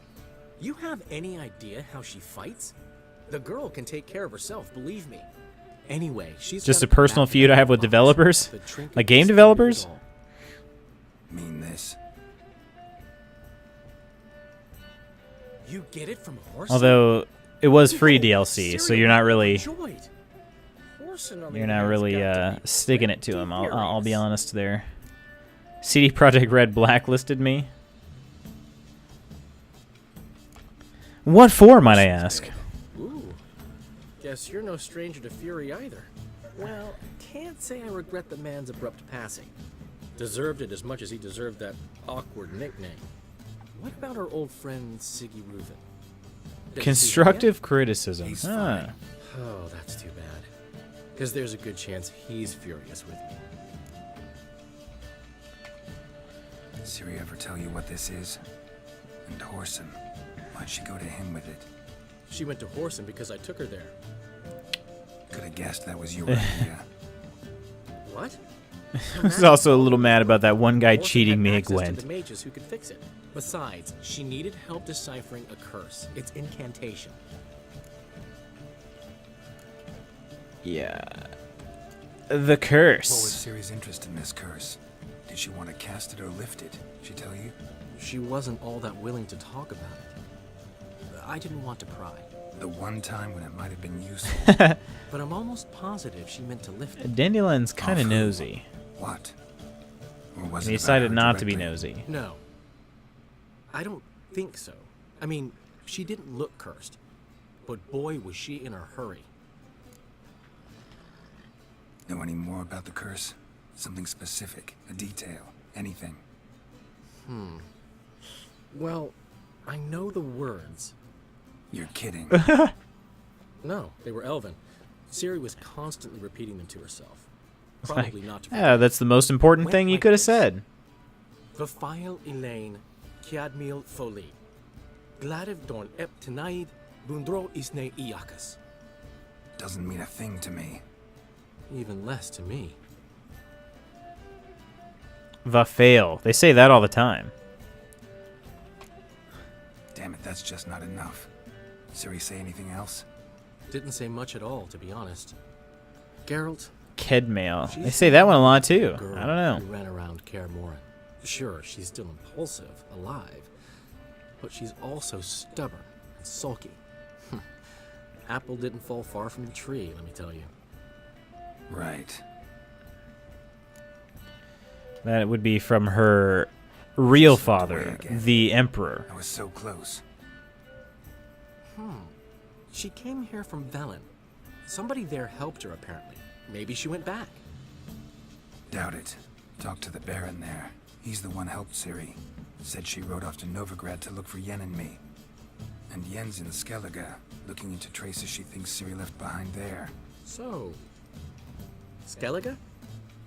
You have any idea how she fights? The girl can take care of herself, believe me. Anyway, she's Just a personal feud I have with developers? Like game developers? Mean this? You get it from Horse? Although it was free DLC, so you're not really sticking it to him. I'll be honest there. CD Projekt Red blacklisted me. What for, might I ask? Ooh. Guess you're no stranger to fury either. Well, can't say I regret the man's abrupt passing. Deserved it as much as he deserved that awkward nickname. What about our old friend Siggy Reuven? Constructive criticism. Oh, that's too bad. Because there's a good chance he's furious with me. Did Ciri ever tell you what this is? And Whoreson? Why'd she go to him with it? She went to Whoreson because I took her there. Could have guessed that was your idea. What? I was also a little mad about that one guy cheating me at Gwent. The mages who could fix it. Besides, she needed help deciphering a curse. It's incantation. Yeah. The curse. What was Ciri's interest in this curse? Did she want to cast it or lift it? She tell you? She wasn't all that willing to talk about it. I didn't want to pry. The one time when it might have been useful. But I'm almost positive she meant to lift it. Dandelion's kind of nosy. What? Or was And he it about decided her not to be directly? nosy. No. I don't think so. I mean, she didn't look cursed. but boy was she in a hurry. Know any more about the curse? Something specific, a detail, anything? Well, I know the words. You're kidding. No, they were Elven. Ciri was constantly repeating them to herself. Probably not to Yeah, that's the most important thing you could have said. Vafile Elaine, Kiadmil Foli. Gladev Dorn Ep Tenaid, Bundro Isne Iakas. Doesn't mean a thing to me. Even less to me. Vafail. They say that all the time. Damn it, that's just not enough. Ciri say anything else? Didn't say much at all, to be honest. Geralt. Kedmail. They say that one a lot too. Girl I don't know. Who ran around Kaer Morhen. Sure, she's still impulsive, alive, but she's also stubborn and sulky. Apple didn't fall far from the tree, let me tell you. Right. That would be from her real father, the Emperor. I was so close. She came here from Velen. Somebody there helped her, apparently. Maybe she went back. Doubt it. Talk to the Baron there. He's the one helped Ciri. Said she rode off to Novigrad to look for Yen and me. And Yen's in Skellige, looking into traces she thinks Ciri left behind there. So, Skellige?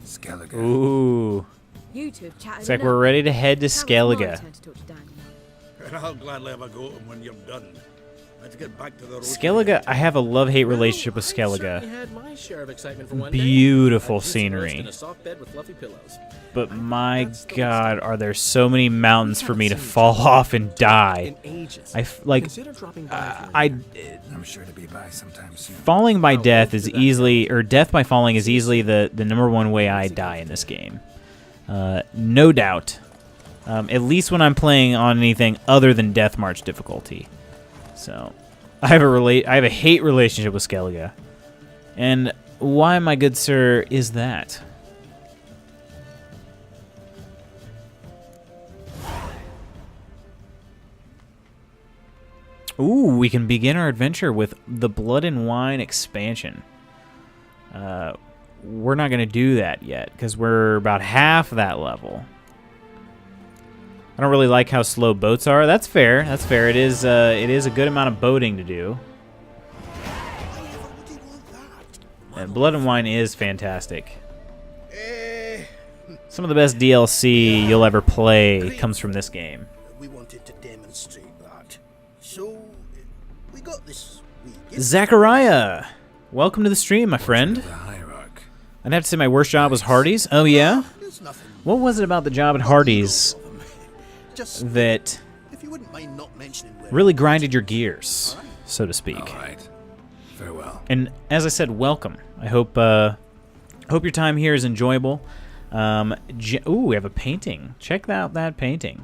Skellige. Ooh. You two have chatted It's like enough. we're ready to head to Now it's my Skellige. turn to talk to Daniel. And I'll gladly have a go at him when you're done. Let's get back to the road. Skellige, I have a love-hate relationship with I Skellige. had my share of excitement for one day. Beautiful I'd just scenery. rest in a soft bed with fluffy pillows. But my God, are there so many mountains for me to fall off and die? I'm sure to be by sometime soon. Falling by death is easily, or death by falling is easily the number one way I die in this game. No doubt. At least when I'm playing on anything other than Death March difficulty. So, I have a hate relationship with Skellige. And why, my good sir, is that? Ooh, we can begin our adventure with the Blood and Wine expansion. We're not going to do that yet, because we're about half that level. I don't really like how slow boats are. That's fair. That's fair. It is a good amount of boating to do. And Blood and Wine is fantastic. Some of the best DLC you'll ever play comes from this game. We wanted to demonstrate that. So, we got this. Zachariah! Welcome to the stream, my friend. I'd have to say my worst job was Hardee's. Oh, yeah? What was it about the job at Hardee's that really grinded your gears, so to speak? All right. Farewell. And as I said, welcome. I hope your time here is enjoyable. Ooh, we have a painting. Check out that painting.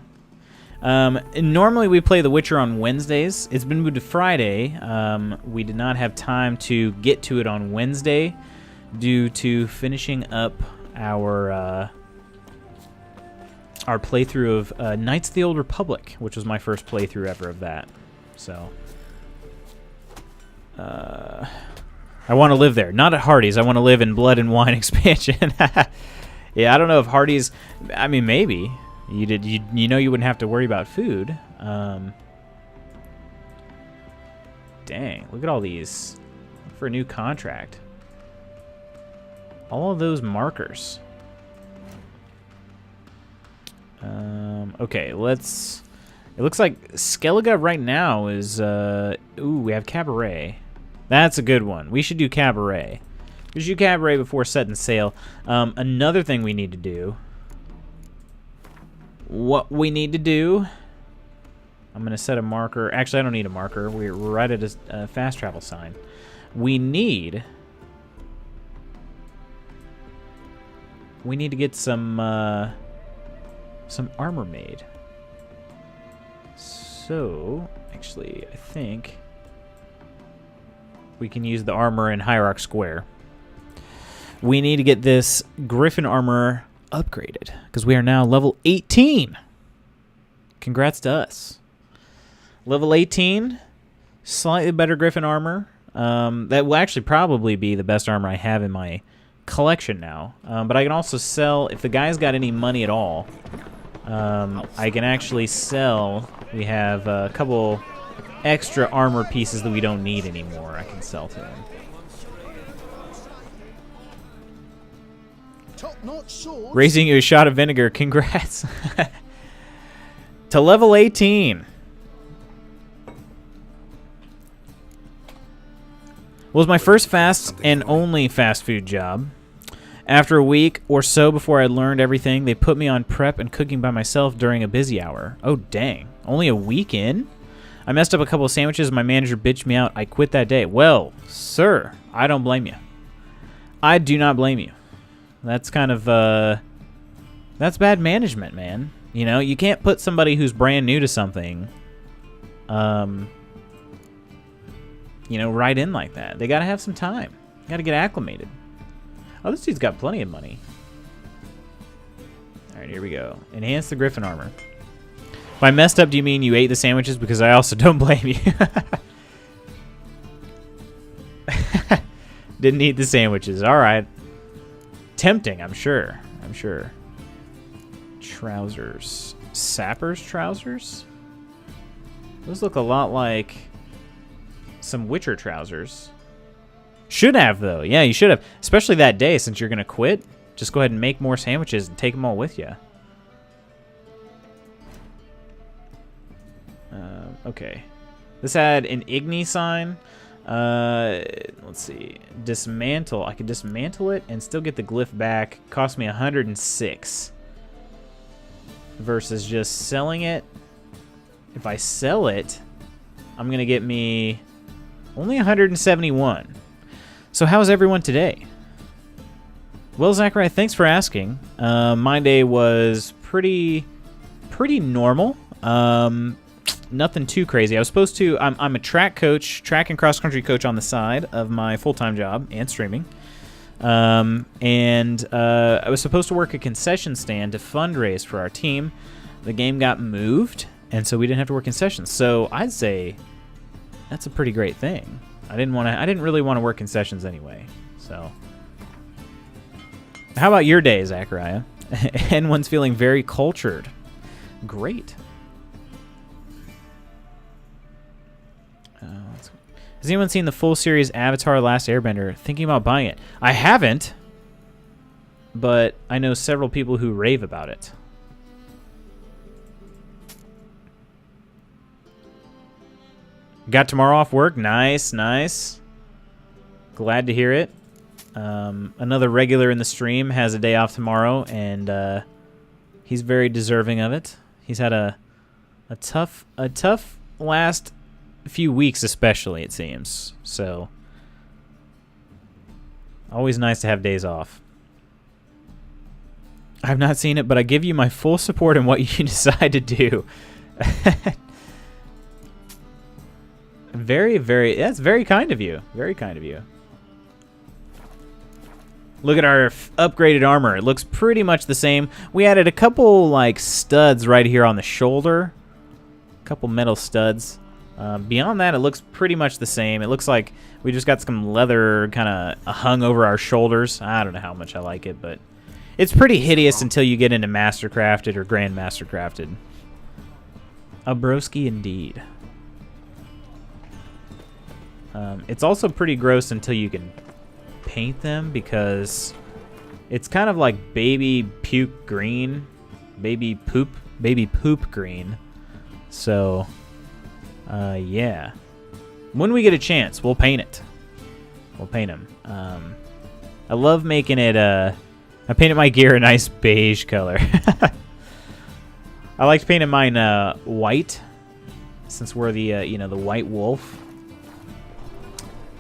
Normally we play The Witcher on Wednesdays. It's been moved to Friday. We did not have time to get to it on Wednesday due to finishing up our playthrough of Knights of the Old Republic, which was my first playthrough ever of that. So, I want to live there. Not at Hardee's. I want to live in Blood and Wine expansion. Yeah, I don't know if Hardee's... I mean, maybe. You know you wouldn't have to worry about food. Dang, look at all these. For a new contract. All of those markers. Okay, let's... It looks like Skellige right now is... ooh, we have Cabaret. That's a good one. We should do Cabaret. We should do Cabaret before setting sail. Another thing we need to do... What we need to do... I'm going to set a marker. Actually, I don't need a marker. We're right at a fast travel sign. We need to get some armor made. So, actually, I think we can use the armor in Hierarch Square. We need to get this Griffin armor upgraded, because we are now level 18. Congrats to us. Level 18. slightly better Griffin armor. That will actually probably be the best armor I have in my collection now. But I can also sell, if the guy's got any money at all, I can actually sell. We have a couple extra armor pieces that we don't need anymore. I can sell to him. Raising you a shot of vinegar. Congrats. To level 18. Was my first fast and only fast food job. After a week or so before I learned everything, they put me on prep and cooking by myself during a busy hour. Oh, dang. Only a week in? I messed up a couple of sandwiches. My manager bitched me out. I quit that day. Well, sir, I don't blame you. I do not blame you. That's kind of, that's bad management, man. You know, you can't put somebody who's brand new to something, you know, right in like that. They got to have some time. Got to get acclimated. Oh, this dude's got plenty of money. All right, here we go. Enhance the Griffin armor. By messed up, do you mean you ate the sandwiches? Because I also don't blame you. Didn't eat the sandwiches. All right. Tempting, I'm sure. I'm sure. Trousers. Sapper's trousers? Those look a lot like some Witcher trousers. Should have, though. Yeah, you should have. Especially that day, since you're going to quit. Just go ahead and make more sandwiches and take them all with you. Okay. This had an Igni sign. Let's see. Dismantle. I could dismantle it and still get the glyph back. Cost me 106. Versus just selling it. If I sell it, I'm going to get me only 171. So how's everyone today? Well, Zachariah, thanks for asking. My day was pretty normal. Nothing too crazy. I was supposed to. I'm a track coach, track and cross country coach on the side of my full-time job and streaming. And I was supposed to work a concession stand to fundraise for our team. The game got moved, and so we didn't have to work concessions. So I'd say that's a pretty great thing. I didn't really want to work concessions anyway. So how about your day, Zachariah? N1's feeling very cultured. Great. Has anyone seen the full series Avatar: Last Airbender? Thinking about buying it. I haven't, but I know several people who rave about it. Got tomorrow off work? Nice, nice. Glad to hear it. Another regular in the stream has a day off tomorrow, and he's very deserving of it. He's had a tough last few weeks, especially, it seems. So always nice to have days off. I've not seen it, but I give you my full support in what you decide to do. That's very kind of you. Very kind of you. Look at our upgraded armor. It looks pretty much the same. We added a couple like studs right here on the shoulder. A couple metal studs. Beyond that, it looks pretty much the same. It looks like we just got some leather kind of hung over our shoulders. I don't know how much I like it, but it's pretty hideous until you get into Mastercrafted or Grandmaster Crafted. A broski indeed. It's also pretty gross until you can paint them, because it's kind of like baby puke green, baby poop green. So yeah, when we get a chance, we'll paint it. We'll paint them. I love making it. I painted my gear a nice beige color. I liked painting mine white, since we're the the white wolf.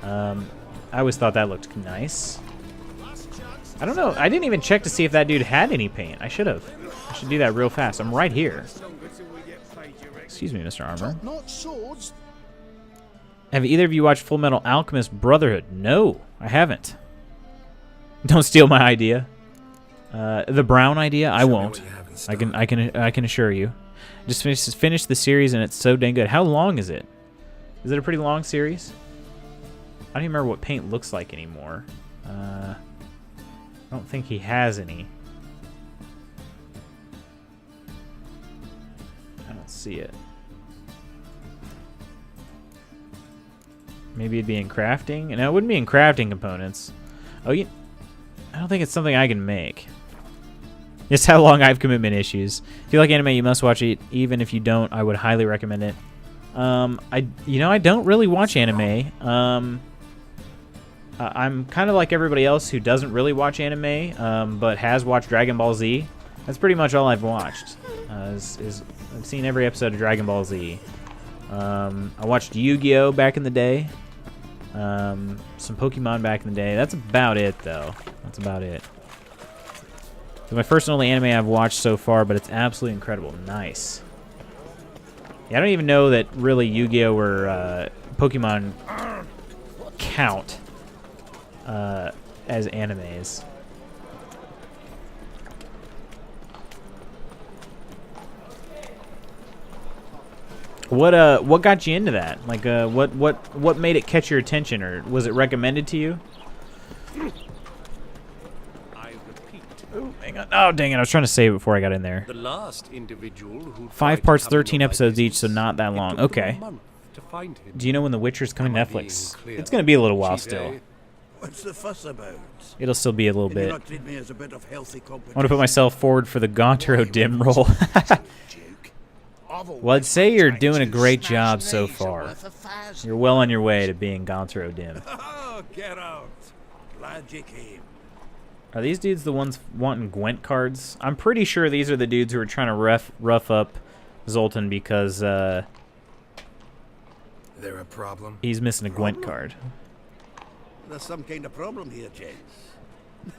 I always thought that looked nice. I don't know. I didn't even check to see if that dude had any paint. I should have. I should do that real fast. I'm right here. Excuse me, Mr. Armor. Have either of you watched Full Metal Alchemist Brotherhood? No, I haven't. Don't steal my idea. The brown idea, I won't. I can assure you. Just finished the series and it's so dang good. How long is it? Is it a pretty long series? I don't even remember what paint looks like anymore. I don't think he has any. I don't see it. Maybe it'd be in crafting? No, it wouldn't be in crafting components. Oh, I don't think it's something I can make. Just how long I have commitment issues. If you like anime, you must watch it. Even if you don't, I would highly recommend it. I don't really watch anime. I'm kind of like everybody else who doesn't really watch anime, but has watched Dragon Ball Z. That's pretty much all I've watched. I've seen every episode of Dragon Ball Z. I watched Yu-Gi-Oh! Back in the day. Some Pokemon back in the day. That's about it, though. That's about it. It's my first and only anime I've watched so far, but it's absolutely incredible. Nice. Yeah, I don't even know that really Yu-Gi-Oh! Or Pokemon count as animes. What got you into that? Like, what made it catch your attention, or was it recommended to you? I repeat. Oh, hang on. Oh, dang it! I was trying to save it before I got in there. The last individual who 5 parts, 13 episodes each, so not that long. Okay. to find him. Do you know when The Witcher's coming to Netflix? It's gonna be a little while still. What's the fuss about? It'll still be a little Can you bit. not treat me as a bit of healthy I want to competition? put myself forward for the Gontaro Dim role. Well, I'd say you're doing a great job so far. You're well on your way to being Gontaro Dim. Oh, get out. Glad you came. Are these dudes the ones wanting Gwent cards? I'm pretty sure these are the dudes who are trying to rough up Zoltan because They're a problem? he's missing a Gwent card. There's some kind of problem here, gents.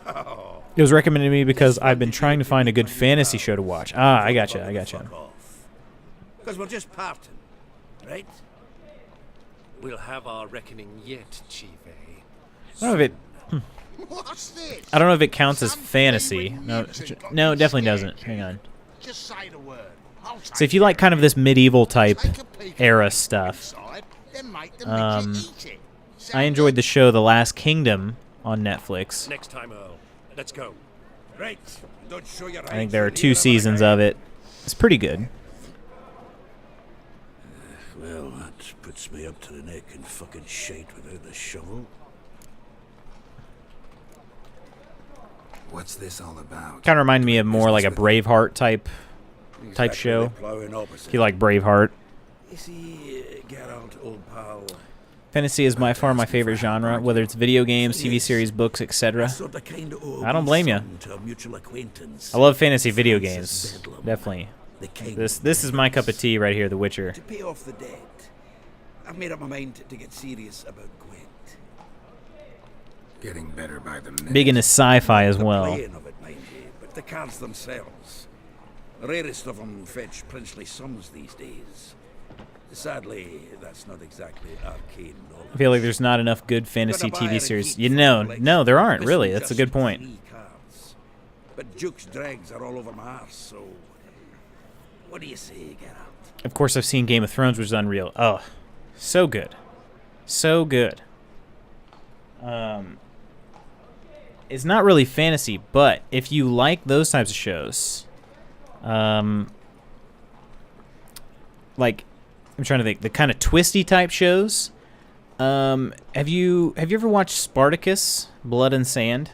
Oh. It was recommended to me because I've been trying to find a good fantasy show to watch. Ah, I gotcha. Because we're just parting, right? We'll have our reckoning yet, Chief. I don't know if it. What's this? I don't know if it counts as fantasy. No, it definitely doesn't. Hang on. Just say the word. So if you like kind of this medieval type era stuff, I enjoyed the show The Last Kingdom on Netflix. Next time, Earl. Let's go. Right. Don't show your I think there are 2 seasons of it. It's pretty good. Well, that puts me up to the neck in fucking shite without the shovel. What's this all about? Kind of reminded me of more like a Braveheart type show. If you like Braveheart. You see, Geralt, old pal. Fantasy is by far my favorite genre, whether it's video games, TV series, books, etc. I don't blame you. I love fantasy video games, definitely. This is my cup of tea right here, The Witcher. To pay off the debt, I've made up my mind to get serious about Gwent. Getting better by the minute. Big into sci-fi as The well. playing of it, mind you, but the cards themselves. The rarest of them fetch princely sums these days. Sadly, that's not exactly arcane knowledge. I feel like there's not enough good fantasy TV series. No, there aren't, really. That's a good point. But Duke's dregs are all over my arse, so what do you say, Geralt? Of course, I've seen Game of Thrones, which is unreal. Oh, so good. So good. It's not really fantasy, but if you like those types of shows, like, I'm trying to think, the kind of twisty type shows. Have you ever watched Spartacus, Blood and Sand?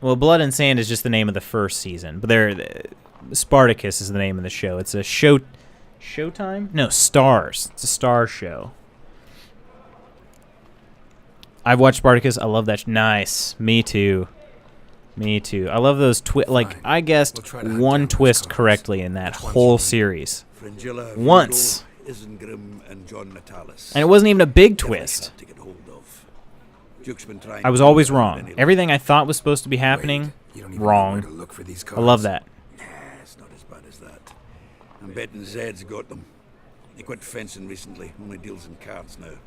Well, Blood and Sand is just the name of the first season, but Spartacus is the name of the show. It's a Showtime? No, Stars. It's a Star show. I've watched Spartacus. I love that. Nice. Me too. I love those like, I guessed one twist correctly in that whole series. Fringilla, Once. Isengrim, and John Natalis. And it wasn't even a big twist. To get hold of. Duke's been trying I was to always figure out wrong. any- Everything I thought was supposed to be happening, wrong. I love that. Nah, it's not as bad as that. I'm betting Zed's got them. He quit fencing recently, only deals in cards now.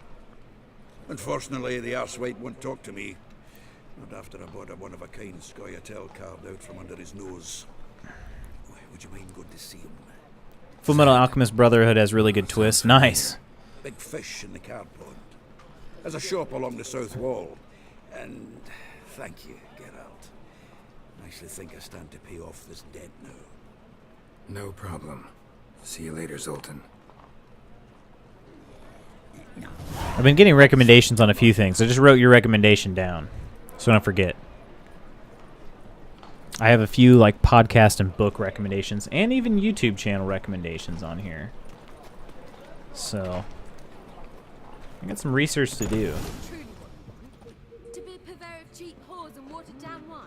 Unfortunately, the arsewite won't talk to me. Not after I bought a one-of-a-kind Scoia'tael carved out from under his nose. Would you mind going to see him? Fullmetal Alchemist Brotherhood has really good twists. Nice. Big fish in the card pond. There's a shop along the south wall. And thank you, Geralt. I actually think I stand to pay off this debt now. No problem. See you later, Zoltan. I've been getting recommendations on a few things. I just wrote your recommendation down, so I don't forget. I have a few like podcast and book recommendations, and even YouTube channel recommendations on here. So I got some research to do. To be a purveyor of cheap whores and watered down wine?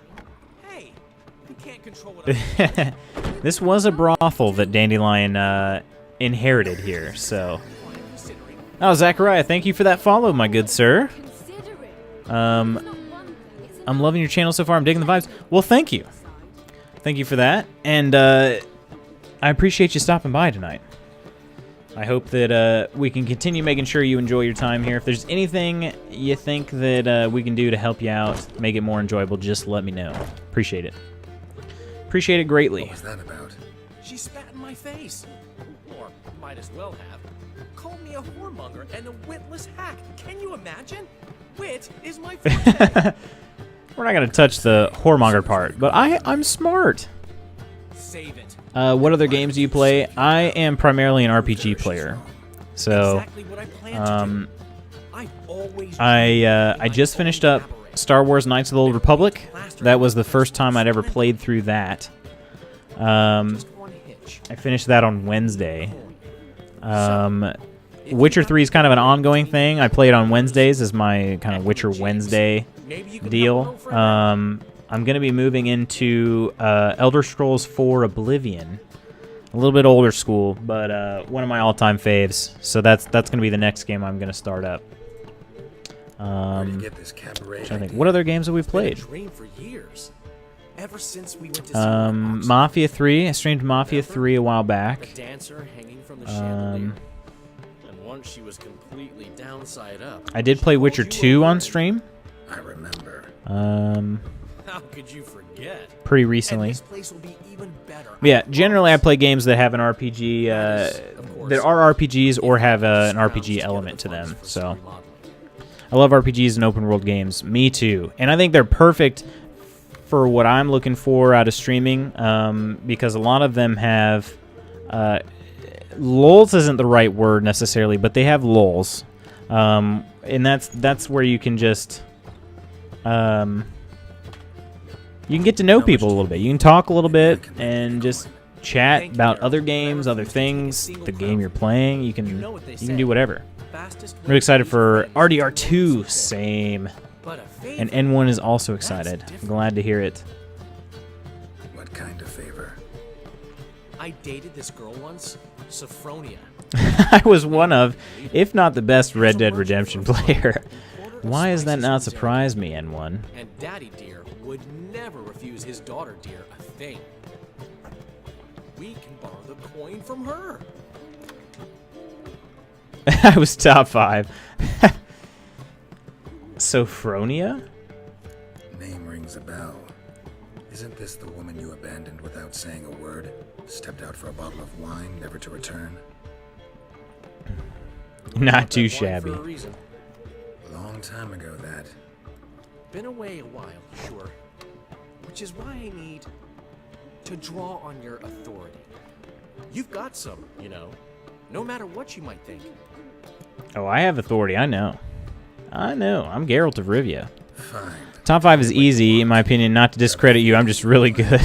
Hey, you can't control what This was a brothel that Dandelion inherited here, so. Oh, Zachariah, thank you for that follow, my good sir. I'm loving your channel so far. I'm digging the vibes. Well, thank you. Thank you for that. And I appreciate you stopping by tonight. I hope that we can continue making sure you enjoy your time here. If there's anything you think that we can do to help you out, make it more enjoyable, just let me know. Appreciate it. Appreciate it greatly. What was that about? She spat in my face. Or might as well have. Called me a whoremonger and a witless hack. Can you imagine? Wit is my forte. We're not going to touch the whoremonger part, but I'm smart. Save it. What other games do you play? I am primarily an RPG player. So, I just finished up Star Wars Knights of the Old Republic. That was the first time I'd ever played through that. I finished that on Wednesday. Witcher 3 is kind of an ongoing thing. I play it on Wednesdays as my kind of Witcher Wednesday deal. I'm going to be moving into Elder Scrolls 4 Oblivion. A little bit older school, but one of my all-time faves. So that's going to be the next game I'm going to start up. Where do you get this cabaret I think. What other games have we played? For years. Ever since we went to Mafia 3. I streamed Mafia 3 a while back. A dancer hanging from the chandelier. And once she was completely downside up. I did play Witcher 2 on stream. I remember. How could you forget? Pretty recently. And this place will be even better. Yeah, generally I play games that have an RPG, that are RPGs or have an RPG element to them. So I love RPGs and open world games. Me too. And I think they're perfect for what I'm looking for out of streaming, because a lot of them have lulls isn't the right word necessarily, but they have lulls, and that's where you can just you can get to know people a little bit. You can talk a little bit and just chat about other games, other things, the game you're playing. You can do whatever. Really excited for RDR2. Same. And N1 is also excited. I'm glad to hear it. What kind of favor? I dated this girl once, Sophronia. I was one of, if not the best Red Dead Redemption player. Why does that not surprise me, N1? And Daddy Dear would never refuse his daughter Dear a thing. We can borrow the coin from her. I was top 5. Sophronia? Name rings a bell. Isn't this the woman you abandoned without saying a word? Stepped out for a bottle of wine, never to return? Not too shabby. Long time ago, that. Been away a while, sure. Which is why I need to draw on your authority. You've got some, you know. No matter what you might think. Oh, I have authority, I know. I'm Geralt of Rivia. Fine. Top 5 is easy, in my opinion, not to discredit you. I'm just really good.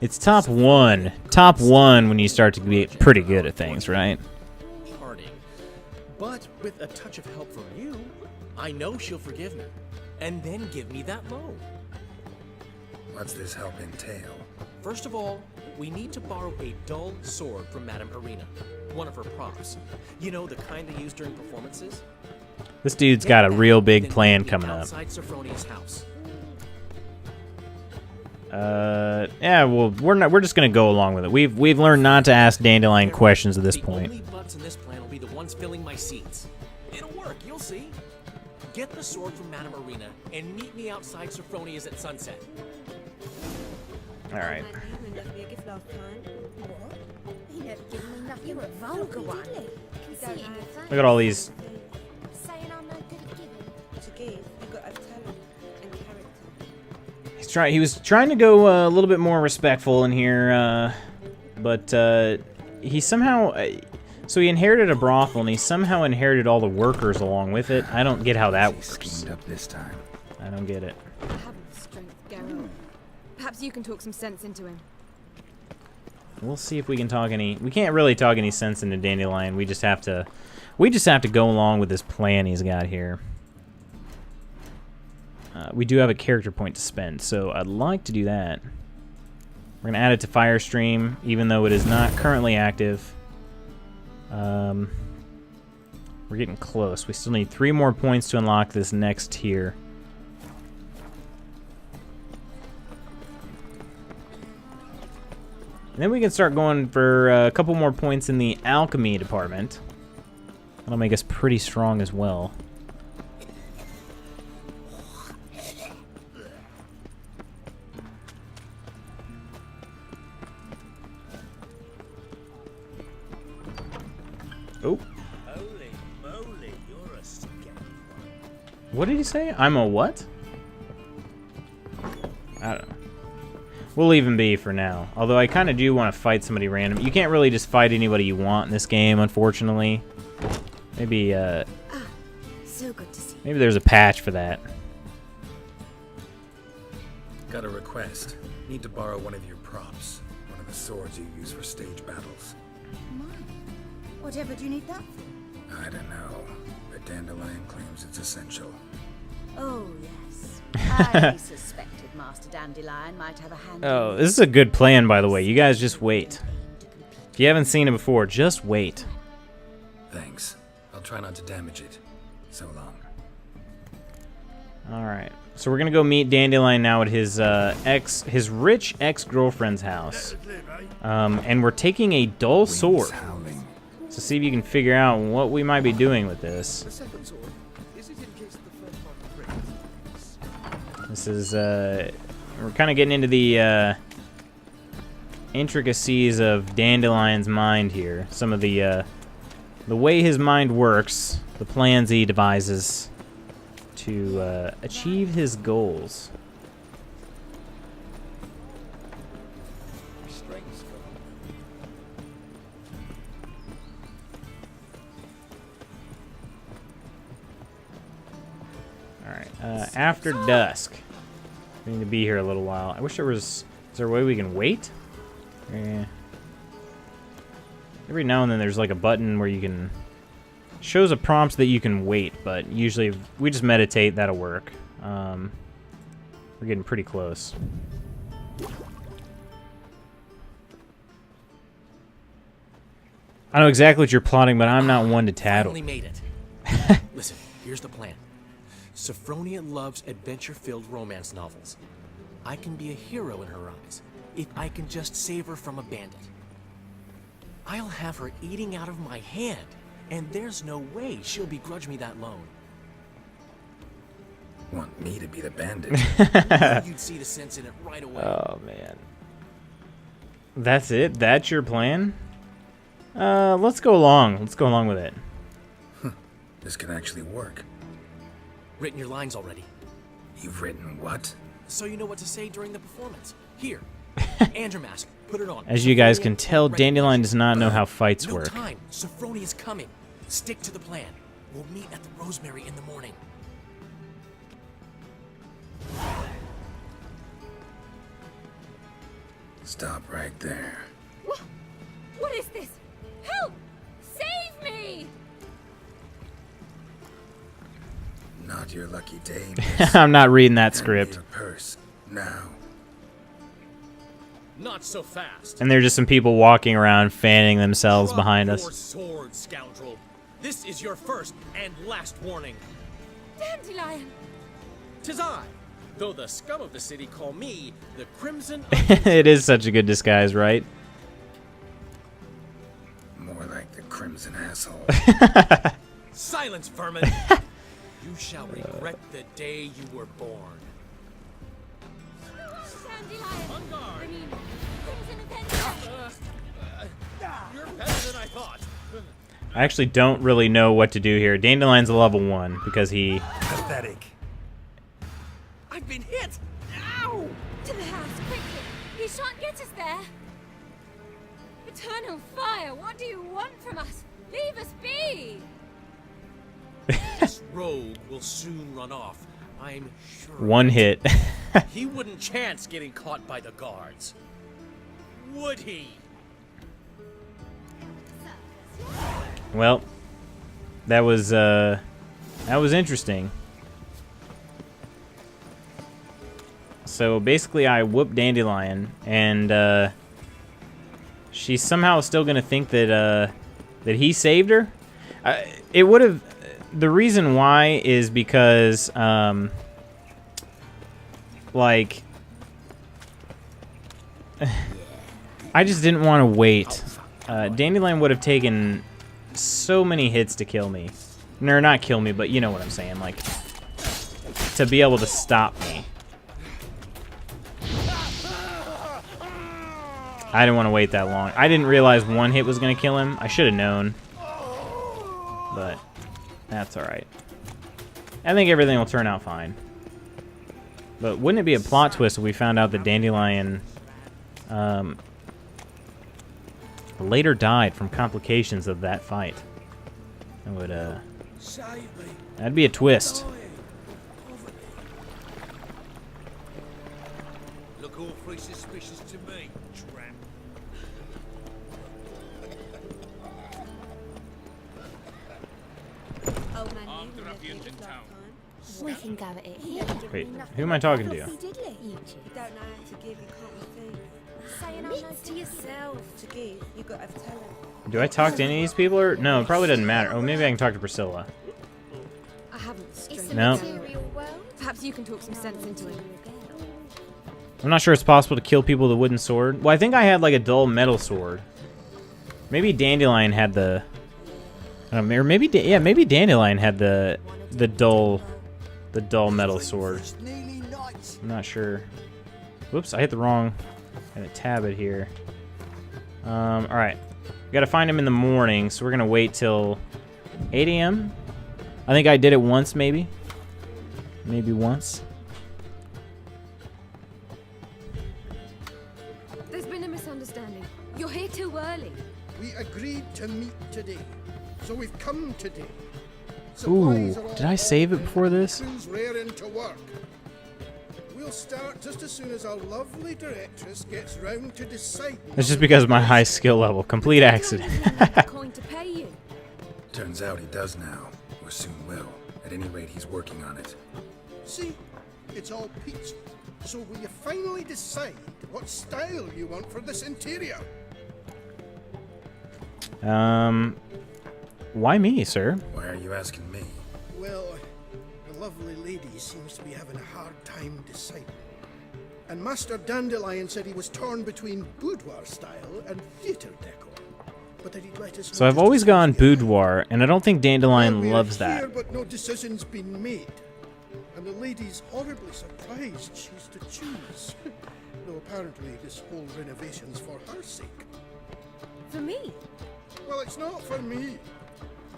It's top 1. Top 1 when you start to be pretty good at things, right? Parting. But with a touch of help from you, I know she'll forgive me. And then give me that loan. What's this help entail? First of all, we need to borrow a dull sword from Madame Irina. One of her props. You know, the kind they use during performances? This dude's got a real big plan coming up. Yeah, well, we're just gonna go along with it. We've learned not to ask Dandelion questions at this point. The only butts in this plan will be the ones filling my seats. It'll work, you'll see. Get the sword from Madame Irina and meet me outside Sophronia's at sunset. All right. You're a vulgar one. Look at all these. Saying I'm no good at giving. To give, you've got to have talent and character. He was trying to go a little bit more respectful in here, but he somehow. So he inherited a brothel, and he somehow inherited all the workers along with it. I don't get how that works. Schemed up this time. I don't get it. I haven't the strength, Geralt. Perhaps you can talk some sense into him. We'll see if we can talk any. We can't really talk any sense into Dandelion. We just have to go along with this plan he's got here. We do have a character point to spend, so I'd like to do that. We're gonna add it to Firestream, even though it is not currently active. We're getting close. We still need 3 more points to unlock this next tier. And then we can start going for a couple more points in the alchemy department. That'll make us pretty strong as well. Oh. Holy moly, you're a scary one. What did he say? I'm a what? I don't know. We'll leave him be for now. Although I kind of do want to fight somebody random. You can't really just fight anybody you want in this game, unfortunately. Maybe, So good to see you. maybe there's a patch for that. Got a request. Need to borrow one of your props. One of the swords you use for stage battles. Whatever do you need that for? I don't know, but Dandelion claims it's essential. Oh, yes. I suspected Master Dandelion might have a hand. Oh, this is a good plan, by the way. You guys just wait. If you haven't seen it before, just wait. Thanks. I'll try not to damage it. So long. Alright. So we're gonna go meet Dandelion now at his rich ex-girlfriend's house. And we're taking a dull sword. To see if you can figure out what we might be doing with this. This is, we're kind of getting into the intricacies of Dandelion's mind here. Some of the way his mind works, the plans he devises to achieve his goals. Alright, after dusk. We need to be here a little while. I wish there was... Is there a way we can wait? Yeah. Every now and then there's like a button where you can... Shows a prompt that you can wait, but usually if we just meditate, that'll work. We're getting pretty close. I know exactly what you're plotting, but I'm not one to tattle. Finally made it. Listen, here's the plan. Sophronia loves adventure-filled romance novels. I can be a hero in her eyes if I can just save her from a bandit. I'll have her eating out of my hand, and there's no way she'll begrudge me that loan. Want me to be the bandit? You'd see the sense in it right away. Oh, man. That's it? That's your plan? Let's go along. Let's go along with it. This can actually work. Written your lines already. You've written what? So you know what to say during the performance. Here. And your mask. Put it on. As you guys can tell, Dandelion does not know how fights work. No time. Sophronia's coming. Stick to the plan. We'll meet at the Rosemary in the morning. Stop right there. What is this? Help! Save me! Not your lucky day. I'm not reading that script. Your purse now. Not so fast. And there's just some people walking around fanning themselves behind us. Your sword, scoundrel. This is your first and last warning. Dandelion! 'Tis I, though the scum of the city call me the Crimson. It is such a good disguise, right? More like the Crimson Asshole. Silence, vermin. You shall regret the day you were born. You're better than I thought. I actually don't really know what to do here. Dandelion's a level 1 because he... Pathetic. I've been hit! Ow! To the house, quickly! He shan't get us there! Eternal fire, what do you want from us? Leave us be! This rogue will soon run off. I'm sure. One hit. He wouldn't chance getting caught by the guards. Would he? Well, that was interesting. So basically I whooped Dandelion, and she's somehow still gonna think that that he saved her. It would have. The reason why is because like I just didn't want to wait. Dandelion would have taken so many hits to kill me. No, not kill me, but you know what I'm saying, like to be able to stop me. I didn't want to wait that long. I didn't realize one hit was going to kill him. I should have known. But that's alright. I think everything will turn out fine. But wouldn't it be a plot twist if we found out that Dandelion later died from complications of that fight? That would, that'd be a twist. Look awfully suspicious to me, tramp. We can go at it here. Wait, who am I talking to? You don't know how to give, you can't receive. Saying I'm nice to yourself. To give, you got to have talent. Do I talk to any of these people, or no? It probably doesn't matter. Oh, maybe I can talk to Priscilla. I haven't strayed. No. Perhaps you can talk some sense into it. I'm not sure it's possible to kill people with a wooden sword. Well, I think I had like a dull metal sword. Maybe Dandelion had the. Or maybe yeah, maybe Dandelion had the dull metal sword. I'm not sure. Whoops, I hit the wrong. I gotta tab it here. All right, we gotta find him in the morning, so we're gonna wait till 8 a.m. I think I did it once, maybe once. There's been a misunderstanding. You're here too early. We agreed to meet today, so we've come today. Ooh, did I save it before this? Raring to work. We'll start just as soon as our lovely directress gets round to deciding. It's just because of my high skill level. Complete accident. Going to pay you. Turns out he does now, or soon will. At any rate, he's working on it. See, it's all peachy. So will you finally decide what style you want for this interior? Why me, sir? Why are you asking me? Well, the lovely lady seems to be having a hard time deciding. And Master Dandelion said he was torn between boudoir style and theatre decor. But that he'd let us know. So I've always gone boudoir, and I don't think Dandelion loves Here, that. but no decision's been made. And the lady's horribly surprised she's to choose. Though apparently this whole renovation's for her sake. For me? Well, it's not for me.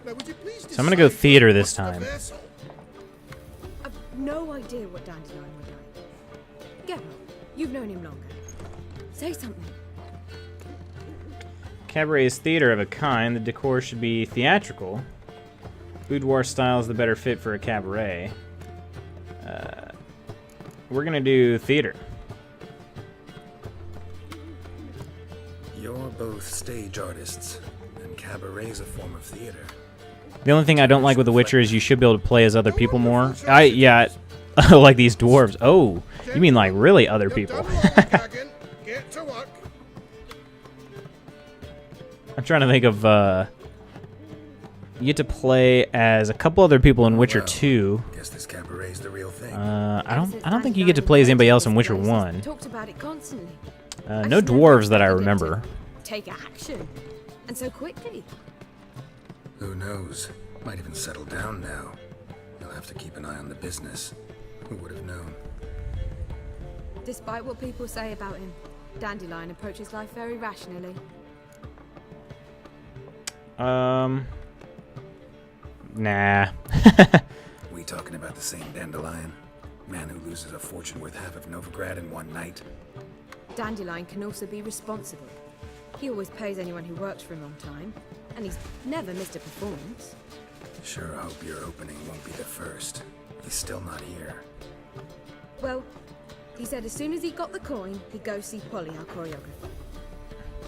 Now, would you please So I'm gonna go decide theater this what's the time. vessel? I've no idea what Dandelion would like. Get on. You've known him longer. Say something. Cabaret is theater of a kind. The decor should be theatrical. Boudoir style is the better fit for a cabaret. We're gonna do theater. You're both stage artists, and cabaret's a form of theater. The only thing I don't like with The Witcher is you should be able to play as other people more. Yeah, like these dwarves. Oh, you mean like really other people? Get to work. I'm trying to think of. You get to play as a couple other people in Witcher 2. Guess this cabaret's the real thing. I don't think you get to play as anybody else in Witcher 1. Talked about it constantly. No dwarves that I remember. Take action, and so quickly. Who knows? Might even settle down now. You'll have to keep an eye on the business. Who would have known? Despite what people say about him, Dandelion approaches life very rationally. Nah. We talking about the same Dandelion? Man who loses a fortune worth half of Novigrad in one night? Dandelion can also be responsible. He always pays anyone who works for him on time, and he's never missed a performance. Sure hope your opening won't be the first. He's still not here. Well, he said as soon as he got the coin, he'd go see Polly, our choreographer.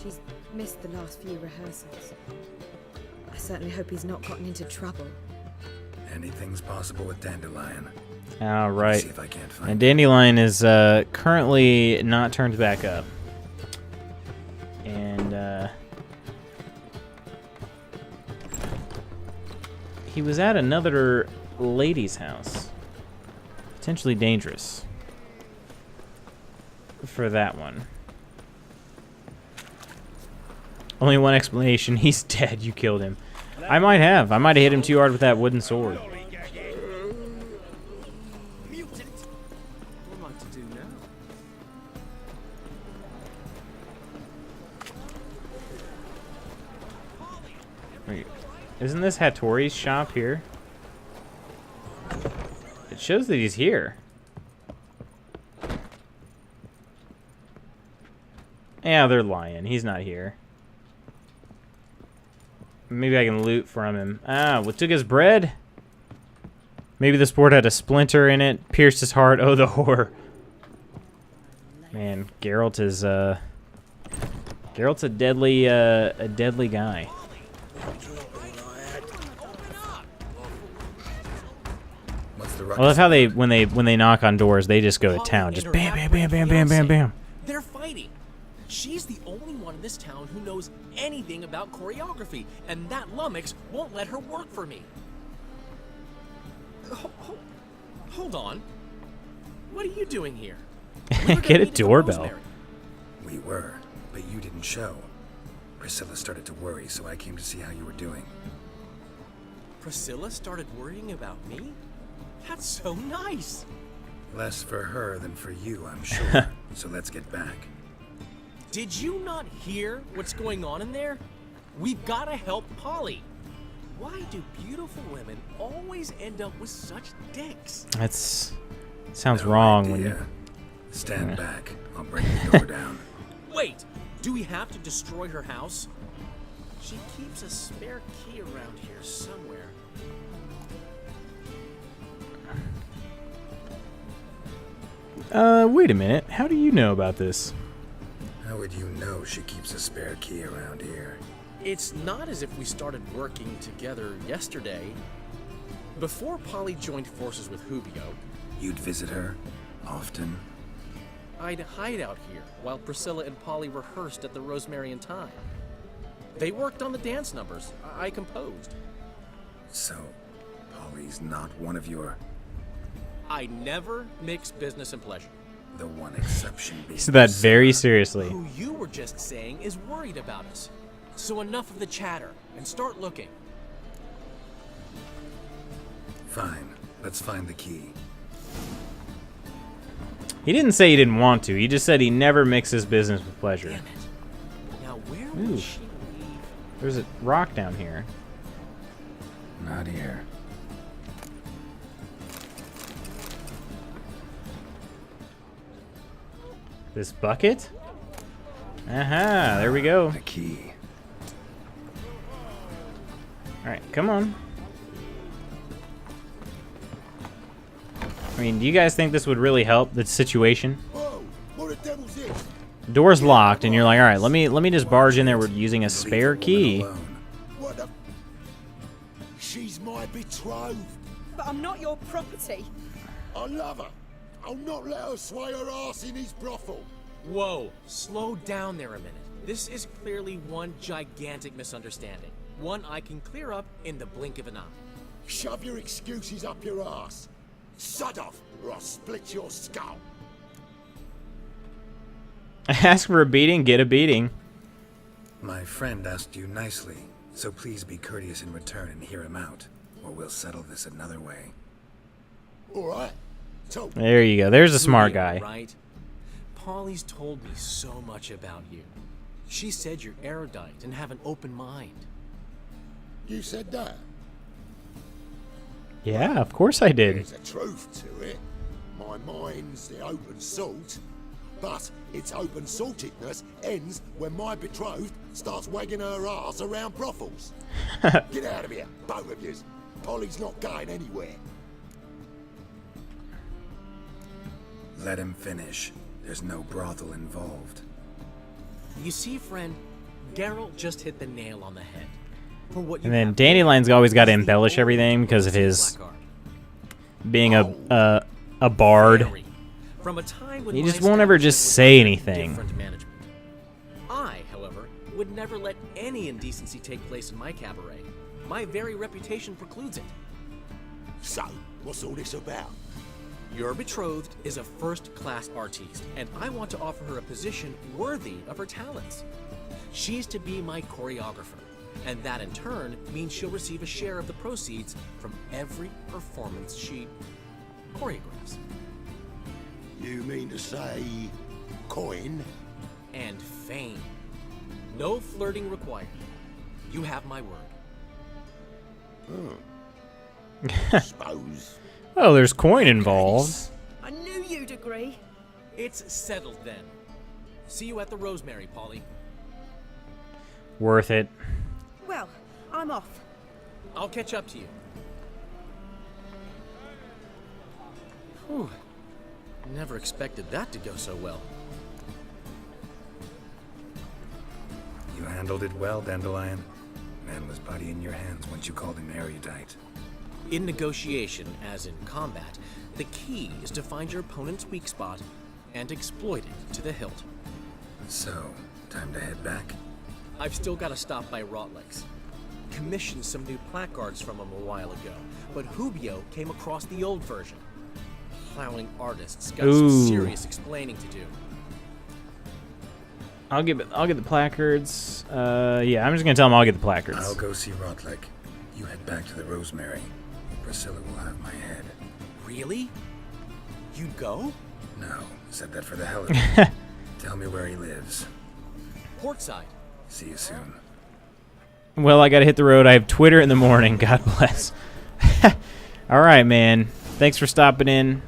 She's missed the last few rehearsals. I certainly hope he's not gotten into trouble. Anything's possible with Dandelion. All right. See if I can't find And Dandelion is currently not turned back up. And he was at another lady's house. Potentially dangerous for that one. Only one explanation. He's dead. You killed him. I might have hit him too hard with that wooden sword. What am I to do now? Wait, isn't this Hattori's shop here? It shows that he's here. Yeah, they're lying. He's not here. Maybe I can loot from him. Ah, what took his bread? Maybe the sword had a splinter in it, pierced his heart. Oh, the horror. Man, Geralt is Geralt's a deadly guy. I love how they when they knock on doors, they just go to town, just bam, bam, bam, bam, bam, bam, bam. They're fighting. She's the only one in this town who knows anything about choreography, and that lummox won't let her work for me. Hold on. What are you doing here? Get a doorbell. We were, but you didn't show. Priscilla started to worry, so I came to see how you were doing. Priscilla started worrying about me? That's so nice. Less for her than for you, I'm sure. So let's get back. Did you not hear what's going on in there? We've got to help Polly. Why do beautiful women always end up with such dicks? That's sounds wrong idea. When you stand back. I'll break the door down. Wait, do we have to destroy her house? She keeps a spare key around here somewhere. Wait a minute. How do you know about this? How would you know she keeps a spare key around here? It's not as if we started working together yesterday. Before Polly joined forces with Hubio, You'd visit her? Often? I'd hide out here while Priscilla and Polly rehearsed at the Rosemary and Thyme. They worked on the dance numbers. I composed. So, Polly's not one of your... I never mix business and pleasure. The one exception being... He said that very seriously. Who you were just saying is worried about us. So enough of the chatter, and start looking. Fine. Let's find the key. He didn't say he didn't want to. He just said he never mixes business with pleasure. Damn it. Now where Ooh. would she leave? There's a rock down here. Not here. This bucket? Aha, there we go. The key. Alright, come on. I mean, do you guys think this would really help the situation? Whoa, what the devil's this? Door's locked, and you're like, alright, let me just barge in there with using a spare key. What the... She's my betrothed. But I'm not your property. I love her. I'll not let her sway her ass in his brothel. Whoa, slow down there a minute. This is clearly one gigantic misunderstanding. One I can clear up in the blink of an eye. Shove your excuses up your ass. Sod off, or I'll split your skull. Ask for a beating, get a beating. My friend asked you nicely, so please be courteous in return and hear him out, or we'll settle this another way. All right. There you go. There's a smart guy. Right? Polly's told me so much about you. She said you're erudite and have an open mind. You said that? Yeah, of course I did. There's a truth to it. My mind's the open salt. But its open saltedness ends when my betrothed starts wagging her ass around brothels. Get out of here, both of yous. Polly's not going anywhere. Let him finish. There's no brothel involved. You see, friend, Geralt just hit the nail on the head. For what you And then have Dandelion's always got to embellish everything because of his being a bard. From a time when He my just won't ever just say anything. different management. I, however, would never let any indecency take place in my cabaret. My very reputation precludes it. So, what's all this about? Your betrothed is a first-class artiste, and I want to offer her a position worthy of her talents. She's to be my choreographer, and that in turn means she'll receive a share of the proceeds from every performance she choreographs. You mean to say coin? And fame. No flirting required. You have my word. Suppose. Oh, there's coin involved. I knew you'd agree. It's settled then. See you at the Rosemary, Polly. Worth it. Well, I'm off. I'll catch up to you. Whew. Never expected that to go so well. You handled it well, Dandelion. Man was body in your hands once you called him erudite. In negotiation, as in combat, the key is to find your opponent's weak spot and exploit it to the hilt. So, time to head back? I've still got to stop by Rotlex. Commissioned some new placards from him a while ago, but Hubio came across the old version. Plowing artists got some serious explaining to do. I'll get the placards. Yeah, I'm just gonna tell him I'll get the placards. I'll go see Rotlick. You head back to the Rosemary. Priscilla will have my head. Really? You'd go? No, said that for the hell of it. Tell me where he lives. Portside. See you soon. Well, I gotta hit the road. I have Twitter in the morning. God bless. All right, man. Thanks for stopping in.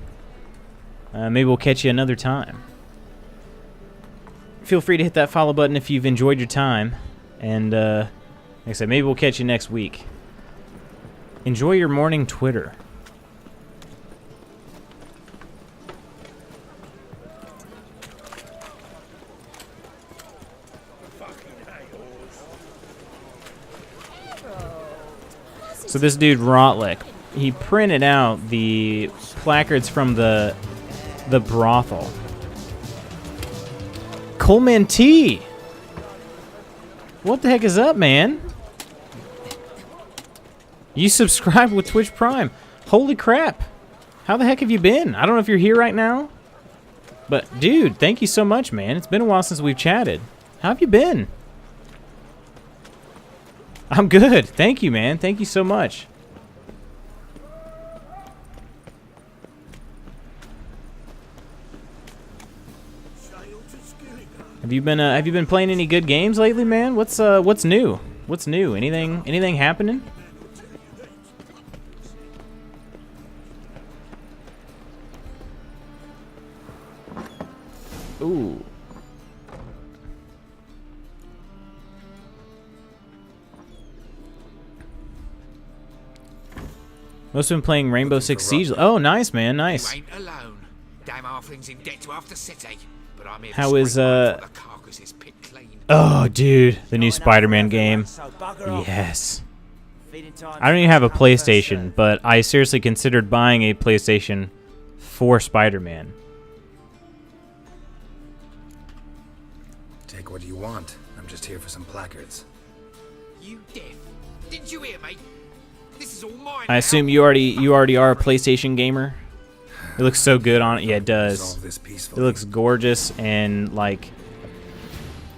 Maybe we'll catch you another time. Feel free to hit that follow button if you've enjoyed your time. And, like I said, maybe we'll catch you next week. Enjoy your morning Twitter. So this dude Rotlick, he printed out the placards from the brothel. Coleman T. What the heck is up, man? You subscribed with Twitch Prime. Holy crap. How the heck have you been? I don't know if you're here right now. But, dude, thank you so much, man. It's been a while since we've chatted. How have you been? I'm good. Thank you, man. Thank you so much. Have you been playing any good games lately, man? What's new? What's new? Anything happening? Ooh. Most have been playing Rainbow Six Siege. Oh, nice, man. Nice. You ain't alone. Damn halflings in debt to half the city. But I'm here to How is scrape the carcasses pit clean. Oh, dude, the new Spider-Man game. Yes. I don't even have a PlayStation, but I seriously considered buying a PlayStation for Spider-Man. Take what you want. I'm just here for some placards. You deaf? Didn't you hear me? This is all mine. I assume you already are a PlayStation gamer. It looks so good on it. Yeah, it does. It looks gorgeous, and like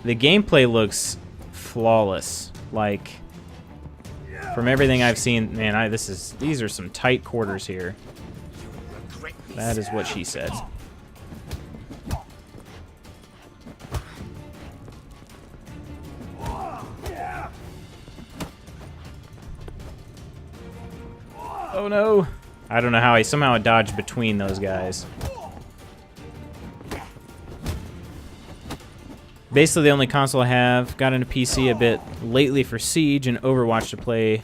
the gameplay looks flawless. Like from everything I've seen, man, these are some tight quarters here. That is what she said. Oh no! I don't know how I somehow dodged between those guys. Basically the only console I have. Got into PC a bit lately for Siege and Overwatch to play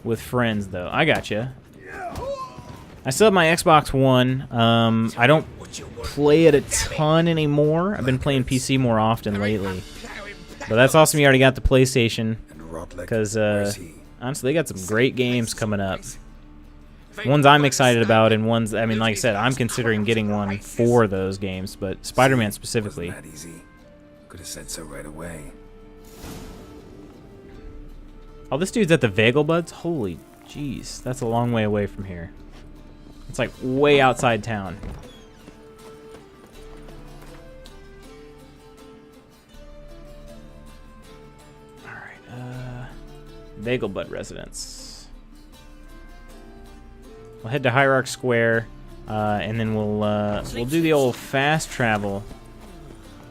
with friends though. I gotcha. I still have my Xbox One. I don't play it a ton anymore. I've been playing PC more often lately. But that's awesome you already got the PlayStation. Because, honestly, they got some great games coming up. Ones I'm excited about and ones, I mean, like I said, I'm considering getting one for those games. But Spider-Man specifically. Wasn't that easy? Could have said so right away. Oh, this dude's at the Vagelbuds? Holy jeez, that's a long way away from here. It's like way outside town. Alright, Vagelbud residence. We'll head to Hierarch Square, and then we'll do the old fast travel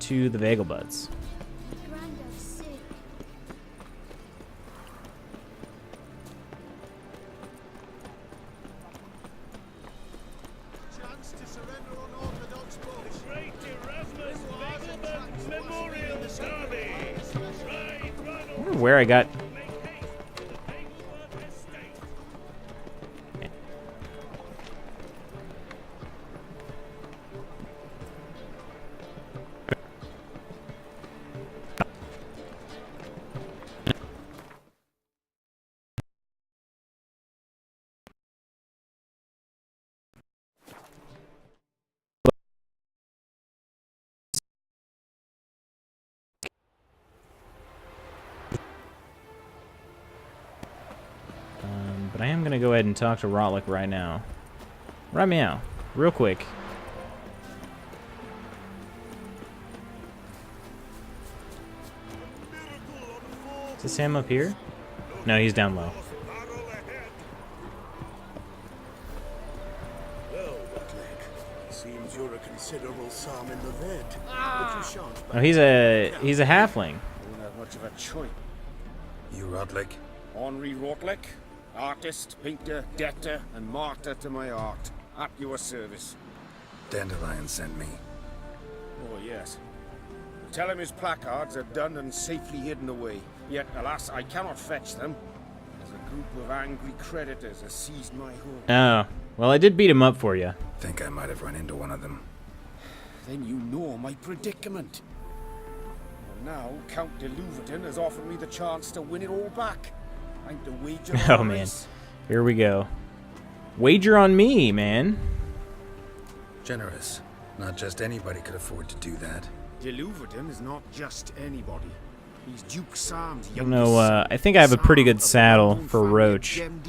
to the Vagelbuds. I wonder where I got. But I am going to go ahead and talk to Rotlick right now. Right meow. Real quick. Is this Sam up here? No, he's down low. Well, Rotlick, seems you're a considerable psalm in the vet. But you shan't. Oh, he's a halfling. Don't have much of a choice. You Rotlick? Henri Rotlick, artist, painter, debtor, and martyr to my art. At your service. Dandelion sent me. Oh, yes. Tell him his placards are done and safely hidden away. Yet, alas, I cannot fetch them, as a group of angry creditors has seized my home. Oh, well, I did beat him up for you. Think I might have run into one of them. Then you know my predicament. And now, Count de Louverton has offered me the chance to win it all back. I'm to wager on Oh, man. race. Here we go. Wager on me, man. Generous. Not just anybody could afford to do that. De Louverton is not just anybody. He's Duke Sam's I don't know, I think I have a pretty good saddle for Roach. I'm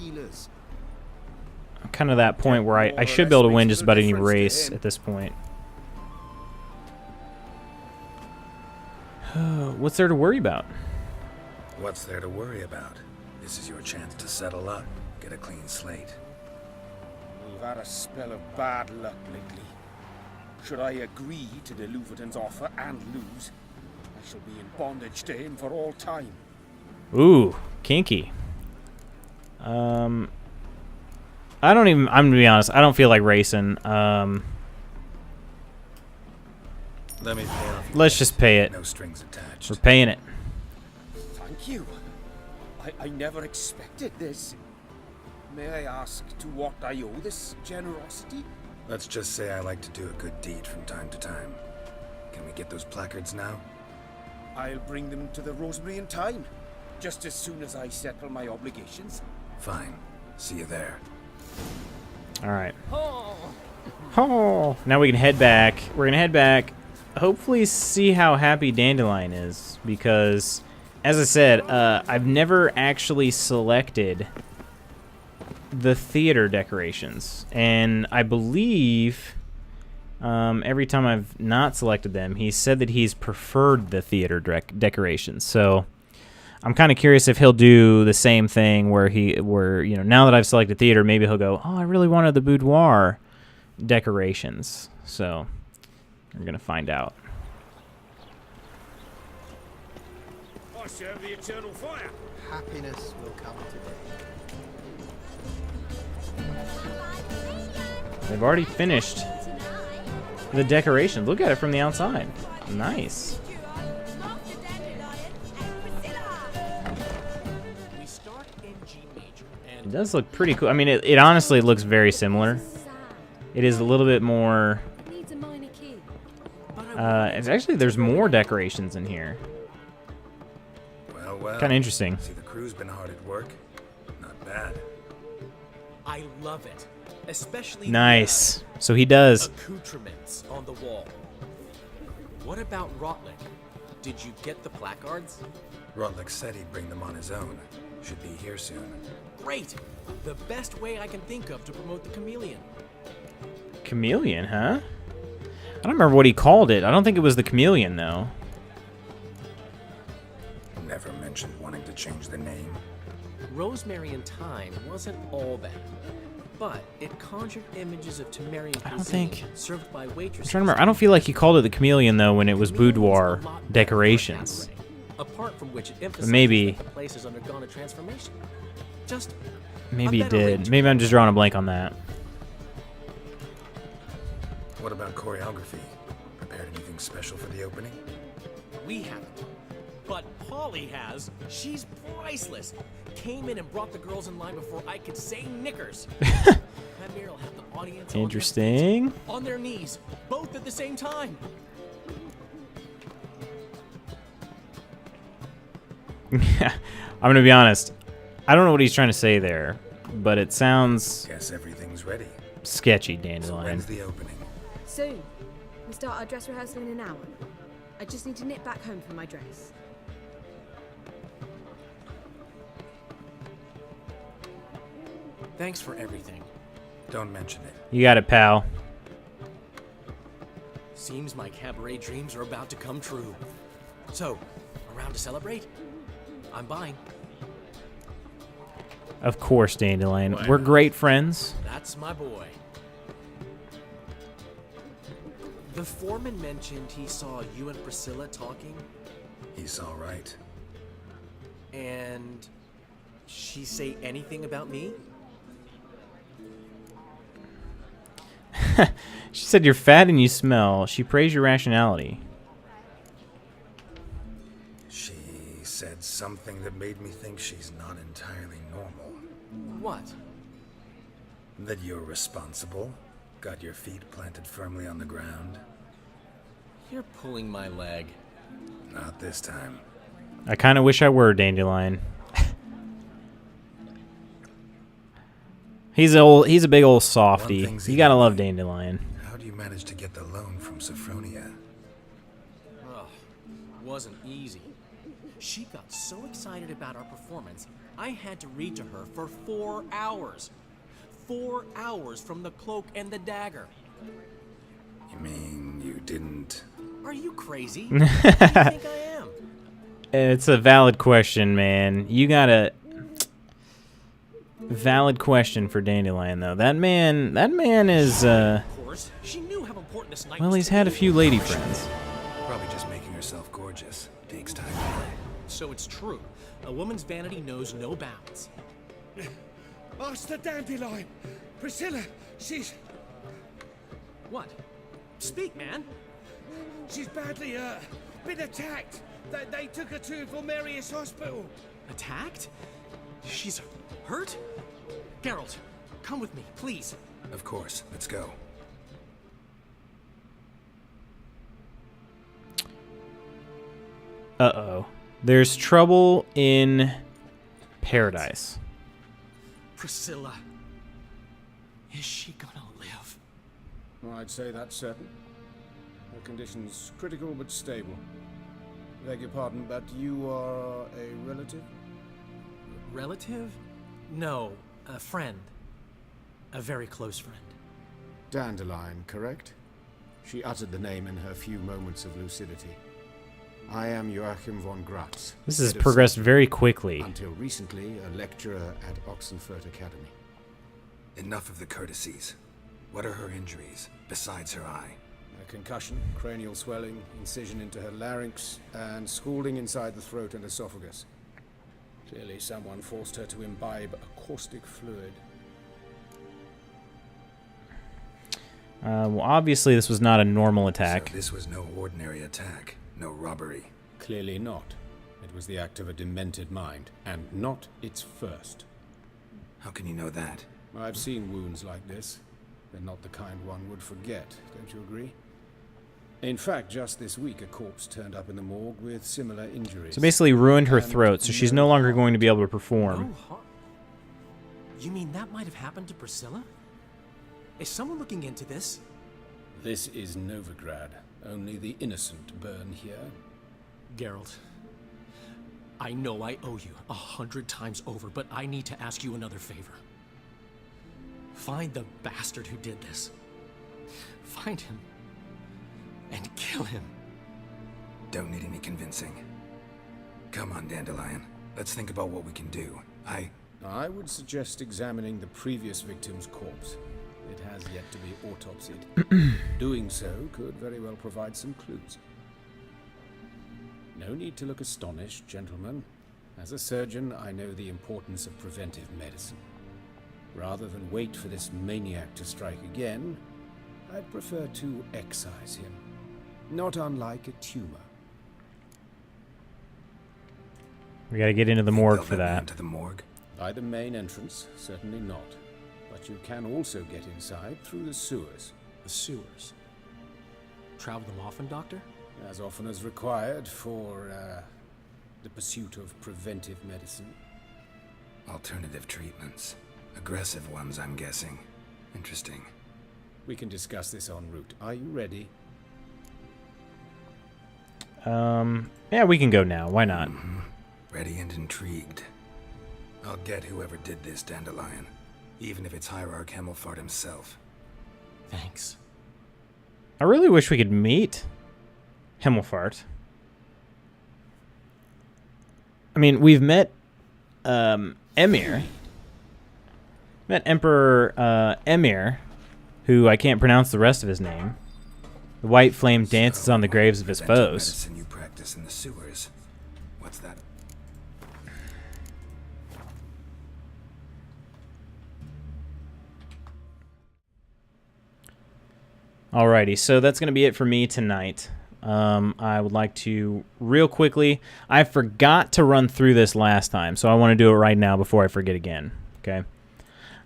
kind of that point where I should be able to win just about any race at this point. What's there to worry about? What's there to worry about? This is your chance to settle up, get a clean slate. We've had a spell of bad luck lately. Should I agree to de Louverton's offer and lose, I shall be in bondage to him for all time. Ooh, kinky. I'm gonna be honest, I don't feel like racing. Let me pay off. Let's just pay it. No strings attached. We're paying it. Thank you. I never expected this. May I ask to what I owe this generosity? Let's just say I like to do a good deed from time to time. Can we get those placards now? I'll bring them to the Rosemary in time, just as soon as I settle my obligations. Fine. See you there. Alright. Oh. Now we can head back. We're gonna head back. Hopefully see how happy Dandelion is. Because, as I said, I've never actually selected the theater decorations. And I believe every time I've not selected them, he said that he's preferred the theater decorations. So I'm kind of curious if he'll do the same thing where you know, now that I've selected theater, maybe he'll go, oh, I really wanted the boudoir decorations. So we're gonna find out. I serve the eternal fire. Happiness will come today. They've already finished the decoration. Look at it from the outside. Nice. It does look pretty cool. I mean, it honestly looks very similar. It is a little bit more... it's actually, there's more decorations in here. Well, well. Kind of interesting. See, the crew's been hard at work. Not bad. I love it. Especially Nice. So he does. Accoutrements on the wall. What about Rotlick? Did you get the placards? Rotlick said he'd bring them on his own. Should be here soon. Great! The best way I can think of to promote the chameleon. Chameleon, huh? I don't remember what he called it. I don't think it was the chameleon, though. Never mentioned wanting to change the name. Rosemary and Thyme wasn't all bad, but it conjured images of Temerian cuisine served by waitresses. I'm trying to remember. I don't feel like he called it the chameleon, though, when it was boudoir decorations. Apart from which it But emphasizes maybe... that the place has undergone a transformation. Just Maybe he did. Maybe I'm just drawing a blank on that. What about choreography? Prepared anything special for the opening? We haven't. But Polly has. She's priceless. Came in and brought the girls in line before I could say knickers. That mirror will have the audience Interesting. on their knees, both at the same time. I'm gonna be honest. I don't know what he's trying to say there, but it sounds... Guess everything's ready. Sketchy, Dandelion. When's the opening? Soon. We start our dress rehearsal in an hour. I just need to nip back home for my dress. Thanks for everything. Don't mention it. You got it, pal. Seems my cabaret dreams are about to come true. So, around to celebrate? I'm buying. Of course, Dandelion. We're great friends. That's my boy. The foreman mentioned he saw you and Priscilla talking. He's all right. And she say anything about me? She said you're fat and you smell. She praised your rationality. She said something that made me think she's not entirely normal. What? That you're responsible, got your feet planted firmly on the ground. You're pulling my leg. Not this time. I kind of wish I were, Dandelion. He's a big old softy. You gotta love Dandelion. How do you manage to get the loan from Sophronia? Ugh, wasn't easy. She got so excited about our performance, I had to read to her for 4 hours. 4 hours from the Cloak and the Dagger. You mean you didn't... Are you crazy? Who do you think I am? It's a valid question, man. You gotta... Valid question for Dandelion, though. That man is, Of course, she knew how important this night well, was he's to had a me. few lady friends. Probably just making herself gorgeous. Takes time. So it's true. A woman's vanity knows no bounds. Master Dandelion! Priscilla, she's... What? Speak, man. She's badly, been attacked. They took her to Vulmerius Hospital. Attacked? She's hurt? Geralt, come with me, please. Of course. Let's go. Uh-oh. There's trouble in paradise. Priscilla. Is she gonna live? I'd say that's certain. Her condition's critical but stable. Beg your pardon, but you are a relative? Relative? No, a friend. A very close friend. Dandelion, correct? She uttered the name in her few moments of lucidity. I am Joachim von Gratz. This has head of progressed surgery. very quickly. Until recently, a lecturer at Oxenfurt Academy. Enough of the courtesies. What are her injuries, besides her eye? A concussion, cranial swelling, incision into her larynx, and scalding inside the throat and esophagus. Clearly someone forced her to imbibe a caustic fluid. Well, obviously this was not a normal attack. So this was no ordinary attack, no robbery. Clearly not. It was the act of a demented mind, and not its first. How can you know that? I've seen wounds like this. They're not the kind one would forget, don't you agree? In fact, just this week, a corpse turned up in the morgue with similar injuries. So basically ruined her throat, so she's no longer going to be able to perform. You mean that might have happened to Priscilla? Is someone looking into this? This is Novigrad. Only the innocent burn here. Geralt, I know I owe you 100 times over, but I need to ask you another favor. Find the bastard who did this. Find him and kill him. Don't need any convincing. Come on, Dandelion. Let's think about what we can do. I would suggest examining the previous victim's corpse. It has yet to be autopsied. Doing so could very well provide some clues. No need to look astonished, gentlemen. As a surgeon, I know the importance of preventive medicine. Rather than wait for this maniac to strike again, I'd prefer to excise him. Not unlike a tumor. We gotta get into the morgue for that. Into the morgue? By the main entrance, certainly not. But you can also get inside through the sewers. The sewers? Travel them often, Doctor? As often as required for, the pursuit of preventive medicine. Alternative treatments. Aggressive ones, I'm guessing. Interesting. We can discuss this en route. Are you ready? Yeah, we can go now. Why not? Mm-hmm. Ready and intrigued. I'll get whoever did this, Dandelion. Even if it's Hierarch Hemmelfart himself. Thanks. I really wish we could meet Hemmelfart. I mean, we've met Emir. Met Emperor Emir, who I can't pronounce the rest of his name. The white flame dances on the graves of his foes. Medicine you practice in the sewers. What's that? Alrighty, so that's going to be it for me tonight. I would like to, real quickly, I forgot to run through this last time, so I want to do it right now before I forget again, okay?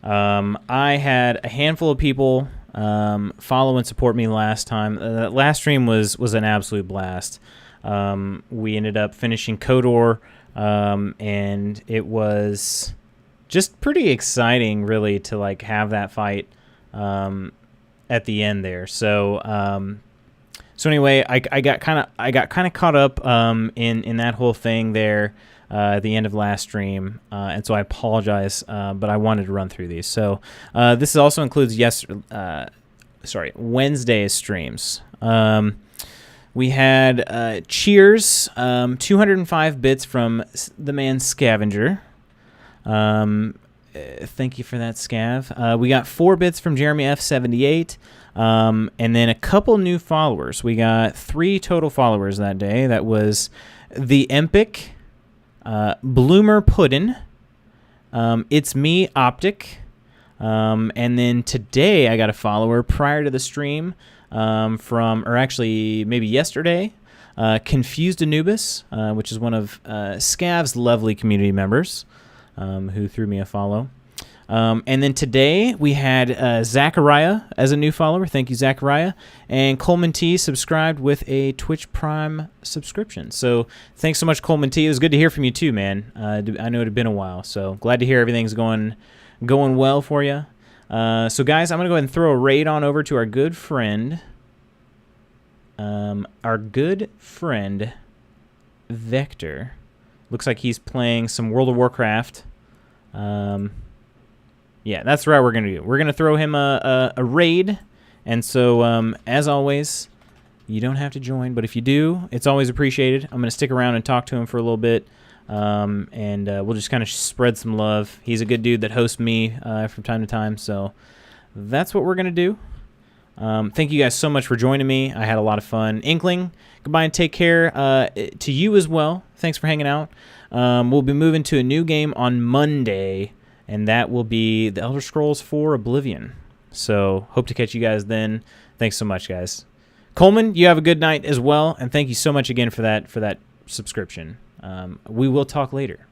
I had a handful of people follow and support me last time. Last stream was an absolute blast. We ended up finishing Kodor, and it was just pretty exciting, really, to like have that fight at the end there. So anyway, I got kind of caught up in that whole thing there at the end of last stream, and so I apologize, but I wanted to run through these. So this also includes Wednesday's streams. We had cheers, 205 bits from the man Scavenger. Thank you for that, Scav. We got 4 bits from Jeremy F78, and then a couple new followers. We got 3 total followers that day. That was the Empic, Bloomer Puddin', It's Me Optic, and then today I got a follower prior to the stream or actually maybe yesterday, Confused Anubis, which is one of Scav's lovely community members, who threw me a follow. And then today we had Zachariah as a new follower. Thank you, Zachariah. And Coleman T subscribed with a Twitch Prime subscription. So thanks so much, Coleman T. It was good to hear from you too, man. I know it had been a while, so glad to hear everything's going well for you. So guys, I'm gonna go ahead and throw a raid on over to our good friend, Vector. Looks like he's playing some World of Warcraft. Yeah, that's the route we're going to do. We're going to throw him a raid. And so, as always, you don't have to join. But if you do, it's always appreciated. I'm going to stick around and talk to him for a little bit. And we'll just kind of spread some love. He's a good dude that hosts me from time to time. So that's what we're going to do. Thank you guys so much for joining me. I had a lot of fun. Inkling, goodbye and take care to you as well. Thanks for hanging out. We'll be moving to a new game on Monday, and that will be The Elder Scrolls IV Oblivion. So hope to catch you guys then. Thanks so much, guys. Coleman, you have a good night as well, and thank you so much again for that subscription. We will talk later.